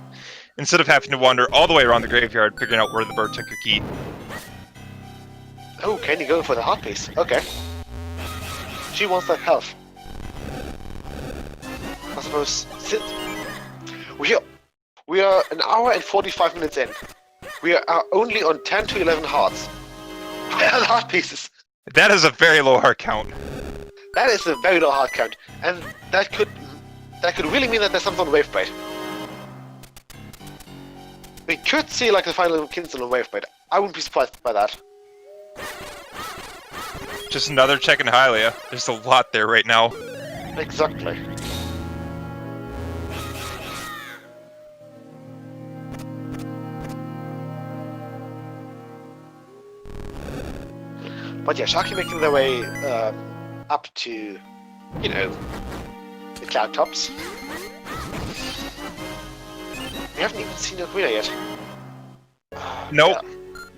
Instead of having to wander all the way around the graveyard, figuring out where the bird took your key. Oh, Candy going for the heart piece. Okay. She wants that health. I suppose. We are an hour and 45 minutes in. We are only on 10 to 11 hearts. 12 heart pieces. That is a very low heart count. That is a very low heart count, and that could really mean that there's some sort of wave bait. We could see like the final Kinstone wave bait. I wouldn't be surprised by that. Just another check in Hylia. There's a lot there right now. Exactly. But yeah, Sharky making their way up to, the cloud tops. We haven't even seen Ocarina yet. Nope. Yeah.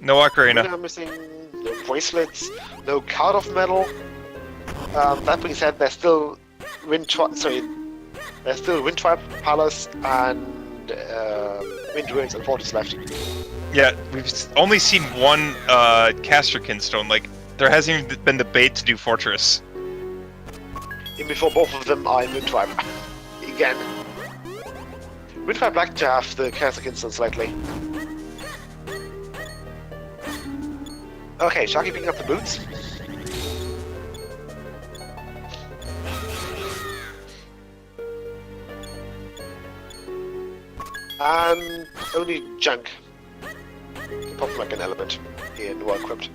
No Ocarina. Ocarina missing, no bracelets, no card of metal. That being said, there's still Windtribe Palace and Wind Ruins and Fortress left. Yeah, we've only seen one caster Kinstone. Like, there hasn't even been the bait to do Fortress. Even before both of them are in Windtribe. Again. Windtribe like to have the caster Kinstones lately. Okay, Sharky picking up the boots. And only junk. Apart from like an element in well equipped.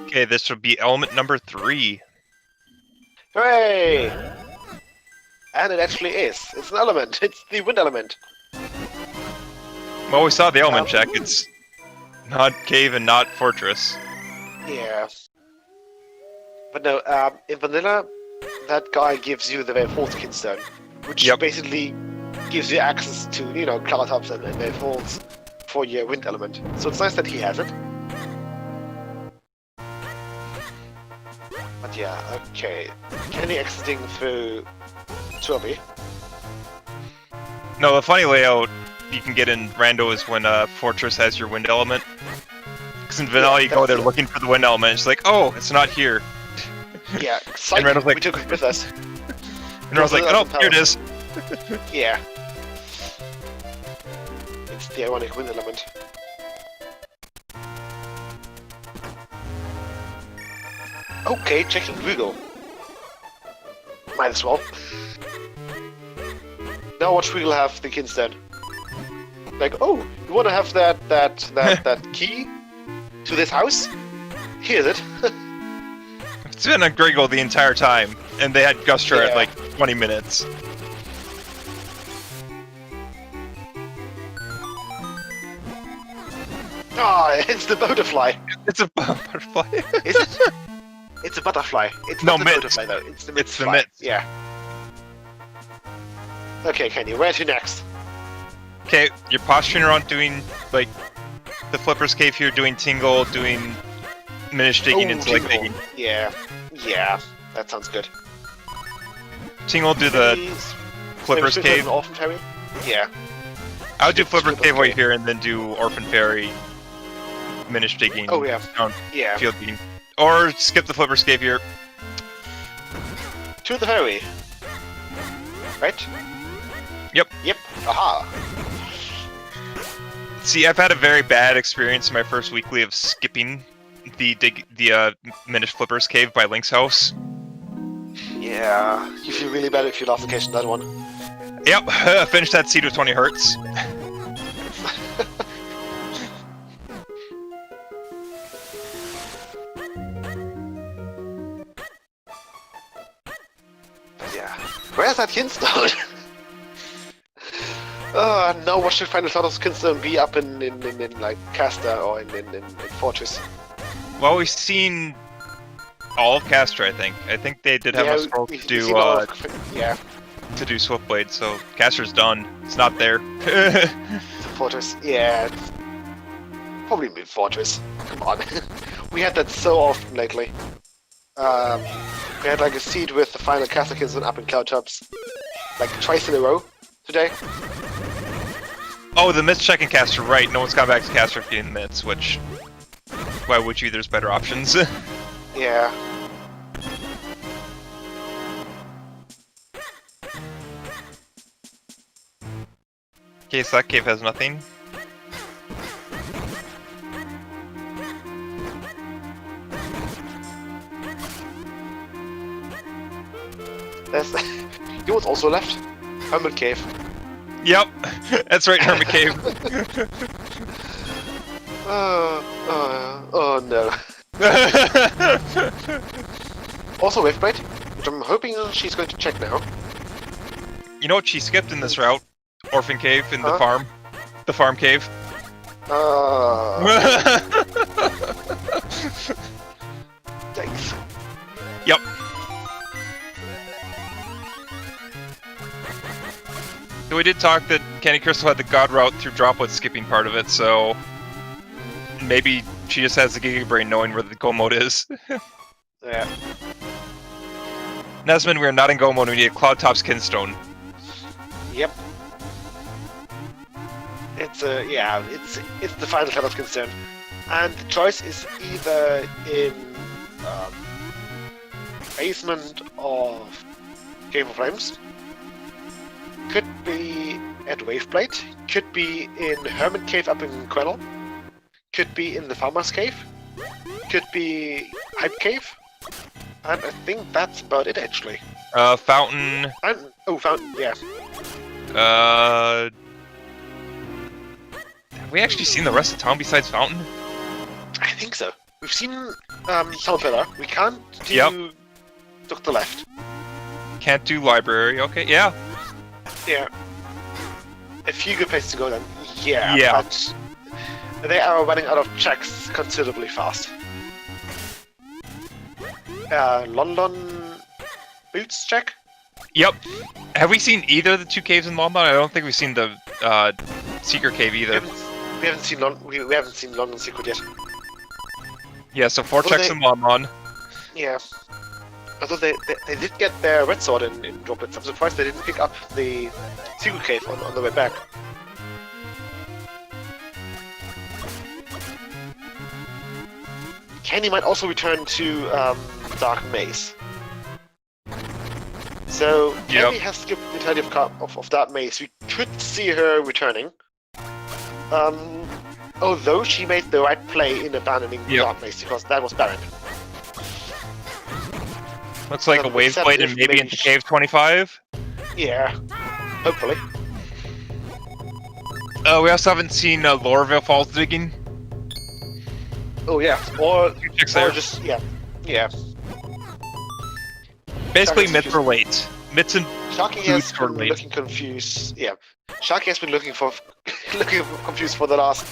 Okay, this would be element number 3. Hooray! And it actually is. It's an element. It's the wind element. Well, we saw the element check. It's not cave and not fortress. Yeah. But no, in vanilla, that guy gives you the very full skin stone, which basically gives you access to, you know, cloud tops and very falls for your wind element. So it's nice that he has it. But yeah, okay. Candy exiting through Turby. No, the funny layout you can get in Rando is when Fortress has your wind element. Because in vanilla you go there looking for the wind element, it's like, oh, it's not here. Yeah, and Rando's like, we took it with us. And Rando's like, oh, here it is. Yeah. It's the ironic wind element. Okay, checking Google. Might as well. Now watch Google have the instead. Like, oh, you wanna have that key to this house? Here's it. It's been a Griggle the entire time, and they had Guster at like 20 minutes. Ah, it's the butterfly. It's a butterfly. Is it? It's a butterfly. It's not the butterfly though. It's the It's the mitt. Yeah. Okay, Candy, where to next? Okay, you're posturing around doing like the Flipper's Cave here, doing Tingle, doing Minish Digging and Select Digging. Yeah, yeah, that sounds good. Tingle do the Flipper's Cave. Orphan Fairy? Yeah. I would do Flipper's Cave right here and then do Orphan Fairy, Minish Digging. Oh yeah. Yeah. Field Digging. Or skip the Flipper's Cave here. To the fairy. Right? Yep. Yep. Aha. See, I've had a very bad experience in my first weekly of skipping the Minish Flipper's Cave by Link's house. Yeah, you feel really bad if you lost the case in that one. Yep, I finished that seed with 20 hertz. Yeah. Where's that Kinstone? Now what should Final Thought Kinstone be up in like Caster or in Fortress? Well, we've seen all of Castor, I think. I think they did have a scroll to do to do Swiftblade, so Castor's done. It's not there. Fortress, yeah. It's probably mid Fortress. Come on. We had that so often lately. We had like a seed with the final Caster Kinstone up in Cloud Tops. Like twice in a row today. Oh, the Myths checking Caster, right. No one's gone back to Caster for getting the Myths, which... Why would you? There's better options. Yeah. Okay, so that cave has nothing. There's... You know what's also left? Hermit Cave. Yep, that's right, Hermit Cave. Oh no. Also Waveblade, which I'm hoping she's going to check now. You know what she skipped in this route? Orphan Cave in the farm. The farm cave. Thanks. Yep. So we did talk that CandyCrystal had the God route through Droplet skipping part of it, so maybe she just has the Giga Brain knowing where the Go mode is. Yeah. Nesman, we are not in Go mode, we need a Cloud Top's Kinstone. Yep. It's the final Cloud Top's Kinstone. And the choice is either in basement of Cave of Flames. Could be at Waveblade. Could be in Hermit Cave up in Quennel. Could be in the Farmer's Cave. Could be Hype Cave. And I think that's about it, actually. Fountain. And, oh, Fountain, yeah. Have we actually seen the rest of town besides Fountain? I think so. We've seen Town Villa. We can't do Dr. Left. Can't do library. Okay, yeah. Yeah. A few good places to go then. Yeah. Yeah. But they are running out of checks considerably fast. London Boots check? Yep. Have we seen either of the 2 caves in London? I don't think we've seen the Secret Cave either. We haven't seen London Secret yet. Yeah, so 4 checks in London. Yeah. Although they did get their red sword in droplets. I'm surprised they didn't pick up the Secret Cave on the way back. Candy might also return to Dark Maze. So Candy has skipped the entirety of Dark Maze. We could see her returning. Although she made the right play in abandoning Dark Maze because that was barren. Looks like a Waveblade and maybe into Cave 25. Yeah, hopefully. We also haven't seen Lorville Falls digging. Oh yeah, or there. Just yeah. Basically, myths or late. Myths and Sharky has been looking confused. Yeah, Sharky has been looking confused for the last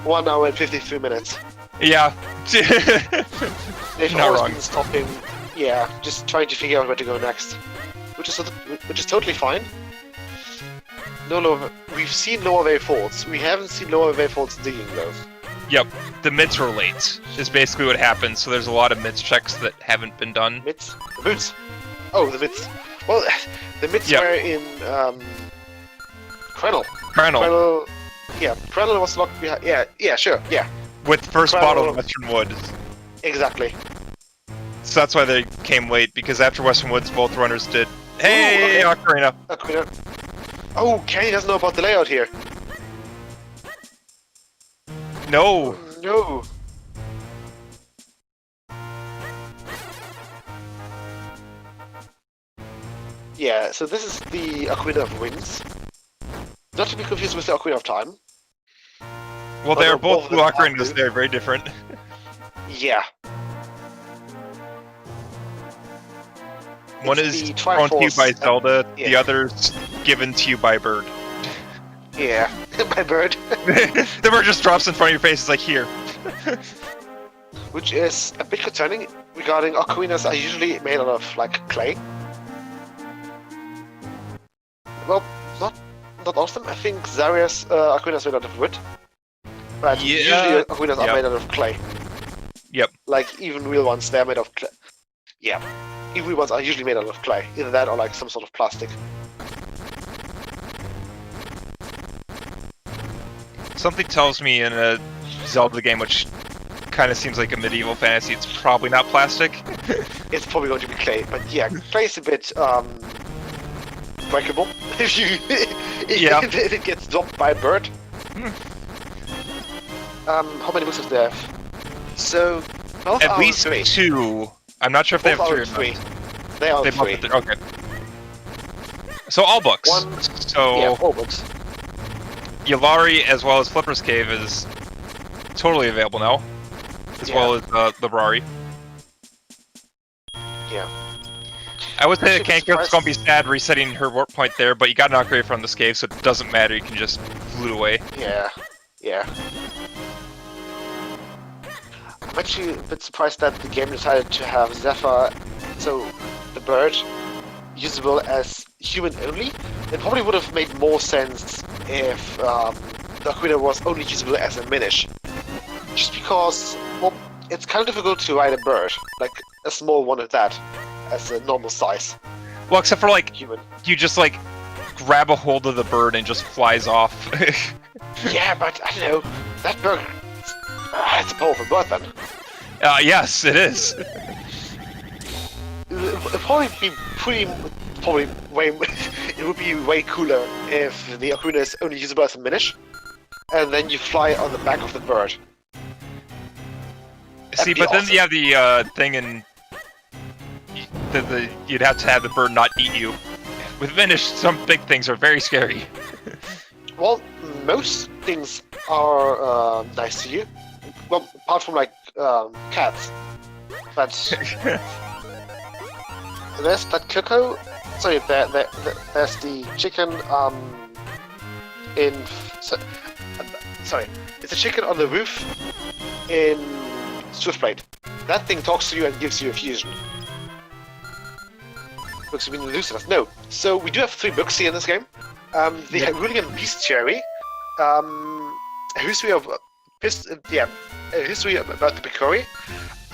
1 hour and 53 minutes. Yeah. They've always been stopping. Yeah, just trying to figure out where to go next, which is totally fine. We've seen lower way faults. We haven't seen lower way faults digging though. Yep, the myths are late is basically what happens. So there's a lot of myths checks that haven't been done. Myths? The myths? Oh, the myths. Well, the myths were in Quennel. Yeah, Quennel was locked behind. Yeah, sure, yeah. With first bottle of Western Wood. Exactly. So that's why they came late, because after Western Woods, both runners did. Hey, Ocarina. Oh, Kenny doesn't know about the layout here. No. No. Yeah, so this is the Ocarina of Winds. Not to be confused with the Ocarina of Time. Well, they are both blue ocarinas. They're very different. Yeah. One is thrown to you by Zelda, the other's given to you by Bird. Yeah, by Bird. The bird just drops in front of your face, it's like, here. Which is a bit concerning regarding ocarinas are usually made out of, like, clay. Well, not all of them. I think Zaria's ocarina is made out of wood. But usually ocarinas are made out of clay. Yep. Like, even real ones, they're made of clay. Yeah. Even real ones are usually made out of clay. Either that or, like, some sort of plastic. Something tells me in a Zelda game, which kind of seems like a medieval fantasy, it's probably not plastic. It's probably going to be clay, but yeah, clay is a bit breakable if it gets dropped by a bird. How many books is there? So at least 2. I'm not sure if both they have 3 or 3. not. They are 3. Okay. So all books. Yeah, all books. Yulari as well as Flipper's Cave is totally available now, as well as the Rari. Yeah. I would say that CandyCrystal's gonna be sad resetting her warp point there, but you got an upgrade from this cave, so it doesn't matter. You can just flute away. Yeah. I'm actually a bit surprised that the game decided to have Zephyr, so the bird, usable as human only. It probably would have made more sense if the Ocarina was only usable as a Minish. Just because, well, it's kind of difficult to ride a bird, like a small one at that, as a normal size. Well, except for like, human. You just like grab a hold of the bird and just flies off. Yeah, but I don't know, that bird, it's a powerful bird then. Yes, it is. The it'd probably be probably way. It would be way cooler if the ocarina is only usable as a minish, and then you fly on the back of the bird. See, but then you have the thing in you'd have to have the bird not eat you. With Minish, some big things are very scary. Well, most things are nice to you. Well, apart from like cats. But there's that Coco. Sorry, there's the chicken sorry, it's a chicken on the roof in Switchblade. That thing talks to you and gives you a fusion. Books have been Lucifer's. No. So we do have 3 books here in this game. The Hyrulean Bestiary, a history of a history about the Picori,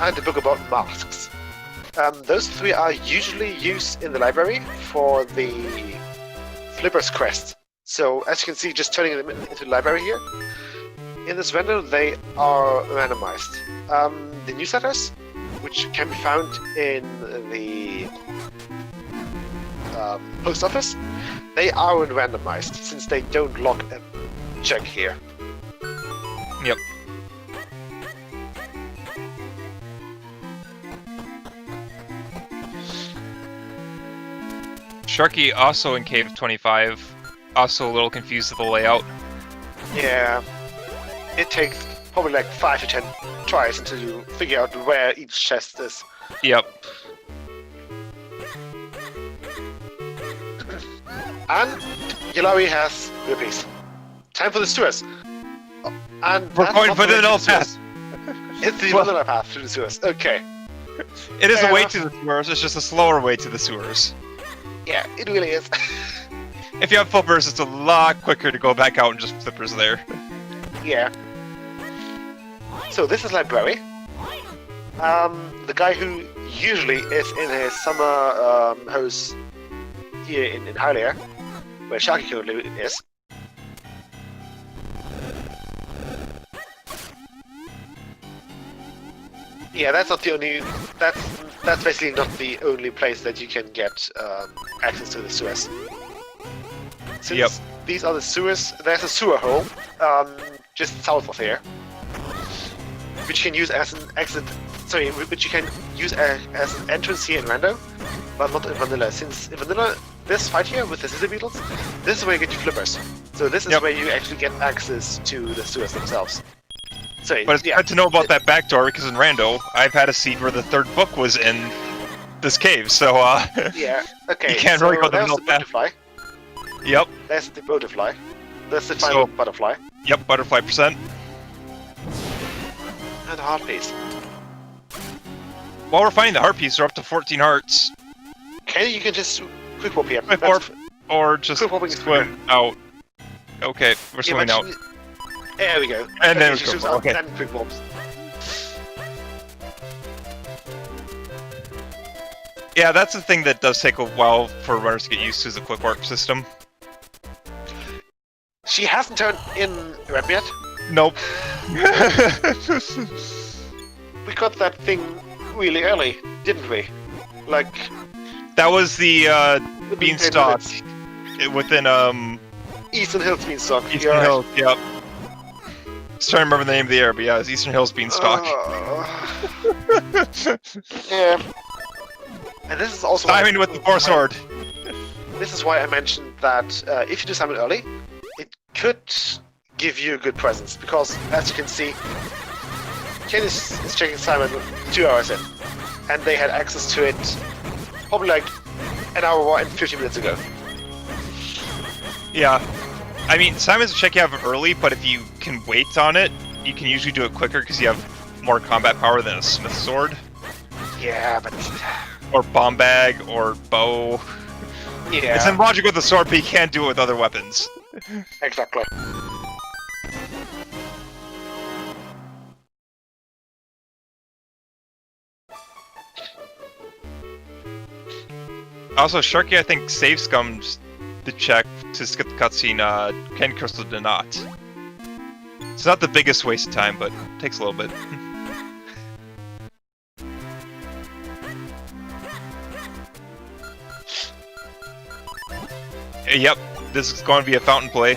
and a book about masks. Those 3 are usually used in the library for the Flipper's Crest. So as you can see, just turning them into the library here. In this render, they are randomized. The newsletters, which can be found in the post office, they aren't randomized since they don't log a check here. Yep. Sharky also in Cave 25, also a little confused with the layout. Yeah, it takes probably like 5 to 10 tries until you figure out where each chest is. Yep. And Yalawi has rupees. Time for the sewers. Oh, and we're going for the vanilla path. It's the vanilla path through the sewers. Okay. It is a way to the sewers, it's just a slower way to the sewers. Yeah, it really is. If you have flippers, it's a lot quicker to go back out and just flippers there. Yeah. So this is Library. The guy who usually is in his summer house here in Hylia, where Sharky currently is. Yeah, that's not the only. That's basically not the only place that you can get access to the sewers. Since these are the sewers, there's a sewer hole just south of here, which you can use as an exit. Sorry, which you can use as an entrance here in Rando, but not in Vanilla. Since in Vanilla, this fight here with the scissor beetles, this is where you get your flippers. So this is where you actually get access to the sewers themselves. So, but it's good to know about that back door, because in Rando, I've had a seed where the 3rd book was in this cave, so yeah, okay. You can't really go the middle path. Butterfly. Yep. That's the butterfly. That's the final butterfly. Yep, butterfly percent. And a heart piece. While we're finding the heart piece, we're up to 14 hearts. Okay, you can just quick warp here. Quick warp, or just swim out. Okay, we're swimming out. There we go. And then she swims out and quick warps. Yeah, that's the thing that does take a while for runners to get used to, is the quick warp system. She hasn't turned in Rep yet. Nope. We got that thing really early, didn't we? Like... That was the beanstalk within Eastern Hills beanstalk. Eastern Hills, yep. Just trying to remember the name of the area, but yeah, it was Eastern Hills beanstalk. Yeah. And this is also timing with the 4 sword. This is why I mentioned that if you do summon early, it could give you a good presence, because as you can see, Ken is checking Simon 2 hours in, and they had access to it probably like an hour and 50 minutes ago. Yeah. I mean, Simon's check you have it early, but if you can wait on it, you can usually do it quicker because you have more combat power than a smith sword. Yeah, but... Or bomb bag, or bow. Yeah. It's in logic with the sword, but you can't do it with other weapons. Exactly. Also, Sharky, I think, save scummed the check to skip the cutscene. CandyCrystal did not. It's not the biggest waste of time, but it takes a little bit. Yep, this is going to be a fountain play.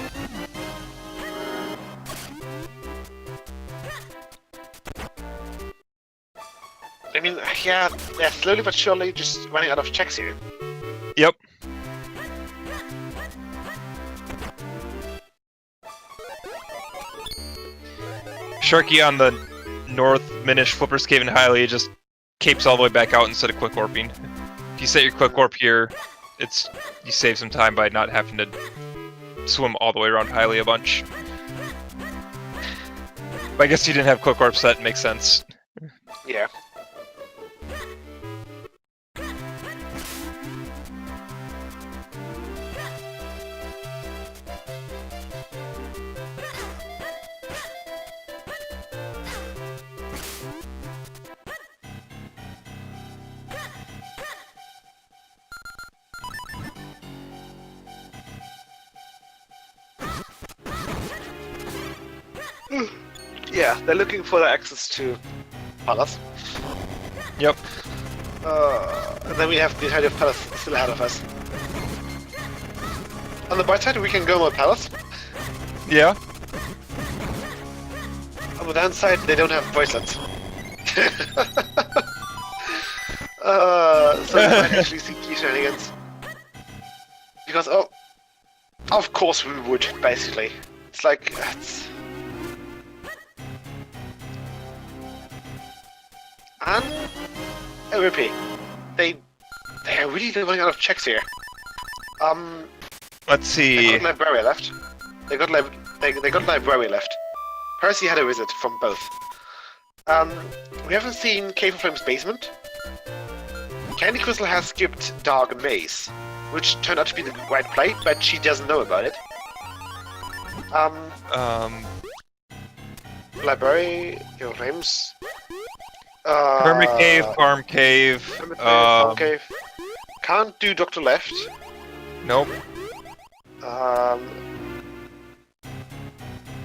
I mean, yeah, they're slowly but surely just running out of checks here. Yep. Sharky on the North Minish Flippers Cave in Highly just capes all the way back out instead of quick warping. If you set your quick warp here, you save some time by not having to swim all the way around Highly a bunch. But I guess you didn't have quick warp set, makes sense. Yeah. Yeah, they're looking for the access to Palace. Yep. And then we have the entirety of Palace still ahead of us. On the bright side, we can go more Palace. Yeah. On the downside, they don't have bracelets. So we might actually see key shenanigans. Because, oh, of course we would, basically. It's like, And OP. They're really running out of checks here. Let's see. They got library left. They got library left. Percy had a visit from both. We haven't seen Cave of Flames basement. CandyCrystal has skipped Dark Maze, which turned out to be the right play, but she doesn't know about it. Library, Cave of Flames. Hermit Cave, Farm Cave. Farm Cave. Can't do Dr. Left. Nope.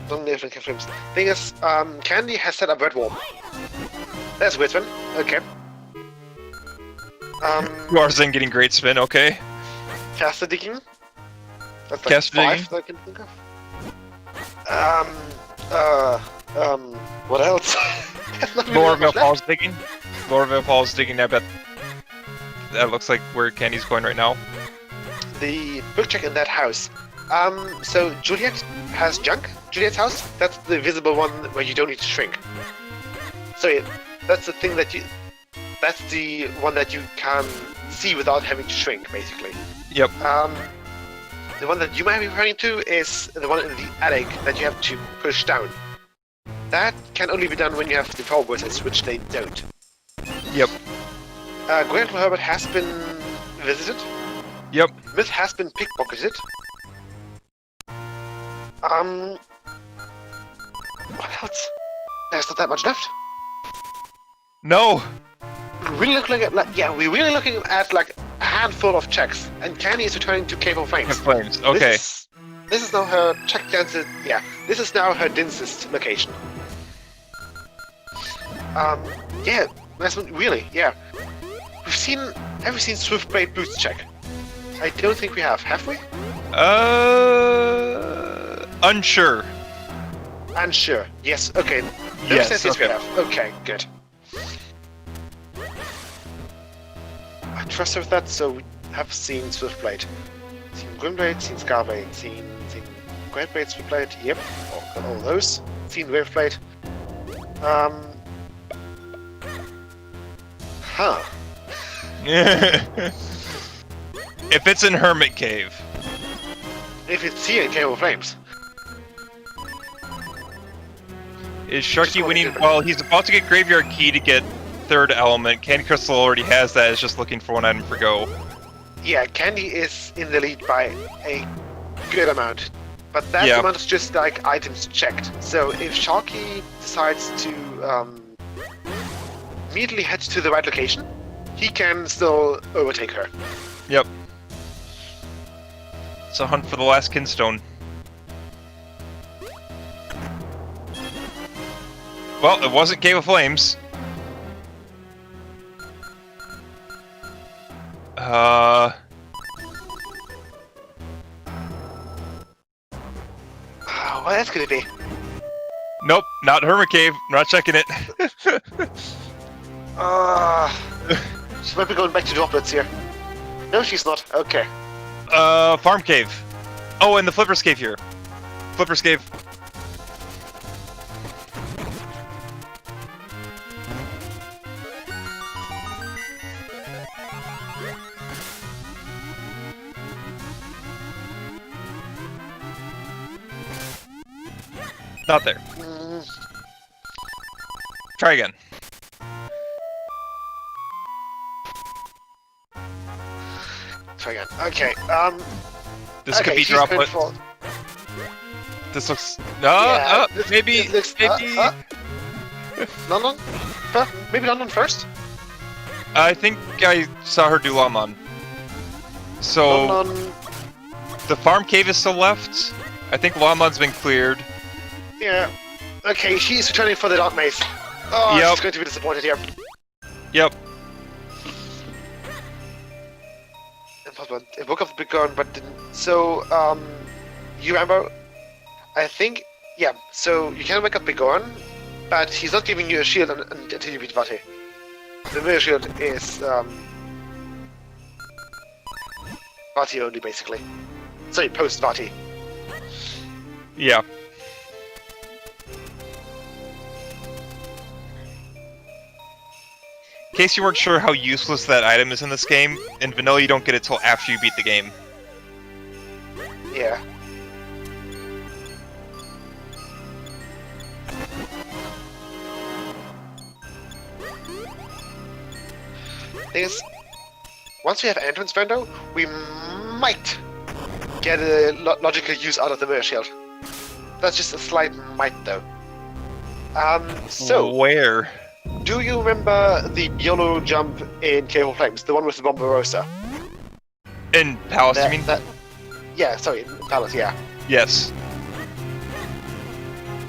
Don't live in Cave of Flames. Thing is, Candy has set up Red Wall. That's a weird one. Okay. You are then getting great spin, okay. Caster digging. That's like Caster 5 digging. that I can think of. What else? Lorville Falls digging. Lorville Falls digging, I bet. That looks like where Candy's going right now. The book check in that house. So Juliet has junk. Juliet's house, that's the visible one where you don't need to shrink. So yeah, that's the thing that that's the one that you can see without having to shrink, basically. Yep. The one that you might be referring to is the one in the attic that you have to push down. That can only be done when you have the power bracelets, which they don't. Yep. Grant Herbert has been visited. Yep. Myth has been pickpocketed. What else? There's not that much left. No! We're really looking at we're really looking at like a handful of checks, and Candy is returning to Cave of Flames. Flames. Okay. This is now her check densest. Yeah, this is now her densest location. Yeah, that's really, yeah. Have we seen Swiftblade Boots check? I don't think we have we? Unsure. Unsure. Yes. Okay. Yes. We have. Okay. Good. I trust her with that. So we have seen Swiftblade, seen Grimblade, seen Scarblade, seen Greatblade, Swiftblade. Yep. All those. Seen Waveblade. Huh. If it's in Hermit Cave. If it's here in Cave of Flames. Is Sharky winning? Well, he's about to get Graveyard Key to get third element. CandyCrystal already has that, is just looking for one item for go. Yeah, Candy is in the lead by a good amount. But that amount is just like items checked. So if Sharky decides to immediately head to the right location, he can still overtake her. Yep. It's a hunt for the last Kinstone. Well, it wasn't Cave of Flames. Oh, that's gonna be. Nope, not Hermit Cave. I'm not checking it. She might be going back to droplets here. No, she's not. Okay. Farm Cave. Oh, and the Flipper's Cave here. Flipper's Cave. Not there. Try again. Try again. Okay. This okay, could be she's droplet. for... This looks. No, Yeah, maybe. looks, maybe. London? Maybe London first? I think I saw her do London. So London. the farm cave is still left. I think London's been cleared. Yeah. Okay, she's returning for the Dark Maze. Oh, Yep. she's going to be disappointed here. Yep. Impossible. It woke up the big gun, but didn't. So, you remember? I think, yeah. So you can wake up big gun, but he's not giving you a shield until you beat Vati. The mirror shield is Vati only, basically. Sorry, post Vati. Yeah. In case you weren't sure how useless that item is in this game, in vanilla you don't get it till after you beat the game. Yeah. Thing is, once we have entrance window, we might get a logical use out of the mirror shield. That's just a slight might, though. So Where? do you remember the YOLO jump in Cave of Flames, the one with the Bomberosa? In Palace, you mean? Yeah, sorry, in Palace, yeah. Yes.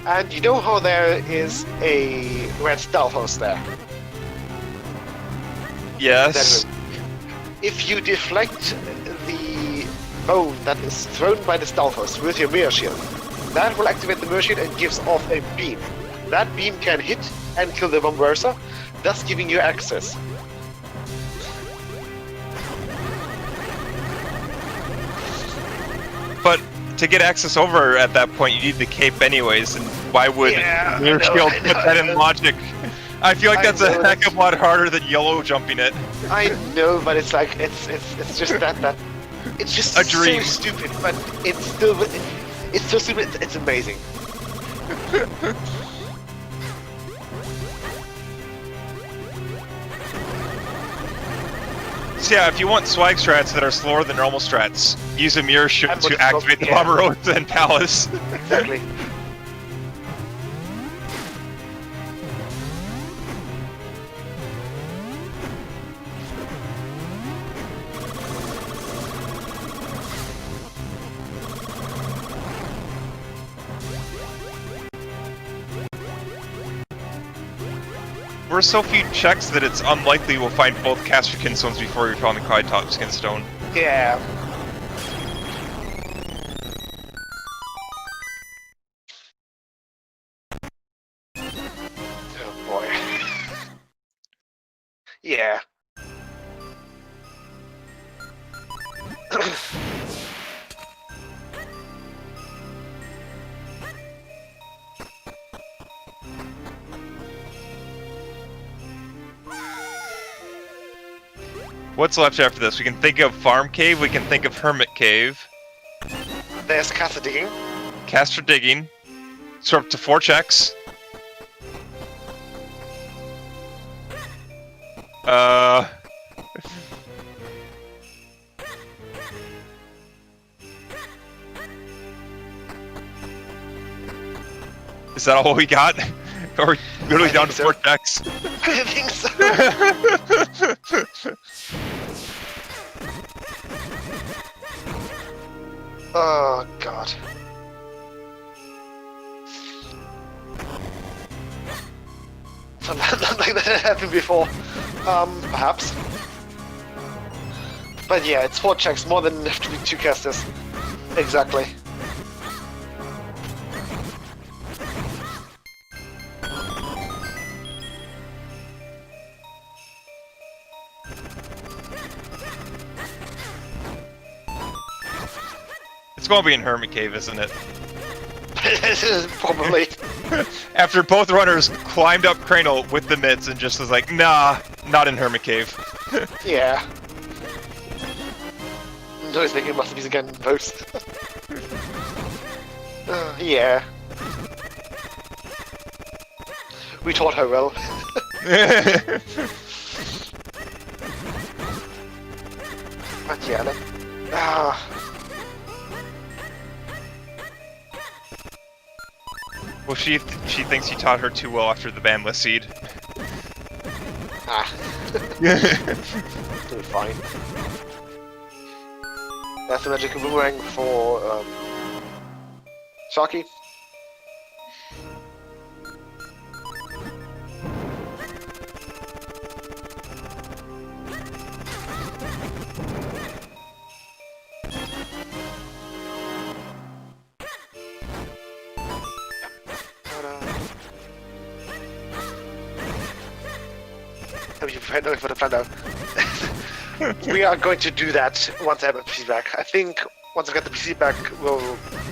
And you know how there is a red stealth host there? Yes. If you deflect the bone that is thrown by the stealth host with your mirror shield, that will activate the mirror shield and gives off a beam. That beam can hit and kill the Bomberosa, thus giving you access. But to get access over at that point, you need the cape anyways, and why would Yeah, Mirror I know, Shield I put know, that I in know. logic? I feel like I that's a know, heck of a lot harder than yellow jumping it. I know, but it's like it's just that it's just A dream. so stupid, but it's so stupid. It's amazing. So yeah, if you want swag strats that are slower than normal strats, use a mirror shield And with to activate the yeah. Bomberosa and Palace. Exactly. We're so few checks that it's unlikely we'll find both Casterkin stones before we found the Cloudtop Skin Stone. Yeah. Oh boy. Yeah. What's left after this? We can think of Farm Cave, we can think of Hermit Cave, There's Casa digging. Caster Digging, so up to 4 checks. Is that all we got? Or literally I down to think 4 checks? I think so. Oh god. Something like that had happened before. Perhaps. But yeah, it's 4 checks, more than enough to be 2 casters. Exactly. gonna be in Hermit Cave, isn't it? Probably. After both runners climbed up Cranel with the mitts and just was like, nah, not in Hermit Cave. Yeah. Noise making masterpiece again in post. Yeah. We taught her well. But yeah, Well, she thinks you taught her too well after the bandless seed. It'll be fine. That's the magic boomerang for Sharky. Know for the plan now. We are going to do that once I have a PC back. I think once I get the PC back,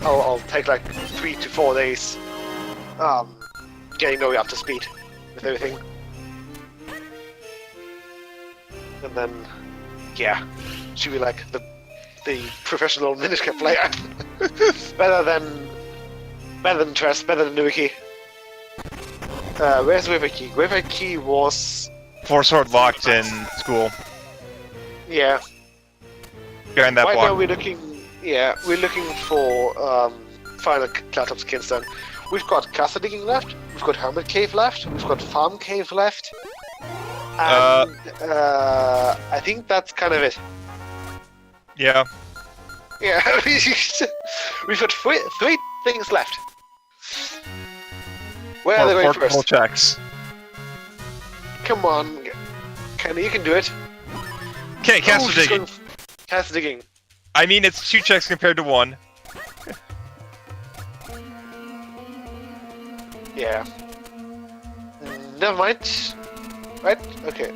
I'll take like 3 to 4 days, getting Noe up to speed with everything, and then yeah, she'll be like the professional miniature player, better than Tress, better than Nuiki. Where's Waver Key? Waver Key was. Four-sword locked in school. Yeah. Behind that right block. Now we're looking. Yeah, we're looking for final Cloudtop's Kinstone. We've got Castle Digging left. We've got Hermit Cave left. We've got Farm Cave left. And I think that's kind of it. Yeah. Yeah. We've got three things left. Where are they going first? Four checks. Come on, Kenny, you can do it. Okay, Castle Digging. Castle Digging. I mean, it's 2 checks compared to 1. Yeah. Never mind. Right? Okay.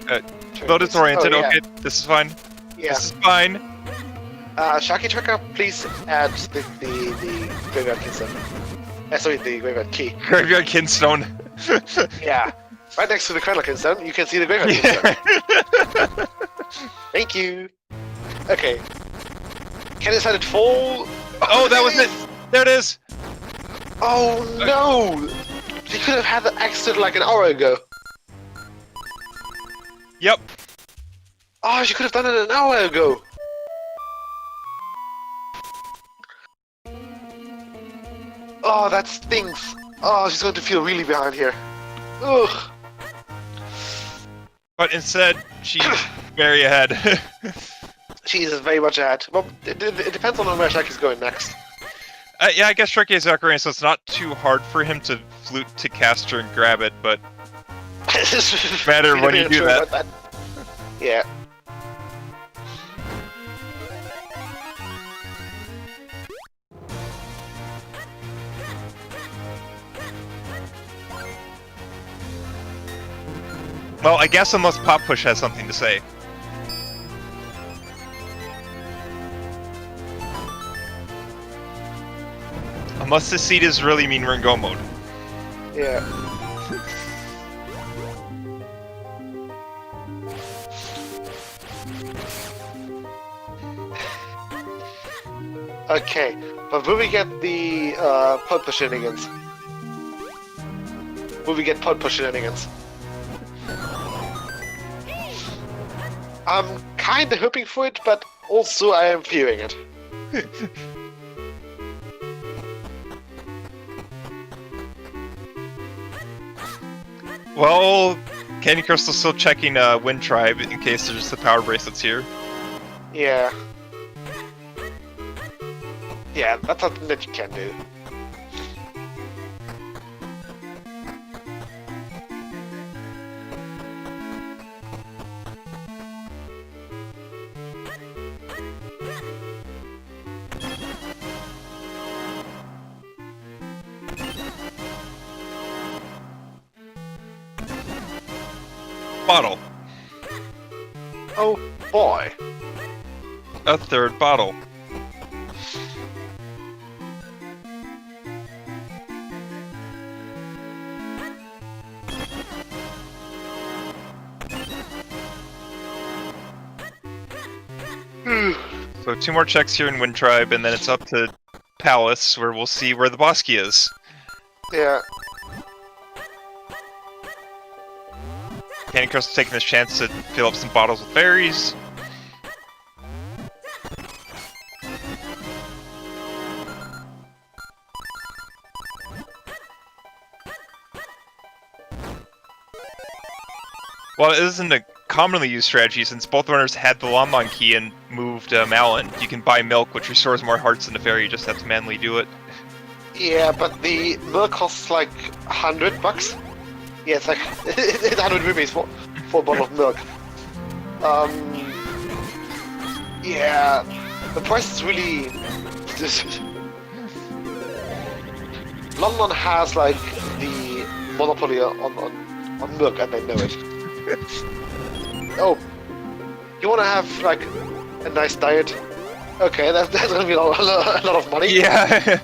Vote oriented. Oh, yeah. Okay, this is fine. Yeah. This is fine. Sharky Tracker, please add the Graveyard Kinstone. Sorry, the Graveyard Key. Graveyard Kinstone. Yeah. Right next to the Cradle Kinstone, you can see the Graveyard Kinstone. Thank you. Okay. Can it let it fall? Oh, that was it! There it is! Oh no! You could have had the accident like an hour ago. Yep. Oh, you could have done it an hour ago. Oh, that stinks. Oh, she's going to feel really behind here. Ugh. But instead, she's very ahead. She is very much ahead. Well, it depends on where Sharky's going next. Yeah, I guess Sharky is Ocarina, so it's not too hard for him to flute to caster and grab it, but matter when you do that. Yeah. Well, I guess unless Pop Push has something to say. Unless the seed is really mean, we're in go mode. Yeah. Okay, but will we get the pod push shenanigans? Will we get pod push shenanigans? I'm kinda hoping for it, but also I am fearing it. Well, CandyCrystal's still checking Wind Tribe in case there's the power bracelets here. Yeah. Yeah, that's something that you can do. Bottle. Oh boy. A third bottle. So 2 more checks here in Wind Tribe, and then it's up to Palace, where we'll see where the boss key is. Yeah. CandyCrystal taking this chance to fill up some bottles with berries. Well, it isn't a commonly used strategy, since both runners had the Lon Lon key and moved Malin. You can buy milk, which restores more hearts than the fairy, you just have to manually do it. Yeah, but the milk costs like $100. Yeah, it's like it's 100 rupees for a bottle of milk. Yeah, the price is really. London has like the monopoly on milk, and they know it. Oh, you want to have like a nice diet? Okay, that's gonna be a lot of money. Yeah.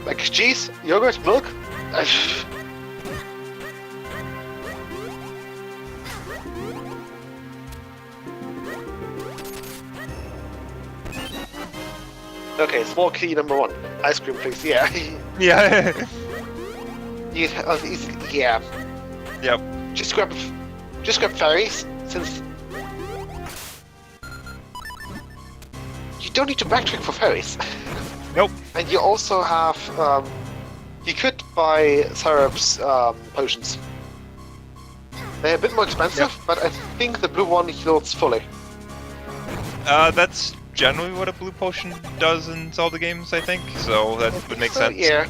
Like cheese, yogurt, milk. Okay, small key number 1. Ice cream, please. Yeah. Yeah. Yeah. Yep. Just grab fairies, since you don't need to backtrack for fairies. Nope. And you also have you could buy syrups potions. They're a bit more expensive, but I think the blue one heals fully. That's generally what a blue potion does in Zelda games, I think, so that would make sense. Yeah.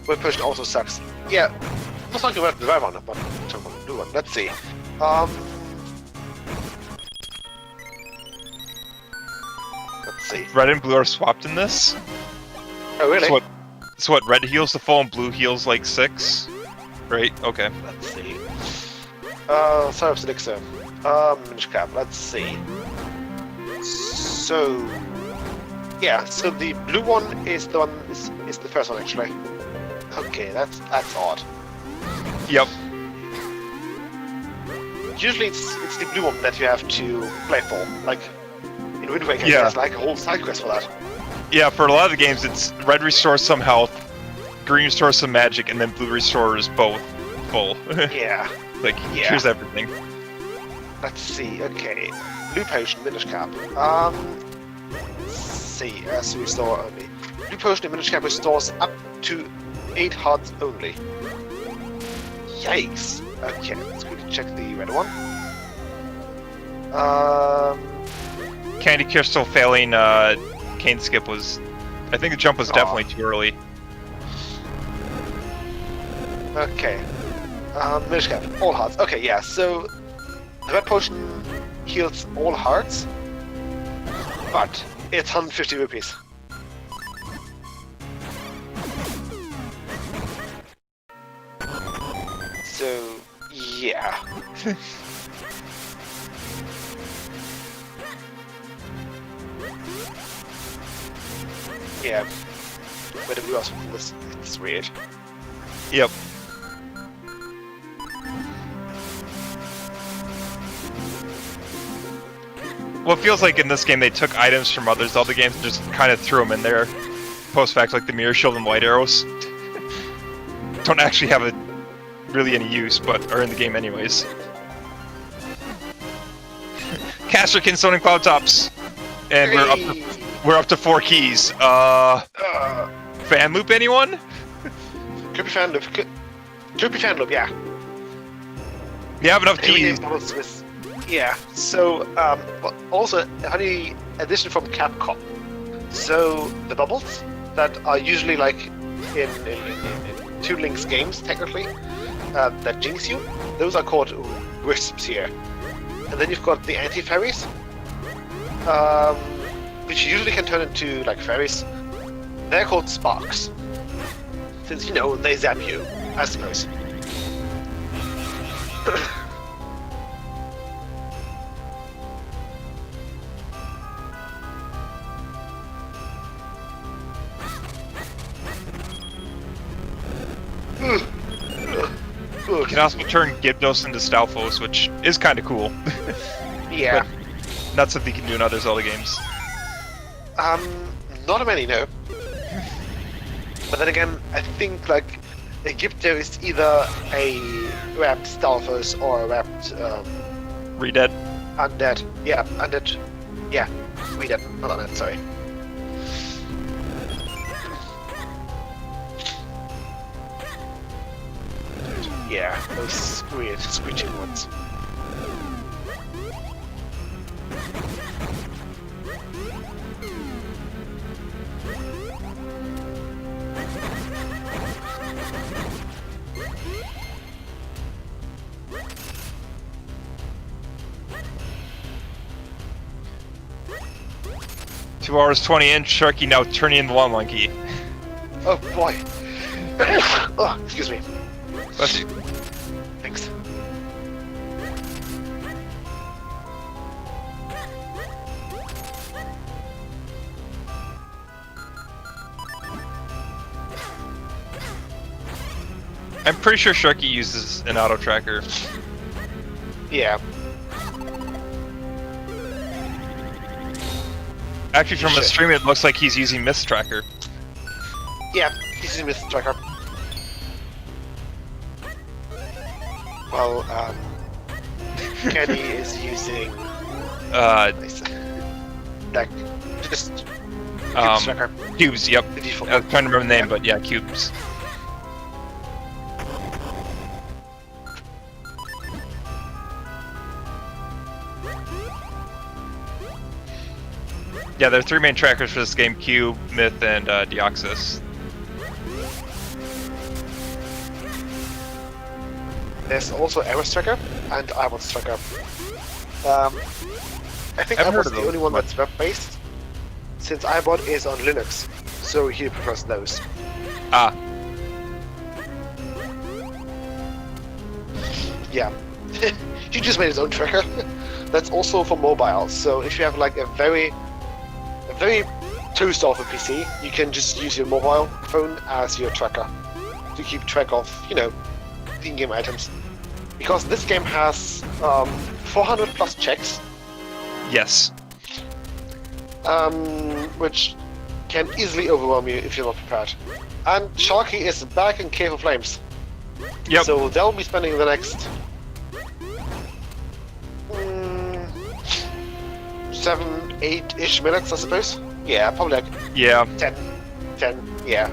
Blue potion also sucks. Yeah. I'm not talking about the red one, but I'm talking about the blue one. Let's see. Let's see. Red and blue are swapped in this. Oh, really? So what, red heals the full and blue heals like 6? Right? Okay. Let's see. Syrups elixir. Minish cap. Let's see. So, yeah. So the blue one is the one is the first one actually. Okay, that's odd. Yep. Usually it's the blue one that you have to play for. Like in Wind Waker, Yeah. there's like a whole side quest for that. Yeah, for a lot of the games, it's red restores some health, green restores some magic, and then blue restores both full. Yeah. Like, Yeah. here's everything. Let's see. Okay, blue potion, Minish cap. Let's see. So restore only. Blue potion and Minish cap restores up to 8 hearts only. Yikes. Okay, let's quickly check the red one. CandyCrystal failing Cane Skip was... I think the jump was definitely too early. Okay. Minish cap, all hearts. Okay, yeah, so the red potion heals all hearts, but it's 150 rupees. So, yeah. Yeah. Where do we also pull this? It's weird. Yep. Well, it feels like in this game they took items from other Zelda games and just kind of threw them in there. Post-fact, like the Mirror Shield and Light Arrows. Don't actually have really any use, but are in the game anyways. Caster, Kinstone, and Cloud Tops! And we're up to 4 keys. Fan loop, anyone? Creepy fan loop. Creepy fan loop, yeah. You have enough keys. Yeah, so, also, honey, addition from Capcom. So, the bubbles that are usually like in Two Links games, technically, that jinx you, those are called wisps here. And then you've got the anti-fairies, which you usually can turn into like fairies. They're called sparks, since you know they zap you, I suppose. You can also turn Gypnos into Stalfos, which is kind of cool. Yeah. But not something you can do in other Zelda games. Not many, no. But then again, I think like Egypto is either a wrapped Stalfos or a wrapped Redead. undead. Yeah, undead. Yeah, redead, not undead. Sorry. Yeah, those weird screeching ones. Two hours 20 in, Sharky now turning in the Lawn Monkey. Oh boy. Oh, excuse me. Bless you. Thanks. I'm pretty sure Sharky uses an auto tracker. Yeah. Actually, from Shit. the stream, it looks like he's using Mist Tracker. Yeah, this is Mr. Tracker. Well, Kenny is using like just Cubes Tracker. Cubes, yep. The default. I was trying to remember the name, but yeah, Cubes. Yeah, there are three main trackers for this game: Cube, Myth, and Deoxys. There's also Eros Tracker and iBot's Tracker. I think I've heard iBot's of the those, only one but- that's web-based, since iBot is on Linux, so he prefers those. Ah, Yeah. He just made his own tracker. That's also for mobile, so if you have like a very toast off a PC, you can just use your mobile phone as your tracker to keep track of, you know, the in-game items. Because this game has 400 plus checks, yes. which can easily overwhelm you if you're not prepared. And Sharky is back in Cave of Flames. Yep. So they'll be spending the next 7-8-ish minutes, I suppose. Yeah, probably like Yeah. 10, yeah.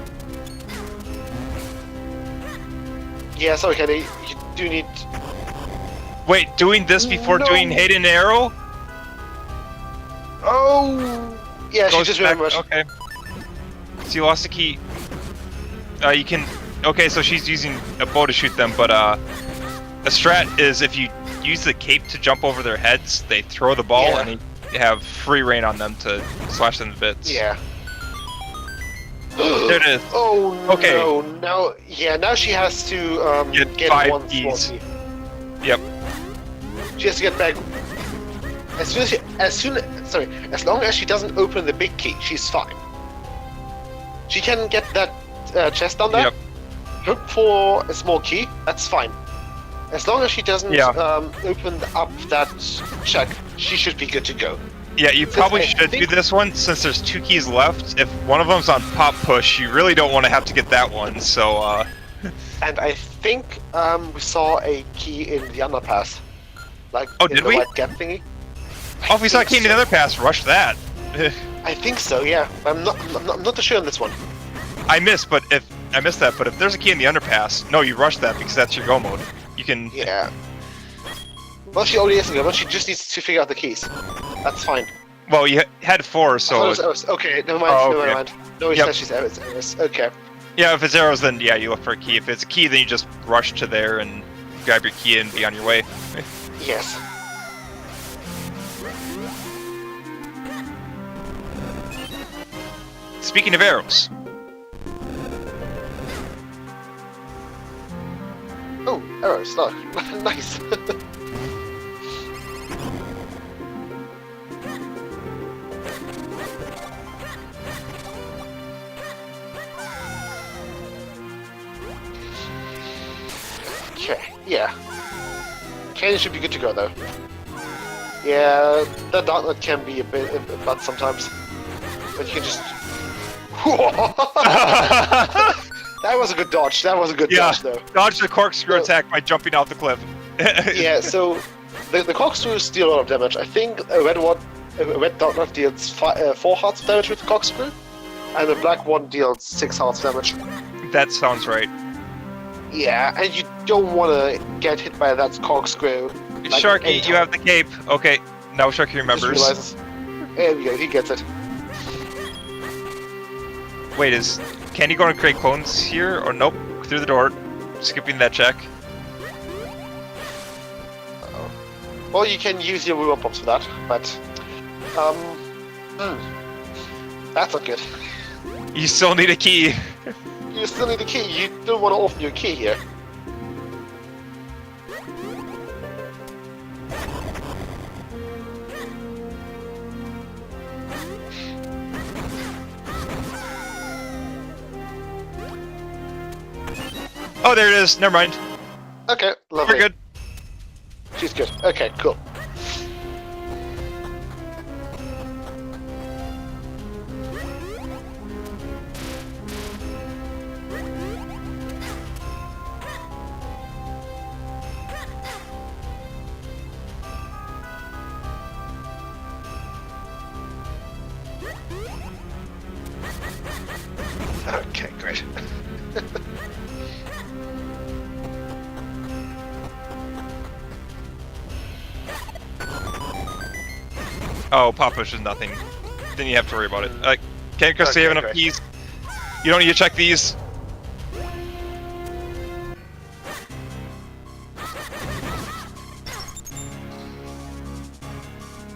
Yeah, sorry Kenny, you do need... Wait, doing this before No. doing Hayden Arrow? Oh! Yeah, she Goes just back- remembered. Okay. So you lost the key. You can... Okay, so she's using a bow to shoot them, but a strat is if you use the cape to jump over their heads, they throw the ball Yeah. and you have free reign on them to slash them to bits. Yeah. There it is. Oh Okay. no, now she has to Get get 5 one small keys. key. Yep. She has to get back. As long as she doesn't open the big key, she's fine. She can get that chest down there. Yep. Hope for a small key. That's fine. As long as she doesn't Yeah. open up that check, she should be good to go. Yeah, you probably I should do think- this one since there's 2 keys left. If one of them's on pop push, you really don't want to have to get that one. So, And I think we saw a key in the underpass. Like Oh, in did the we? white gap thingy. oh, if we saw a think key in the so. other pass, rush that. I think so, yeah. I'm not too sure on this one. I missed that. But if there's a key in the underpass, no, you rush that because that's your go mode. You can. Yeah. Well, she already is a go, but she just needs to figure out the keys. That's fine. Well, you had 4, so. I thought it was Eris. Okay, never mind, Oh, never okay. mind. No, he Yep. says she's Eris. Okay. Yeah, if it's arrows, then yeah, you look for a key. If it's a key, then you just rush to there and grab your key and be on your way. Yes. Speaking of arrows, Oh, Eris, look. Nice. Okay, yeah. Candy should be good to go though. Yeah, that Darknut can be a butt sometimes. But you can just... That was a good dodge, dodge though. Dodge the corkscrew attack by jumping off the cliff. Yeah, so the corkscrews deal a lot of damage. I think a red Darknut deals 4 hearts of damage with the corkscrew, and the black one deals 6 hearts of damage. That sounds right. Yeah, and you don't want to get hit by that corkscrew. Like, Sharky, you have the cape. Okay, now Sharky remembers. There we go, he gets it. Wait, is Candy going to create clones here? Or nope, through the door. Skipping that check. Uh-oh. Well, you can use your Woo Bombs for that, but... that's not good. You still need a key. You still need a key, you don't want to open your key here. Oh, there it is. Never mind. Okay, lovely. We're good. She's good. Okay, cool. Okay, great. Oh, pop push is nothing. Then you have to worry about it. CandyCrystal, you have enough great. keys. You don't need to check these.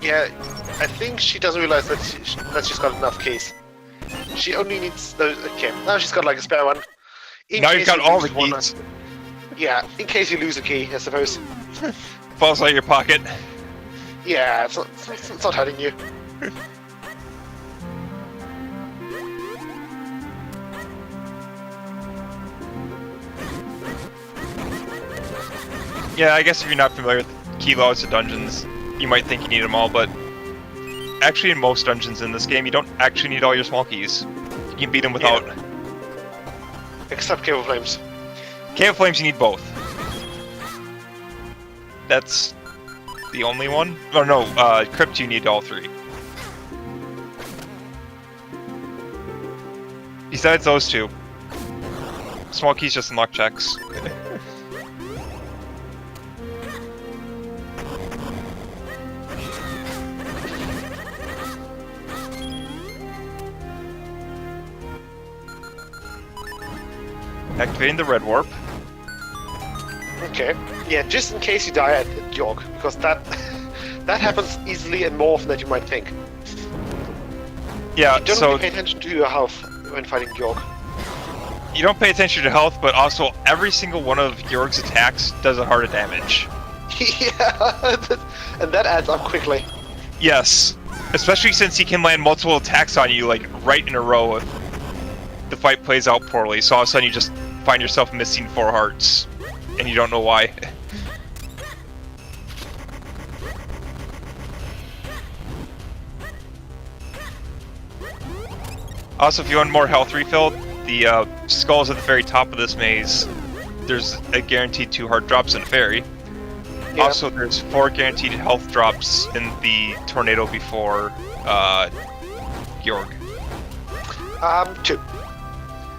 Yeah, I think she doesn't realize that she's got enough keys. She only needs those. Okay, now she's got like a spare one. Now you've got all the keys. Yeah, in case you lose a key, I suppose. Falls out of your pocket. Yeah, it's not hurting you. Yeah, I guess if you're not familiar with key logs of dungeons, you might think you need them all, but actually in most dungeons in this game, you don't actually need all your small keys. You can beat them without. Yeah. Except Cable Flames. Cave Flames, you need both. That's the only one? Oh no, Crypt, you need all 3. Besides those 2, small keys just unlock checks. Activating the red warp. Okay. Yeah, just in case you die at York, because that happens easily and more often than you might think. Yeah, You don't so really pay attention to your health when fighting York. you don't pay attention to health, but also every single one of Georg's attacks does a heart of damage. Yeah, and that adds up quickly. Yes, especially since he can land multiple attacks on you, like, right in a row if the fight plays out poorly, so all of a sudden you just find yourself missing 4 hearts, and you don't know why. Also, if you want more health refilled, the skulls at the very top of this maze, there's a guaranteed 2 heart drops in a fairy. Yeah. Also, there's 4 guaranteed health drops in the tornado before Georg. 2.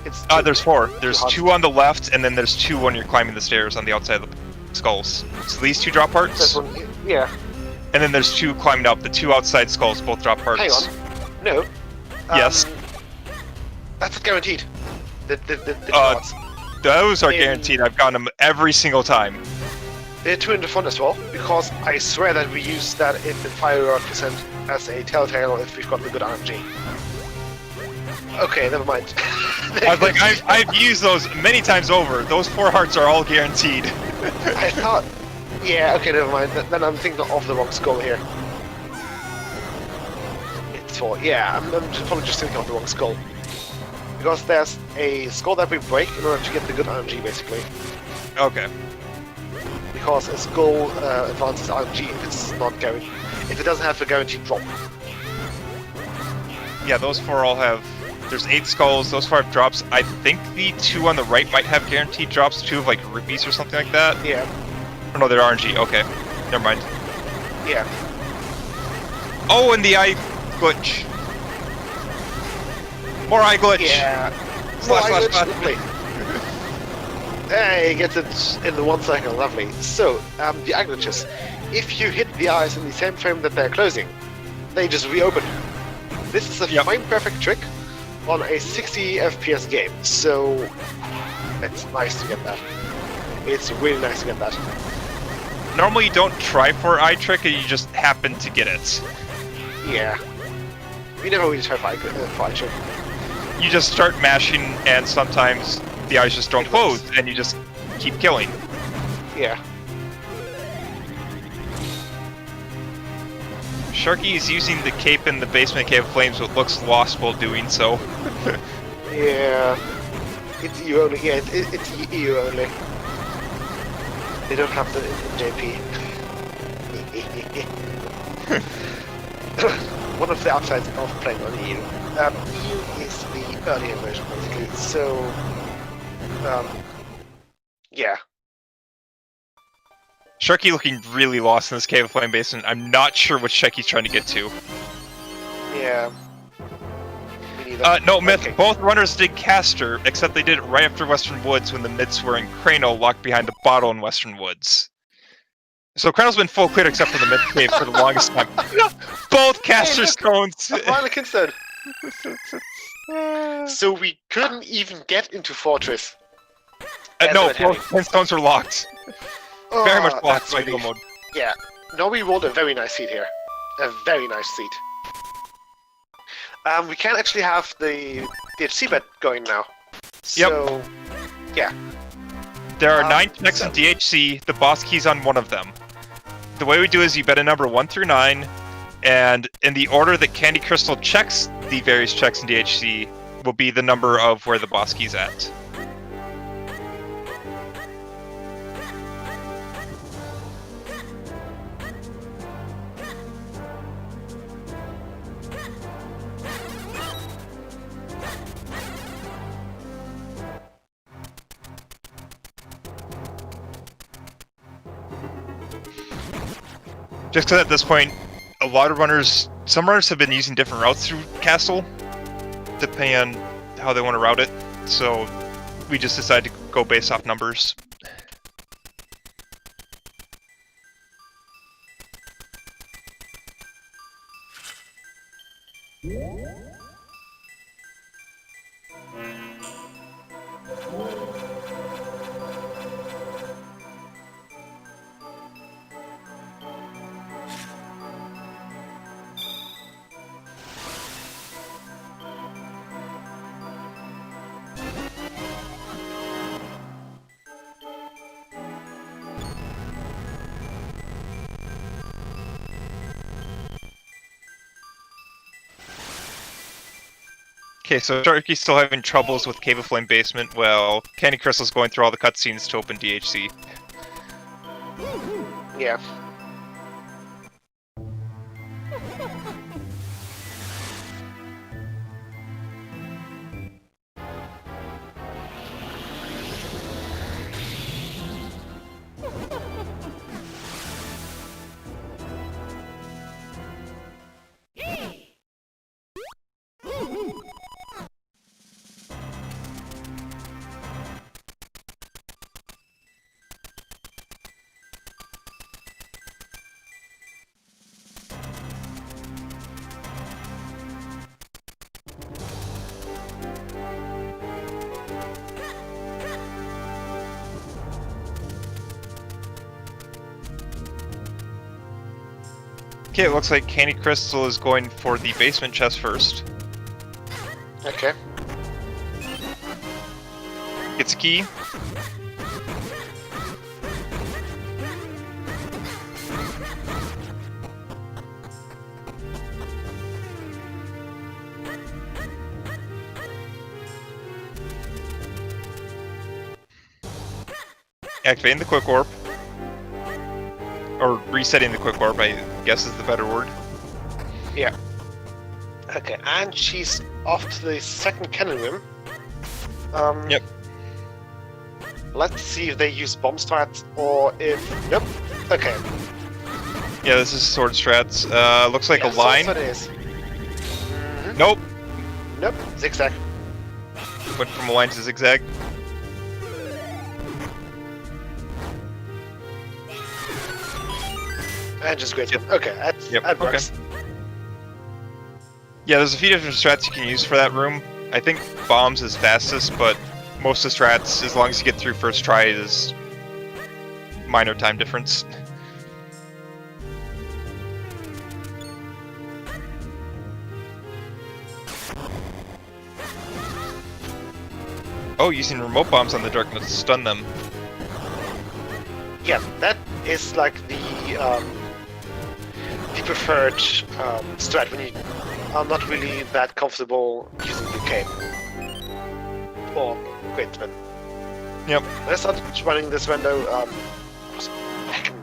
It's 2. There's 4. There's 2 on the left, and then there's 2 when you're climbing the stairs on the outside of the skulls. So these 2 drop hearts, This one, yeah. and then there's 2 climbing up. The 2 outside skulls both drop hearts. Hang on. No. Yes. That's guaranteed. The Uh, cards. Those are In- guaranteed. I've gotten them every single time. They're 2 in the front as well, because I swear that we use that in the Firework Percent as a telltale if we've got the good RNG. Okay, never mind. I've used those many times over. Those 4 hearts are all guaranteed. I thought... Yeah, okay, never mind. Then I'm thinking of the wrong skull here. It's 4. Yeah, I'm probably just thinking of the wrong skull. Because there's a skull that we break in order to get the good RNG, basically. Okay. because a skull advances RNG if it doesn't have a guaranteed drop. Yeah, those 4 all have... There's 8 skulls, those 4 have drops. I think the 2 on the right might have guaranteed drops, 2 of like rupees or something like that. Yeah. Oh no, they're RNG, okay. Never mind. Yeah. Oh, and the eye glitch. More eye glitch! Yeah. Slash, Well, slash, lovely. Hey, gets it in the 1 second, lovely. So, the eye glitches. If you hit the eyes in the same frame that they're closing, they just reopen. This is a frame perfect trick on a 60 FPS game, so it's nice to get that. It's really nice to get that. Normally you don't try for eye trick, and you just happen to get it. Yeah. We never really try for eye trick. You just start mashing, and sometimes the eyes just don't close, and you just keep killing. Yeah. Sharky is using the cape in the basement cave of flames, but looks lost while doing so. Yeah. It's EU only. Yeah, it's EU only. They don't have the JP. One of the upsides of playing on EU. EU is the earlier version, basically. So, yeah. Sharky looking really lost in this cave of flame basement. I'm not sure what Sharky's trying to get to. Yeah. Me neither. No, Myth, Okay. both runners did Caster, except they did it right after Western Woods when the Myths were in Crano locked behind the bottle in Western Woods. So Crano's been full clear except for the Myth cave for the longest time. Both Caster stones! A Harlequin stone. So we couldn't even get into Fortress. No, both 10 stones were locked. Very much Oh, locked that's by really- go mode. Yeah. No, we rolled a very nice seed here. A very nice seed. We can actually have the DHC bet going now. So, yeah. There are 9 checks so- in DHC, the boss key's on one of them. The way we do is you bet a number 1 through 9, and in the order that CandyCrystal checks the various checks in DHC will be the number of where the boss key's at. Just because at this point, a lot of runners, some runners have been using different routes through Castle, depending on how they want to route it. So we just decided to go based off numbers. Okay, so Sharky's still having troubles with Cave of Flame Basement, while CandyCrystal's going through all the cutscenes to open DHC. Yeah. Okay, it looks like CandyCrystal is going for the basement chest first. Okay. Gets a key. Activating the quick orb. or resetting the quick warp, I guess is the better word. Yeah. Okay, and she's off to the second cannon room. Yep. Let's see if they use bomb strats or if... Nope. Okay. Yeah, this is sword strats. Looks like Yeah, a line. sword strat it is. Nope. Nope. Zigzag. Went from a line to zigzag. And just great. Okay, that works. Okay. Yeah, there's a few different strats you can use for that room. I think bombs is fastest, but most of the strats, as long as you get through first try, is minor time difference. Oh, using remote bombs on the darkness to stun them. Yeah, that is like the preferred strat when you are not really that comfortable using the cape. Or great spin. Yep. When I started running this rando, was back in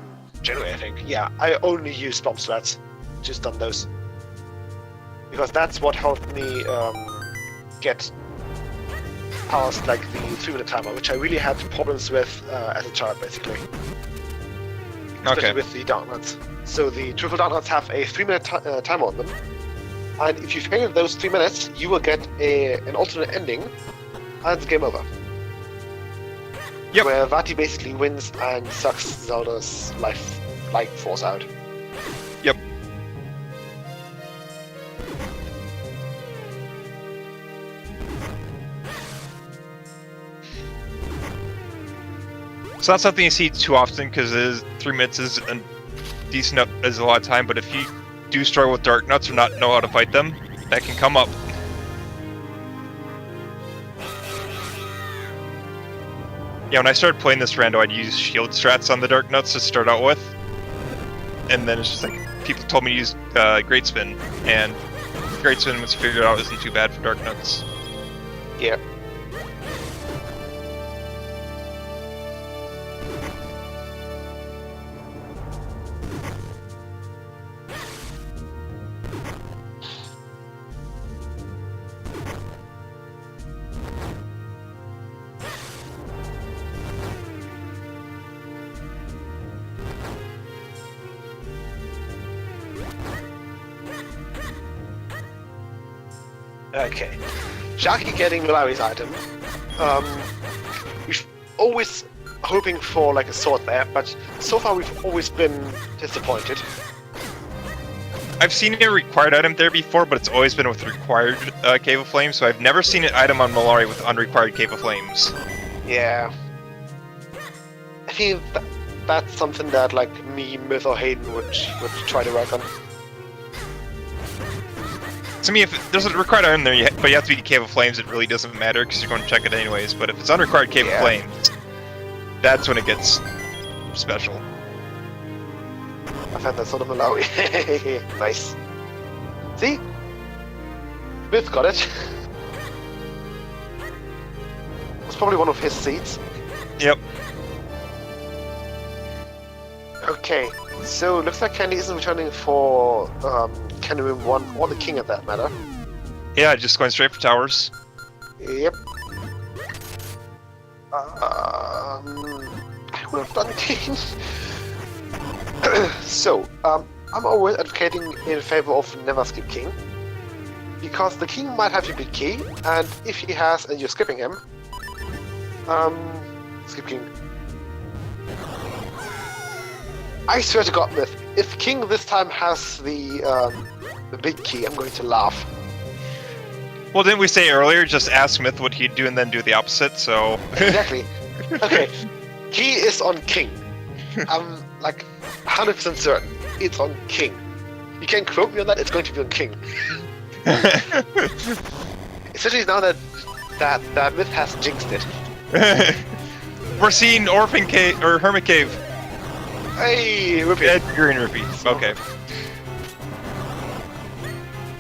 January, I think. Yeah, I only used bomb strats, just on those. Because that's what helped me get past like the 3-minute timer, which I really had problems with as a child, basically. Especially with the downloads. So the triple downloads have a 3-minute timer on them, and if you fail those 3 minutes, you will get an alternate ending, and it's game over. Yep. Where Vati basically wins and sucks Zelda's life force out. Yep. So that's something you see too often because 3 minutes is a a lot of time. But if you do struggle with dark nuts or not know how to fight them, that can come up. Yeah, when I started playing this rando, I'd use shield strats on the dark nuts to start out with, and then it's just like people told me to use great spin, and great spin was figured out isn't too bad for dark nuts. Yeah. Okay. Sharky getting Malari's item. We've always hoping for like a sword there, but so far we've always been disappointed. I've seen a required item there before, but it's always been with required Cave of Flames, so I've never seen an item on Malari with unrequired Cave of Flames. Yeah. I think that's something that like me, Myth, or Hayden would try to work on. To me, if there's a required item there, but you have to be Cave of Flames, it really doesn't matter because you're going to check it anyways. But if it's unrequired Cave of Flames, that's when it gets special. I've had that sort of Malawi. Nice. See? Myth got it. It's probably one of his seeds. Yep. Okay, so looks like Candy isn't returning for Candy Room 1 or the King at that matter. Yeah, just going straight for towers. Yep. I would have done King. So, I'm always advocating in favor of never skip King. Because the King might have your big key, and if he has and you're skipping him, skip King. I swear to God, Myth, if King this time has the big key, I'm going to laugh. Well, didn't we say earlier, just ask Myth what he'd do and then do the opposite, so... Exactly. Okay, key is on King. I'm like 100% certain it's on King. You can quote me on that, it's going to be on King. Especially now that Myth has jinxed it. We're seeing Orphan Cave, or Hermit Cave. Hey, Rupee. Green Rupee, okay.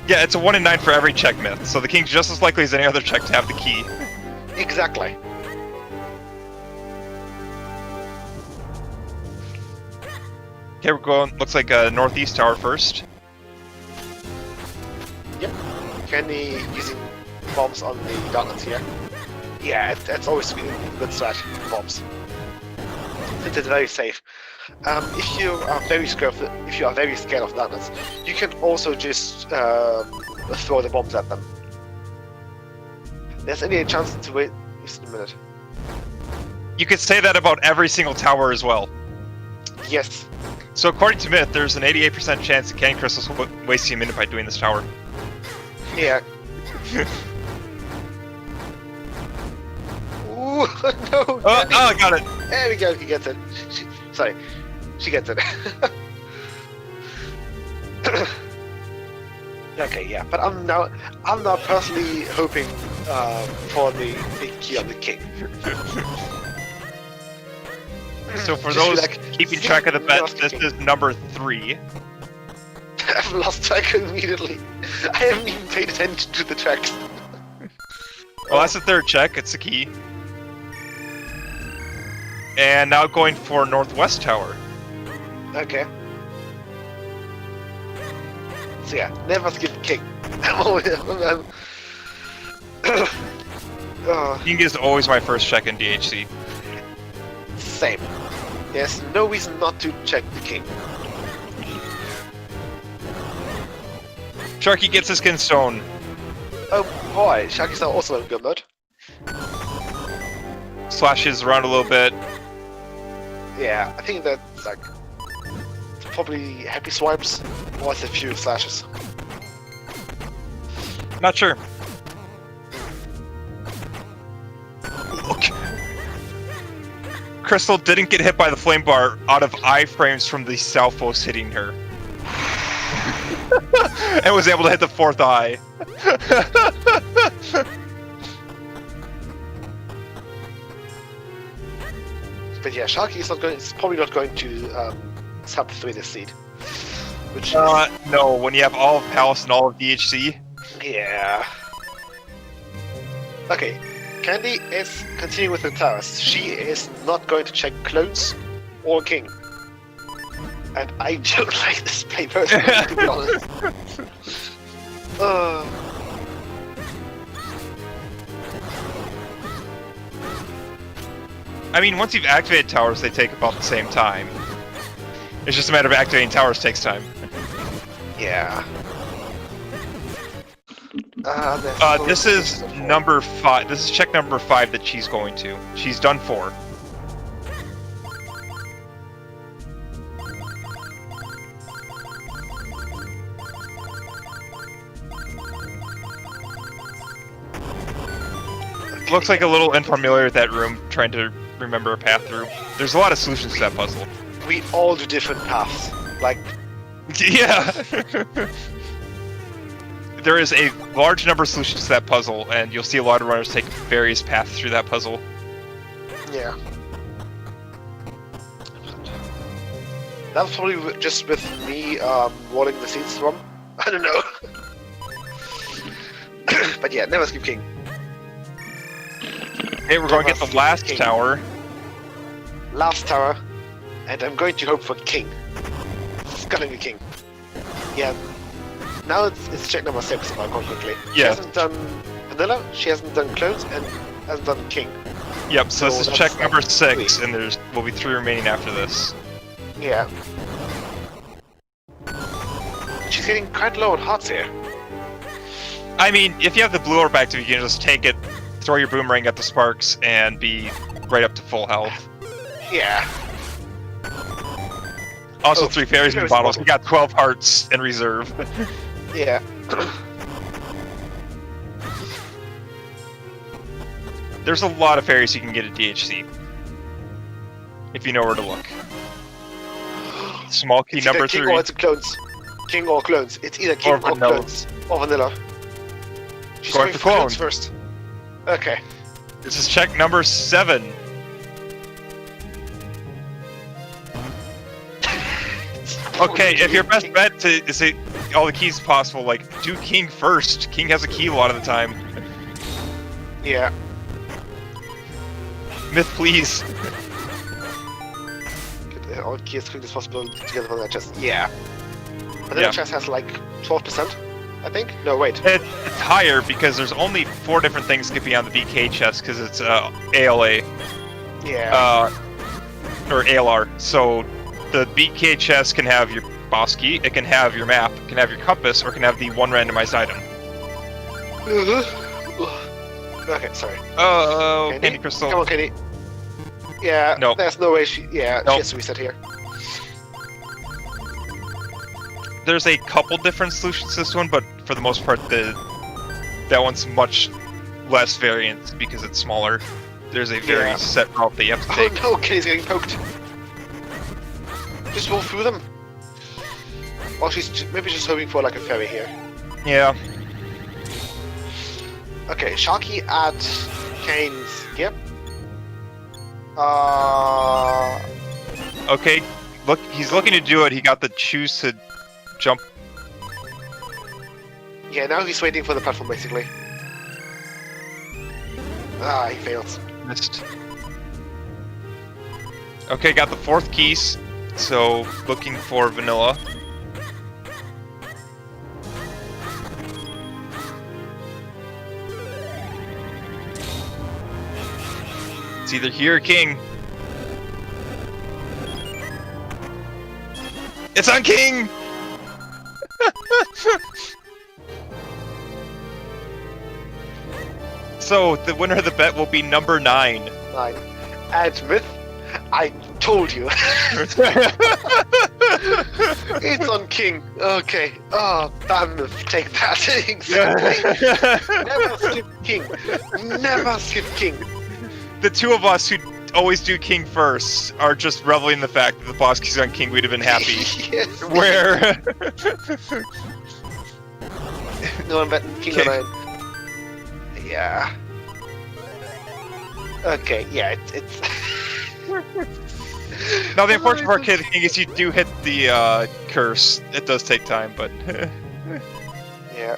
Yeah, it's a 1 in 9 for every check Myth, so the King's just as likely as any other check to have the key. Exactly. Okay, we're going. Looks like a northeast tower first. Yep. Candy using bombs on the donuts here. Yeah, that's always been a good strat. Bombs. It is very safe. If you are very scared of donuts, you can also just throw the bombs at them. There's any chance to wait just a minute. You could say that about every single tower as well. Yes. So according to Myth, there's an 88% chance that CandyCrystal's wasting a minute by doing this tower. Yeah. Ooh, no! Oh, I got it! There we go, he gets it. Sorry, she gets it. Okay, yeah, but I'm now personally hoping for the big key on the king. So for Just those like, keeping track of the bets, this is number 3. I've lost track immediately. I haven't even paid attention to the tracks. Well, that's the 3rd check. It's the key. And now going for northwest tower. Okay. So yeah, never skip king. King is always my first check in DHC. Same. There's no reason not to check the king. Sharky gets his skin stone. Oh boy, Sharky's now also in good mode. Slashes around a little bit. Yeah, I think that's like probably happy swipes or a few slashes. Not sure. Okay. Crystal didn't get hit by the flame bar out of iframes from the Southpost hitting her. And was able to hit the 4th eye. But yeah, Sharky is probably not going to sub 3 this seed. Which no, when you have all of Palace and all of DHC. Yeah. Okay, Candy is continuing with the towers. She is not going to check clones or king. And I don't like this play personally, to be honest. I mean, once you've activated towers, they take about the same time. It's just a matter of activating towers takes time. Yeah. This is number 5. This is check number 5 that she's going to. She's done 4. Looks like a little unfamiliar with that room, trying to remember a path through. There's a lot of solutions to that puzzle. We all do different paths. Like, yeah! There is a large number of solutions to that puzzle, and you'll see a lot of runners take various paths through that puzzle. yeah. That was probably just with me rolling the seeds from. I don't know. But yeah, never skip king. Okay, we're going to get the last tower. Last tower. And I'm going to hope for king. It's gonna be king. Yeah. Now it's check number 6 if I recall quickly. She Yeah. hasn't done vanilla, she hasn't done clones, and hasn't done king. Yep, so this So is that's check like number 6, 3. and there will be 3 remaining after this. Yeah. She's getting quite low on hearts here. I mean, if you have the blue orb active, you can just take it, throw your boomerang at the sparks, and be right up to full health. Yeah. Also, Oh, 3 fairies in fairies bottles. bottle. We got 12 hearts in reserve. Yeah. There's a lot of fairies you can get at DHC. If you know where to look. Small key It's either number king 3. or it's clones. King or clones. It's either king or vanilla. clones. Or vanilla. She's Going going for for clone. clones first. Okay. This is check number 7. Okay, if your best bet is to all the keys possible, like, do king first. King has a key a lot of the time. Yeah. Myth, please. all key as quickly as possible to get the chest. Yeah. But then the chest has like 12%, I think? No, wait. It's higher because there's only 4 different things get beyond the BK chest because it's ALA. Yeah. Or ALR. So the BK chest can have your boss key, it can have your map, it can have your compass, or it can have the 1 randomized item. Okay, sorry. Oh, Candy? CandyCrystal. Come on, Candy. Yeah, Nope. there's no way she... Yeah, Nope. she has to reset here. There's a couple different solutions to this one, but for the most part, that one's much less variant because it's smaller. There's a very set route that you have to take. Oh no, Kenny's getting poked. Just roll through them. Well, maybe she's hoping for like a fairy here. Yeah. Okay, Sharky at Kane's. Yep. Okay, look, he's looking to do it. He got the choose to jump. Yeah, now he's waiting for the platform basically. Ah, he fails. Missed. Okay, got the 4th keys. So looking for vanilla. It's either here or king. It's on king! So the winner of the bet will be number 9. 9. And Myth, I told you. It's on King. Okay. Oh, damn Myth, take that. Exactly. Never skip King. Never skip King. The 2 of us who always do king first are just reveling in the fact that the boss keys on king, we'd have been happy. Yes. Where? No, I'm betting King Okay. on 9. Yeah. Okay, yeah, it's... Now the unfortunate part, the king, is you do hit the curse. It does take time, but... Yeah.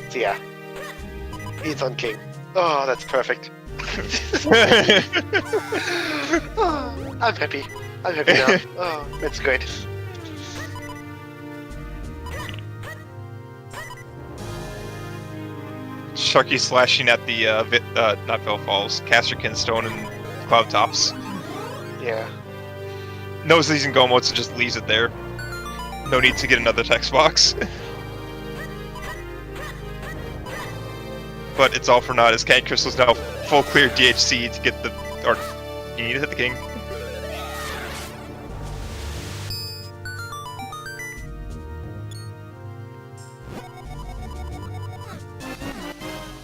So yeah. It's on King. Oh, that's perfect. Oh, I'm happy. I'm happy now. Oh, that's great. Sharky slashing at the, not Veil Falls, Casterkin Stone and Cloud Tops. Yeah. Knows that he's in go mode, so just leaves it there. No need to get another text box. But it's all for naught, as CandyCrystal's now full clear DHC to get the... or... you need to hit the king.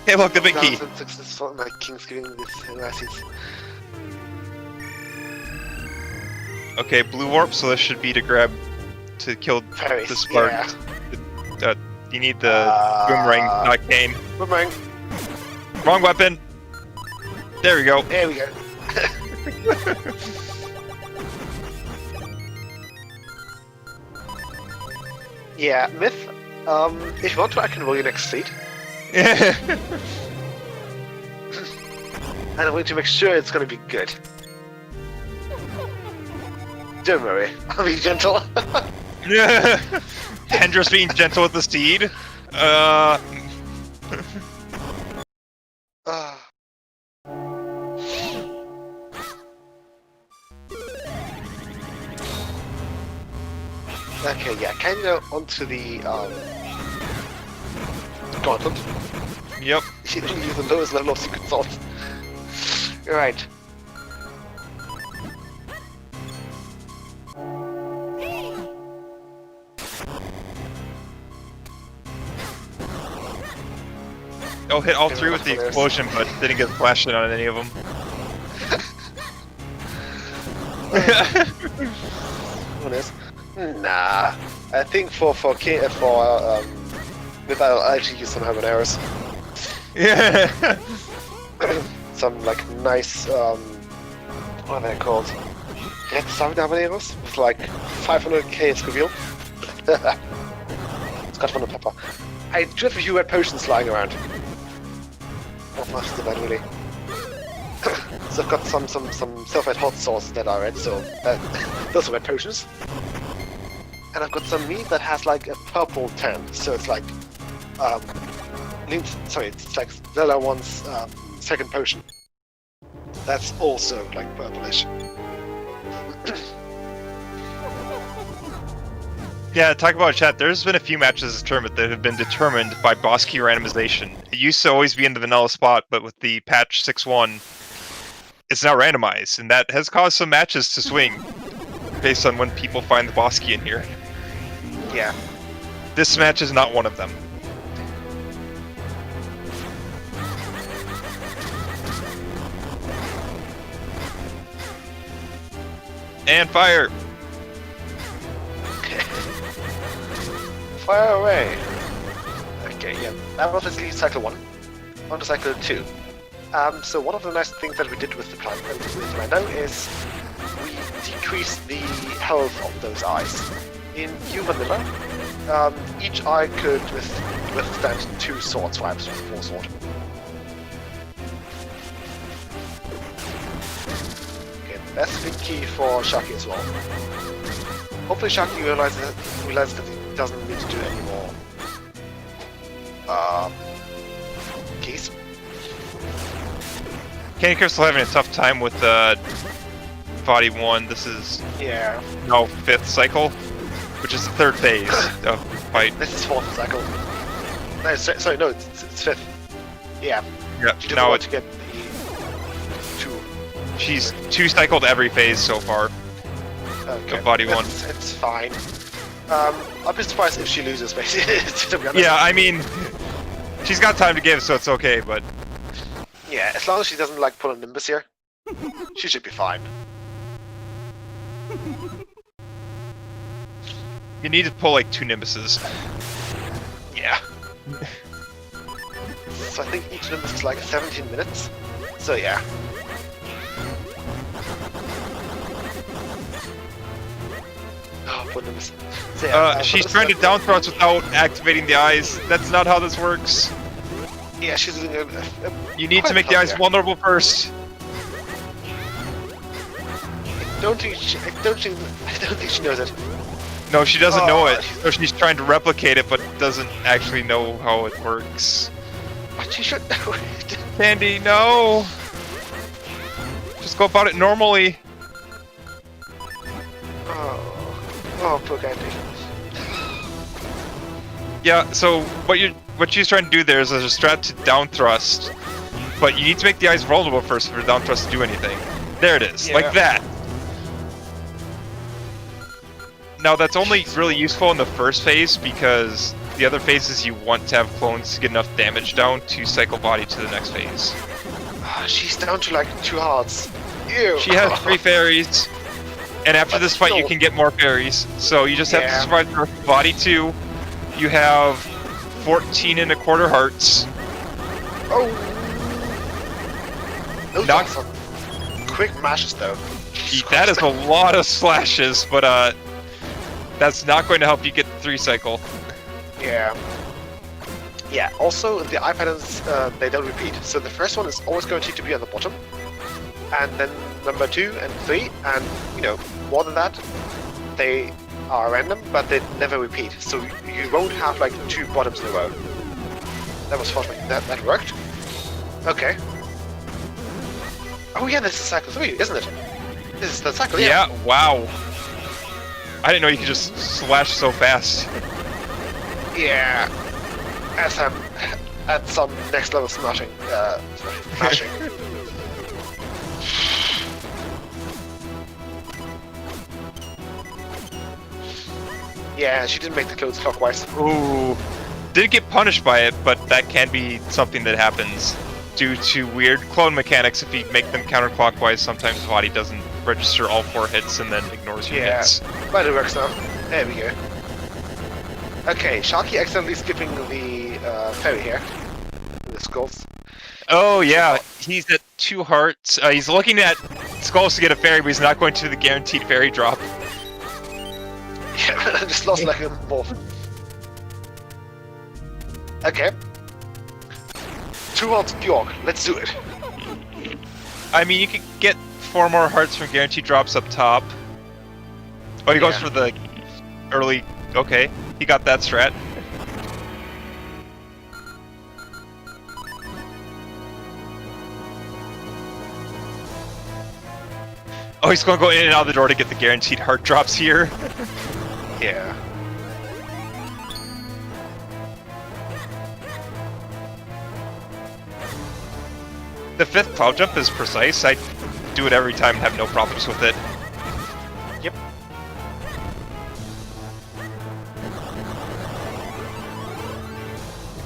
Hey look, the big key! Successful. My King's giving this races. Okay, blue warp, so this should be to grab... to kill Fairies, the spark. yeah. You need the boomerang, not cane. Boomerang. Wrong weapon! There we go. There we go. Yeah, Myth. If you want to, I can roll your next seat. And I'm going to make sure it's going to be good. Don't worry, I'll be gentle. Hendra's being gentle with the steed. Okay, yeah, can you go onto the gauntlet? Yep. You didn't use the lowest level of secret salt. Right. Oh, hit all 3 with the explosion, but didn't get flashlight on any of them. What is? Nah. I think for Myth, I'll actually use some habaneros. Yeah. Some like nice what are they called? Red Sound habaneros with like 500k Scoville. It's got one of pepper. I do have a few red potions lying around. Not much to that really. So I've got some sulfite hot sauces that are red, so those are red potions. And I've got some meat that has like a purple tint, so it's like it's like Zelda 1's second potion. That's also like purplish. Yeah, talk about chat. There's been a few matches this tournament that have been determined by boss key randomization. It used to always be in the vanilla spot, but with the patch 6.1, it's now randomized, and that has caused some matches to swing based on when people find the boss key in here. Yeah. This match is not one of them. And fire! Fire away! Okay, yeah, that was basically cycle 1. On to cycle 2. So one of the nice things that we did with the plan with Rando is we decreased the health of those eyes. In New Vanilla, each eye could withstand 2 sword swipes with 4 sword. Okay, that's a big key for Sharky as well. Hopefully Sharky realizes that he doesn't need to do any more keys. CandyCrystal having a tough time with Body 1. This is now 5th cycle, which is the 3rd phase of the fight. This is 4th cycle. No, sorry, no, it's 5th. Yeah. Yeah. She doesn't Now want to get the 2. she's 2 cycled every phase so far. Okay. Of Body 1. It's fine. I'd be surprised if she loses, basically, to be honest. Yeah, I mean, she's got time to give, so it's okay, but... Yeah, as long as she doesn't, like, pull a Nimbus here, she should be fine. You need to pull, like, 2 Nimbuses. Yeah. So I think each Nimbus is, like, 17 minutes. So, yeah. Oh, poor Nimbus. So, yeah, she's trying to down thrust without activating the eyes. That's not how this works. Yeah, she's doing You need to make the eyes vulnerable first. I don't think she knows it. No, she doesn't know it. So she's trying to replicate it, but doesn't actually know how it works. But she should know it. Candy, no! Just go about it normally. Oh, poor Candy. Yeah, so what she's trying to do there is a strat to down thrust, but you need to make the eyes vulnerable first for the down thrust to do anything. There it is, like that. Now that's only really useful in the first phase because the other phases you want to have clones to get enough damage down to cycle body to the next phase. She's down to like 2 hearts. Ew. She has 3 fairies, and after this fight you can get more fairies. So you just have to survive the body 2. You have 14 1/4 hearts. Oh! Those Not are some quick mashes though. That is a lot of slashes, but that's not going to help you get the 3 cycle. Yeah. Yeah, also the eye patterns, they don't repeat. So the first one is always going to be on the bottom. And then number 2 and 3, and, you know, more than that, they are random, but they never repeat. So you won't have like 2 bottoms in a row. That was fortunate. That worked. Okay. Oh yeah, this is cycle 3, isn't it? This is the cycle, Yeah, wow. I didn't know you could just slash so fast. Yeah. As I'm at some next level smashing. Smashing. Yeah, she didn't make the clothes clockwise. Ooh. Did get punished by it, but that can be something that happens due to weird clone mechanics. If you make them counterclockwise, sometimes the body doesn't register all 4 hits and then ignores your hits. But it works now. There we go. Okay, Sharky accidentally skipping the fairy here. The skulls. Oh yeah, he's at 2 hearts. He's looking at skulls to get a fairy, but he's not going to the guaranteed fairy drop. Yeah, I just lost like a morph. Okay. 2 hearts Bjork, let's do it. I mean, you could get 4 more hearts from guaranteed drops up top. Oh, he goes for the early... Okay, he got that strat. Oh, he's gonna go in and out of the door to get the guaranteed heart drops here. Yeah. The 5th cloud jump is precise. I do it every time and have no problems with it. Yep.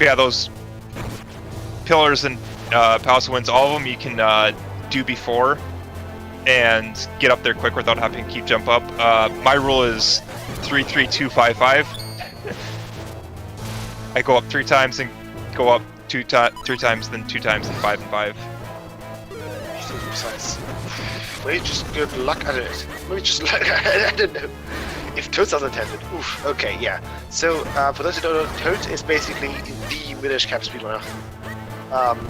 Yeah, those pillars and Palace of Winds, all of them you can do before and get up there quick without having to keep jump up. My rule is 3, 3, 2, 5, 5. I go up 3 times and go up 3 times, then 2 times, then 5 and 5. So precise. Maybe just good luck at it. Maybe just luck. I don't know. If Toads doesn't attend it. Oof. Okay, yeah. So, for those who don't know, Toads is basically the Minish Cap speedrunner.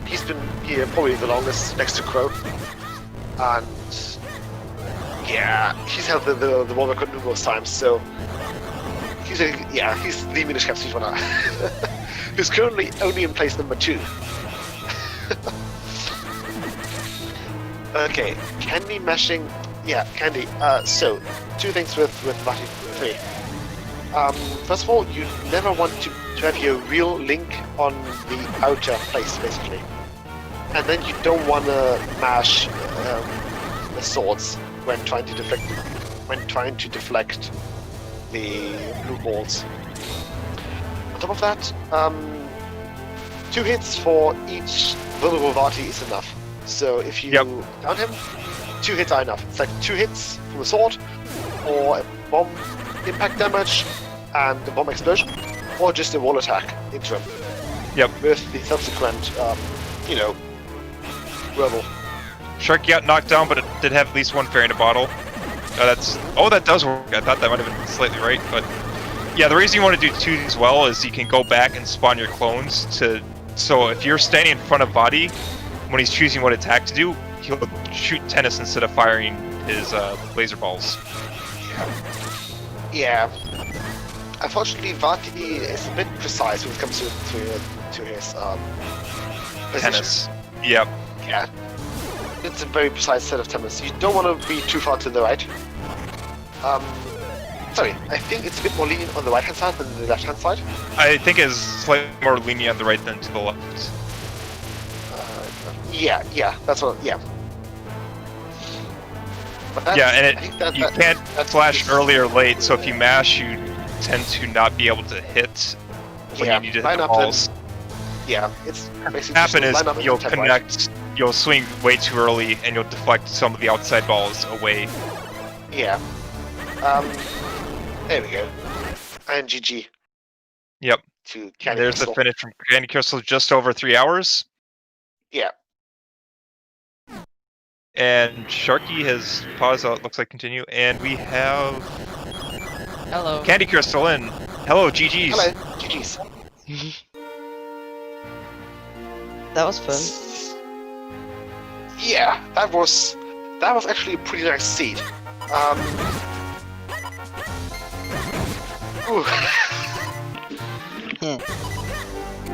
He's been here probably the longest, next to Crow. And yeah, he's held the world record numerous times, so he's the Minish Cap speedrunner. Who's currently only in place number 2. Okay, Candy meshing. Yeah, Candy. So, 2 things with Vati 3. First of all, you never want to have your real link on the outer place, basically. And then you don't want to mash the swords when trying to deflect the blue balls. On top of that, 2 hits for each vulnerable Vati is enough. So if you down him, 2 hits are enough. It's like 2 hits from a sword, or a bomb impact damage, and a bomb explosion, or just a wall attack into him. Yep. With the subsequent, rebel. Sharky got knocked down, but it did have at least 1 fairy in a bottle. That does work. I thought that might have been slightly right, but yeah, the reason you want to do 2 as well is you can go back and spawn your clones to. So if you're standing in front of Vati, when he's choosing what attack to do, he'll shoot tennis instead of firing his laser balls. Yeah. Unfortunately, Vati is a bit precise when it comes to his Tennis. Yep. Yeah. It's a very precise set of tennis. You don't want to be too far to the right. Sorry, I think it's a bit more lenient on the right-hand side than the left-hand side. I think it's slightly more lenient on the right than to the left. Yeah, that's what. Yeah. But Yeah, and you can't slash early or late, so if you mash, you tend to not be able to hit when you need to hit the balls. Yeah, it's basically What happen is up you'll and connect, you'll swing way too early, and you'll deflect some of the outside balls away. Yeah. There we go. And GG. Yep. To And there's the finish from CandyCrystal, just over 3 hours. Yeah. And Sharky has paused out, looks like continue, and we have Hello. CandyCrystal in. Hello, GG's. Hello, GG's. That was fun. Yeah, that was actually a pretty nice seed.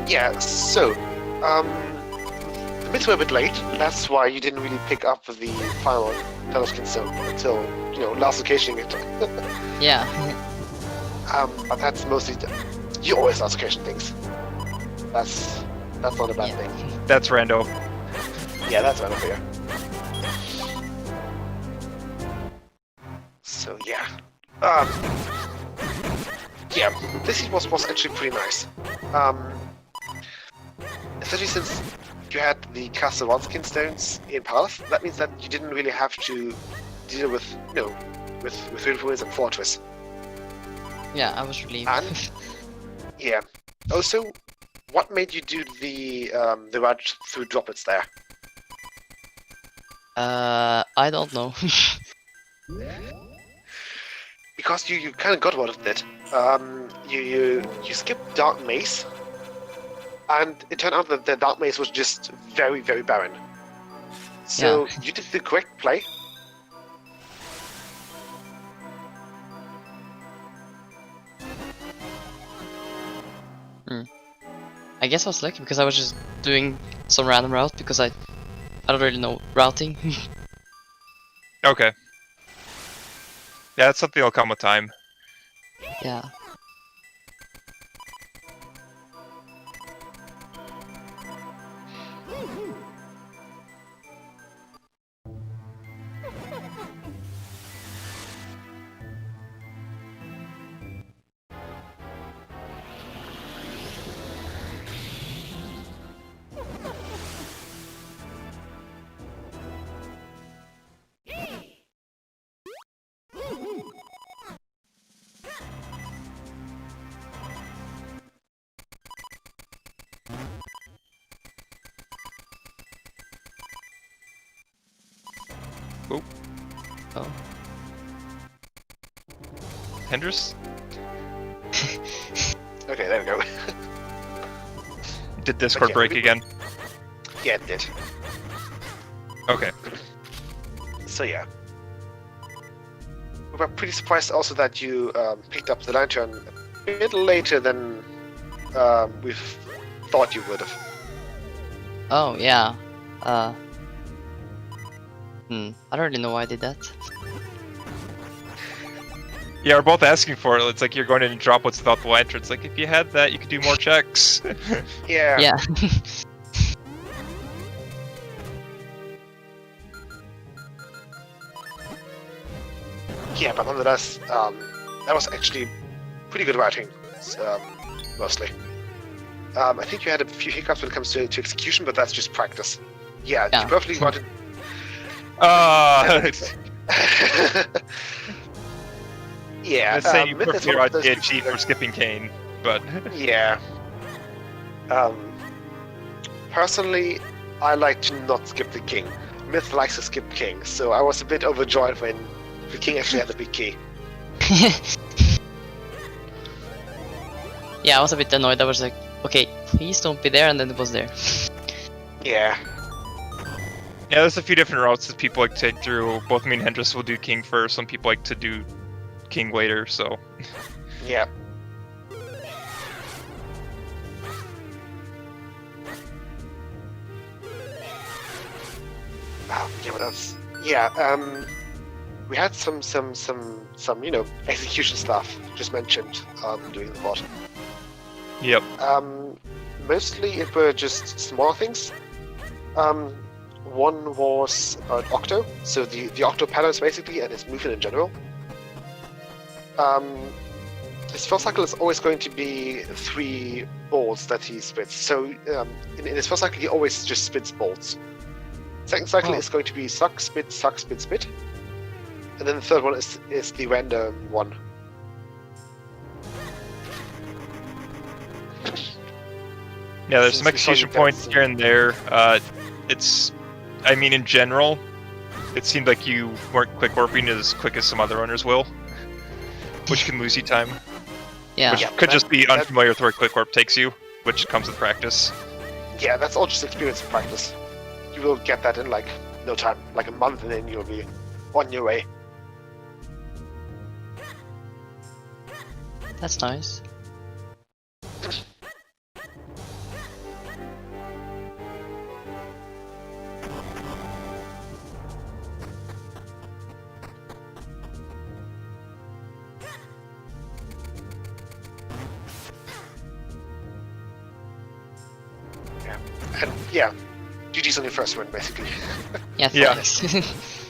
Yeah, so, the mids were a bit late, that's why you didn't really pick up the final Teleskin Stone until, last occasion it. Yeah. But that's mostly, you always last occasion things. That's not a bad thing. That's rando. Yeah, that's random for you. So yeah. Yeah, this seed was actually pretty nice. Especially since you had the Castle One-Skin stones in Path, that means that you didn't really have to deal with, with Influence and Fortress. Yeah, I was relieved. And, yeah. Also, what made you do the ride through droplets there? I don't know. Because you kind of got out of it. You skipped Dark Maze, and it turned out that the Dark Maze was just very, very barren. So you did the correct play. I guess I was lucky because I was just doing some random route because I don't really know routing. Okay. Yeah, that's something that'll come with time. Yeah. Oop. Oh. Hendris? Okay, there we go. Did Discord yeah, break again? Yeah, it did. Okay. So yeah. We were pretty surprised also that you picked up the lantern a bit later than we thought you would have. Oh yeah. I don't really know why I did that. Yeah, we're both asking for it. It's like you're going in and drop what's without the lantern. It's like if you had that, you could do more checks. Yeah. Yeah. Yeah, but nonetheless, that was actually pretty good writing, mostly. I think you had a few hiccups when it comes to execution, but that's just practice. Yeah, Yeah. you perfectly wanted. Yeah, Let's say you Myth is prefer one of those DHG people for skipping Kane, but Yeah. Personally, I like to not skip the king. Myth likes to skip king, so I was a bit overjoyed when the king actually had the big key. Yeah, I was a bit annoyed. I was like, okay, please don't be there, and then it was there. Yeah. yeah, there's a few different routes that people like to take through. Both me and Hendris will do King first. Some people like to do King later, so. Yeah. Yeah, what else? Yeah, we had some execution stuff just mentioned during the bot. Yep. Mostly it were just small things. One was about Octo, so the Octo patterns basically and its movement in general. His first cycle is always going to be 3 bolts that he spits. So in his first cycle he always just spits bolts. Second cycle is going to be suck, spit, spit. And then the third one is the random one. Yeah, there's Since some we execution saw you points guys- here and there. I mean, in general, it seemed like you weren't quick warping as quick as some other runners will, which can lose you time. Yeah. Which could just be unfamiliar with where quick warp takes you, which comes with practice. Yeah, that's all just experience and practice. You will get that in like no time, like a month, and then you'll be on your way. That's nice. And yeah, GG's on your first win, basically. Yeah, Yeah. thanks.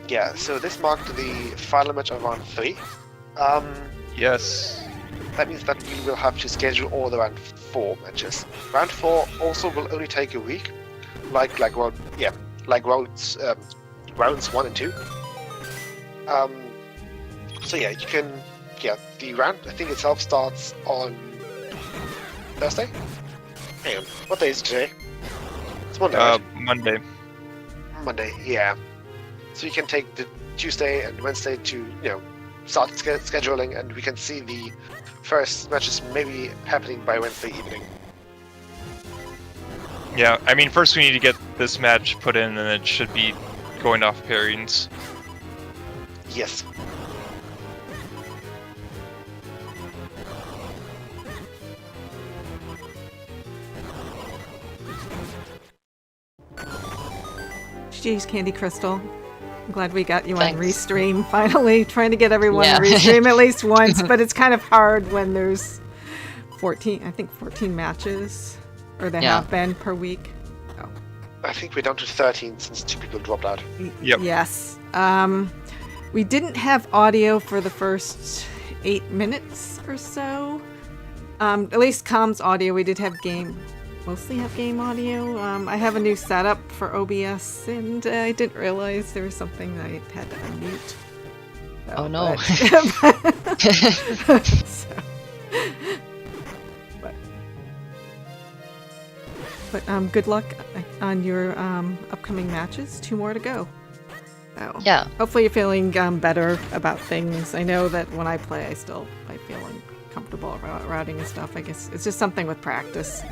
Yeah, so this marked the final match of round 3. Yes. That means that we will have to schedule all the round 4 matches. Round 4 also will only take a week, like rounds 1 and 2. So yeah, you can the round I think itself starts on Thursday. Hang on, what day is it today? It's Monday. Right? Monday. Monday, yeah. So you can take the Tuesday and Wednesday to start scheduling, and we can see the first matches maybe happening by Wednesday evening. Yeah, I mean, first we need to get this match put in, and it should be going off pairings. Yes. Jeez, CandyCrystal. I'm glad we got you Thanks. on Restream finally. Trying to get everyone Yeah. to Restream at least once, but it's kind of hard when there's 14 matches, or there Yeah. have been per week. Oh. I think we're down to 13 since 2 people dropped out. Yep. Yes. We didn't have audio for the first 8 minutes or so. At least comms audio. We did have mostly have game audio. I have a new setup for OBS, and I didn't realize there was something I had to unmute. So, Oh, no. But good luck on your upcoming matches. 2 more to go. So Yeah. hopefully you're feeling better about things. I know that when I play, I feel uncomfortable about routing and stuff. I guess it's just something with practice.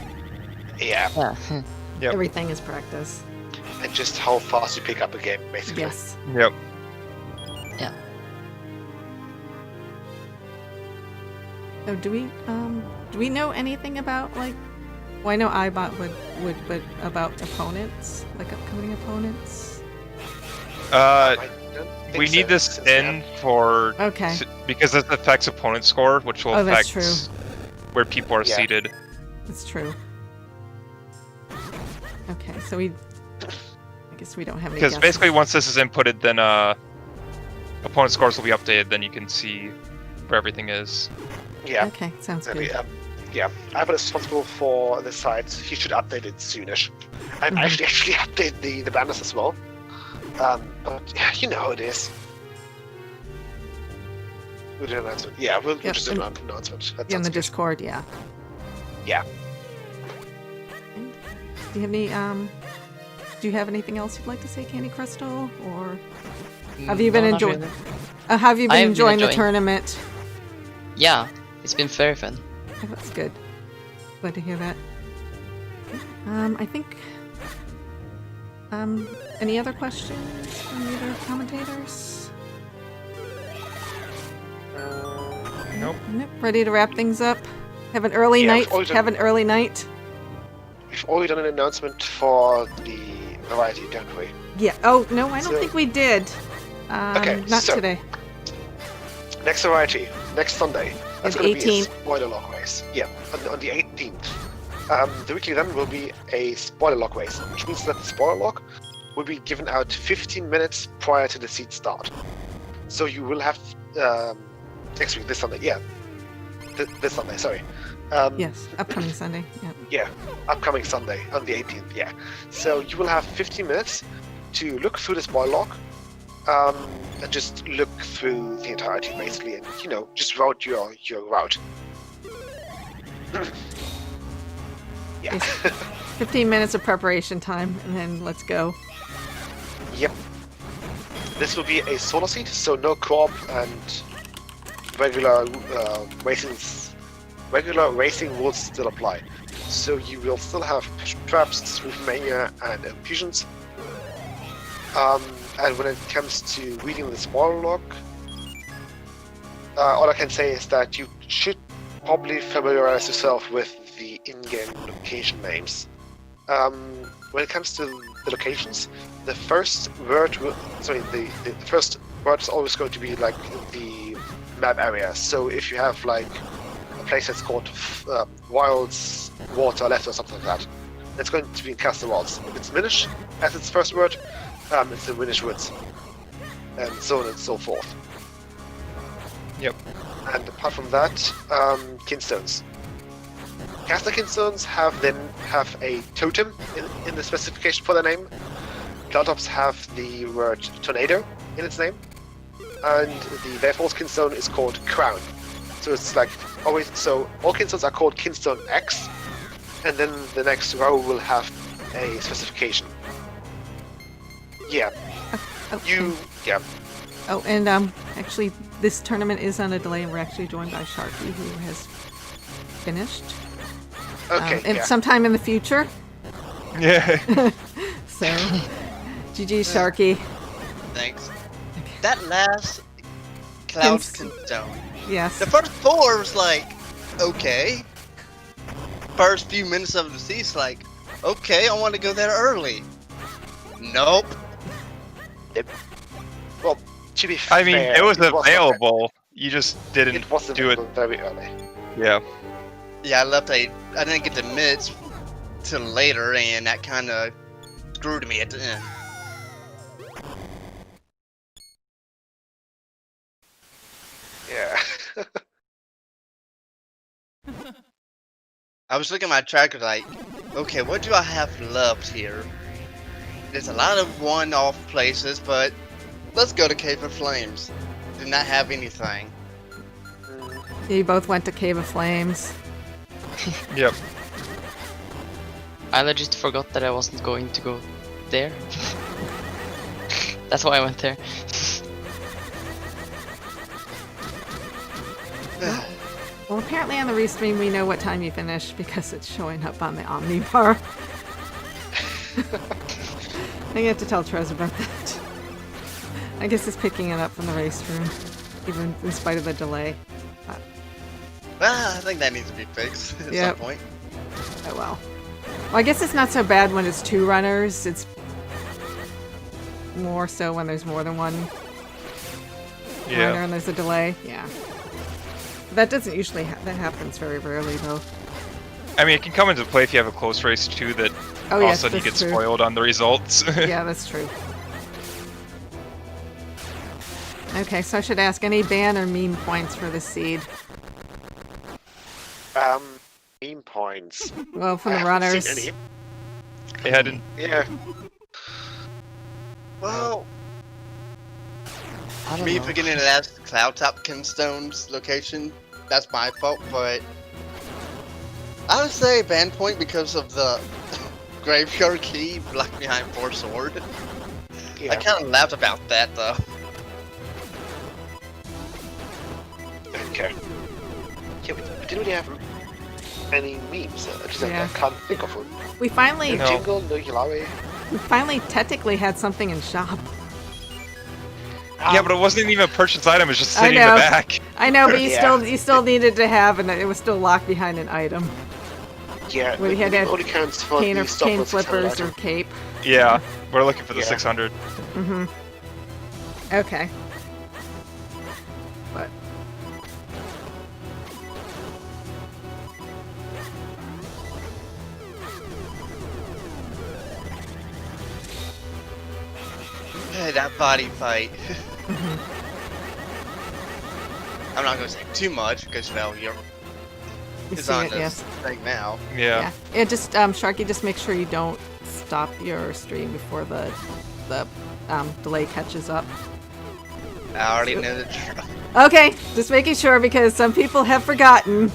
Yeah, Yeah. Yep. Everything is practice. and just how fast you pick up a game, basically. Yes. Yep. Yeah. So do we know anything about, like, well, I know iBot would, but about opponents, like upcoming opponents? I don't think We need so, this since in for Okay. because this affects opponent score, which will Oh, that's affect where people are Yeah. seated. That's true. Okay, so I guess we don't have any Because guesses. basically, once this is inputted, then opponent scores will be updated. Then you can see where everything is. Yeah. Okay, sounds And good. yeah, I'm responsible for the site. He should update it soonish. I've actually updated the banners as well. But yeah, you know how it is. We'll do an announcement. Yeah, we'll Yep, just do an announcement. That Yeah, in sounds the good. Discord, yeah. Yeah. Do you have any do you have anything else you'd like to say, CandyCrystal, or have you been No, not enjoying? really. Have you I been have been enjoying the enjoying. tournament? Yeah, it's been very fun. Oh, that's good. Glad to hear that. I think. Any other questions from either commentators? Nope. Nope. Ready to wrap things up? Have an early Yeah, night. we've already done- Have an early night. We've already done an announcement for the variety, don't we? Yeah. Oh no, I don't So- think we did. Okay, Not so- today. Next variety, next Sunday. That's The going to be a 18th. spoiler lock race. Yeah, on the 18th. The weekly event will be a spoiler lock race, which means that the spoiler lock will be given out 15 minutes prior to the seed start. So you will have next week, this Sunday. Yeah, this Sunday. Sorry. Yes, upcoming Sunday. Yeah. Yeah, upcoming Sunday on the 18th. Yeah. So you will have 15 minutes to look through the spoiler lock. And just look through the entirety basically, and just route your route. Yeah. 15 minutes of preparation time, and then let's go. Yep. This will be a solo seat, so no co-op and regular racing rules still apply. So you will still have traps, smooth mania, and fusions. And when it comes to reading the spoiler log, all I can say is that you should probably familiarize yourself with the in-game location names. When it comes to the locations, the first word, the first word is always going to be like the map area. So if you have like a place that's called Wilds, Water Left or something like that, it's going to be in Castle Wilds. If it's Minish as its first word, it's the Minish Woods, and so on and so forth. Yep. And apart from that, kinstones. Caster kinstones have a totem in the specification for their name. Cloudtops have the word tornado in its name, and the Valefall's kinstone is called crown. So it's like always. So all kinstones are called kinstone X, and then the next row will have a specification. Yeah. Oh, Oh, and actually, this tournament is on a delay, and we're actually joined by Sharky, who has finished. Okay. And Yeah. sometime in the future. Yeah. So, GG Sharky. Thanks. That last Cloud Stone. Yes. The first 4 was like, okay. First few minutes of the season, like, okay, I want to go there early. Nope. Well, to be I fair, mean, it was wasn't available. You just that- didn't It wasn't do it. very early. Yeah. Yeah, I didn't get the mids till later, and that kind of screwed me at the end. Yeah. I was looking at my tracker like, okay, what do I have left here? There's a lot of one-off places, but let's go to Cave of Flames. Did not have anything. You both went to Cave of Flames. Yep. I legit forgot that I wasn't going to go there. That's why I went there. Well, apparently on the restream we know what time you finish because it's showing up on the Omni bar. I have to tell Trez about that. I guess it's picking it up from the race room, even in spite of the delay. Well, I think that needs to be fixed at Yep. some point. Oh well. Well, I guess it's not so bad when it's 2 runners. It's more so when there's more than one runner Yeah. and there's a delay. Yeah. That doesn't usually that happens very rarely though. I mean, it can come into play if you have a close race too. That Oh all of a yes, sudden you that's get true. spoiled on the results. Yeah, that's true. Okay, so I should ask any ban or meme points for this seed. Meme points. Well, from I the haven't runners. seen any. They hadn't. Yeah. Well, I don't me know. forgetting the last Cloud Top Kinstone's location, that's my fault, but I would say ban point because of the graveyard key locked behind 4 sword. I Yeah. kind of laughed about that though. Okay. Yeah, we didn't really have any memes. Yeah. I can't think of one. We finally, No. Jingle, no Hilari. we finally technically had something in shop. Yeah, but it wasn't even a purchased item. It was just I sitting in the know. back. I know, but Yeah. you still needed to have, and it was still locked behind an item. Yeah, Well, we had it that only counts for Cane the or stop cane with 600 flippers or item. cape. Yeah, we're looking for the Yeah. 600. Mm-hmm. Okay. But That body fight. I'm not gonna say too much because you're you it's see on it, this yes. thing now. Yeah. Yeah, just Sharky, just make sure you don't stop your stream before the delay catches up. I already know the truth. Okay, just making sure because some people have forgotten.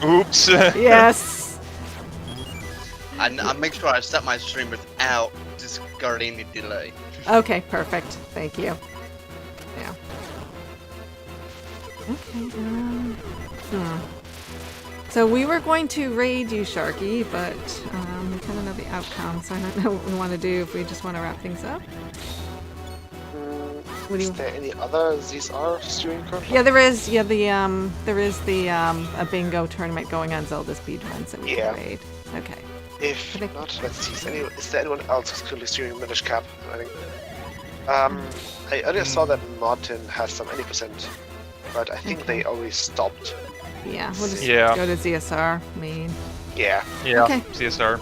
Oops. Yes. I make sure I stop my stream without discarding the delay. Okay, perfect. Thank you. Yeah. Okay. So we were going to raid you, Sharky, but we kind of know the outcome, so I don't know what we want to do. If we just want to wrap things up. What do Is you? there any other ZSR streaming currently? Yeah, there is. Yeah, there is a bingo tournament going on ZeldaSpeedRuns that we Yeah. can raid. Okay. If I think- not, let's see. Is there anyone else who's currently streaming Minish Cap? I think. I earlier saw that Martin has some 80%, but I think they already stopped. Yeah, we'll just Yeah. go to ZSR main. Yeah. Yeah. Okay. CSR.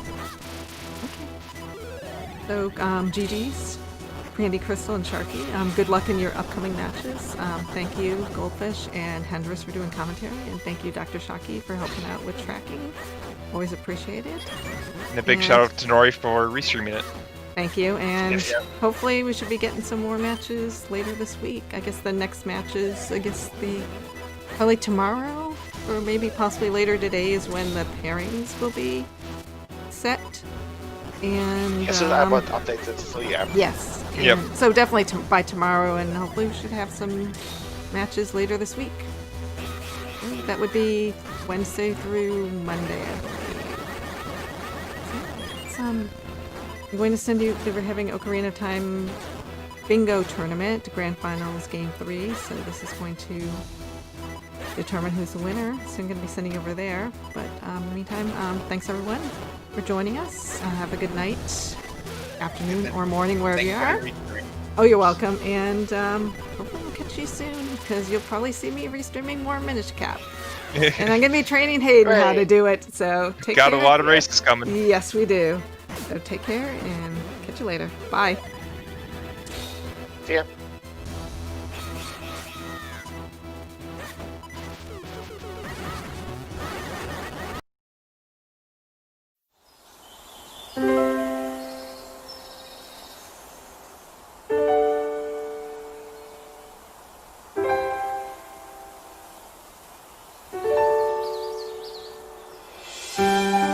So, GG's, CandyCrystal and Sharky. Good luck in your upcoming matches. Thank you, Goldfish and Hendris, for doing commentary, and thank you, Dr. Sharky, for helping out with tracking. Always appreciated. And a big Yeah. shout out to Nori for restreaming it. Thank you, and Yes. hopefully we should be getting some more matches later this week. I guess the next matches, probably tomorrow, or maybe possibly later today is when the pairings will be set. And Yeah, so I want updated, so yeah. yes, Yep. and so definitely by tomorrow, and hopefully we should have some matches later this week. That would be Wednesday through Monday, I believe. So, I'm going to send you. We're having Ocarina of Time Bingo Tournament, Grand Finals Game 3. So this is going to determine who's the winner. So I'm going to be sending over there. But in the meantime, thanks everyone for joining us. Have a good night, afternoon, or morning, wherever you are. Oh, you're welcome. And hopefully we'll catch you soon, because you'll probably see me restreaming more Minish Cap. And I'm going to be training Hayden how to do it. So take care. Got a lot of races coming. Yes, we do. So take care and catch you later. Bye. See ya.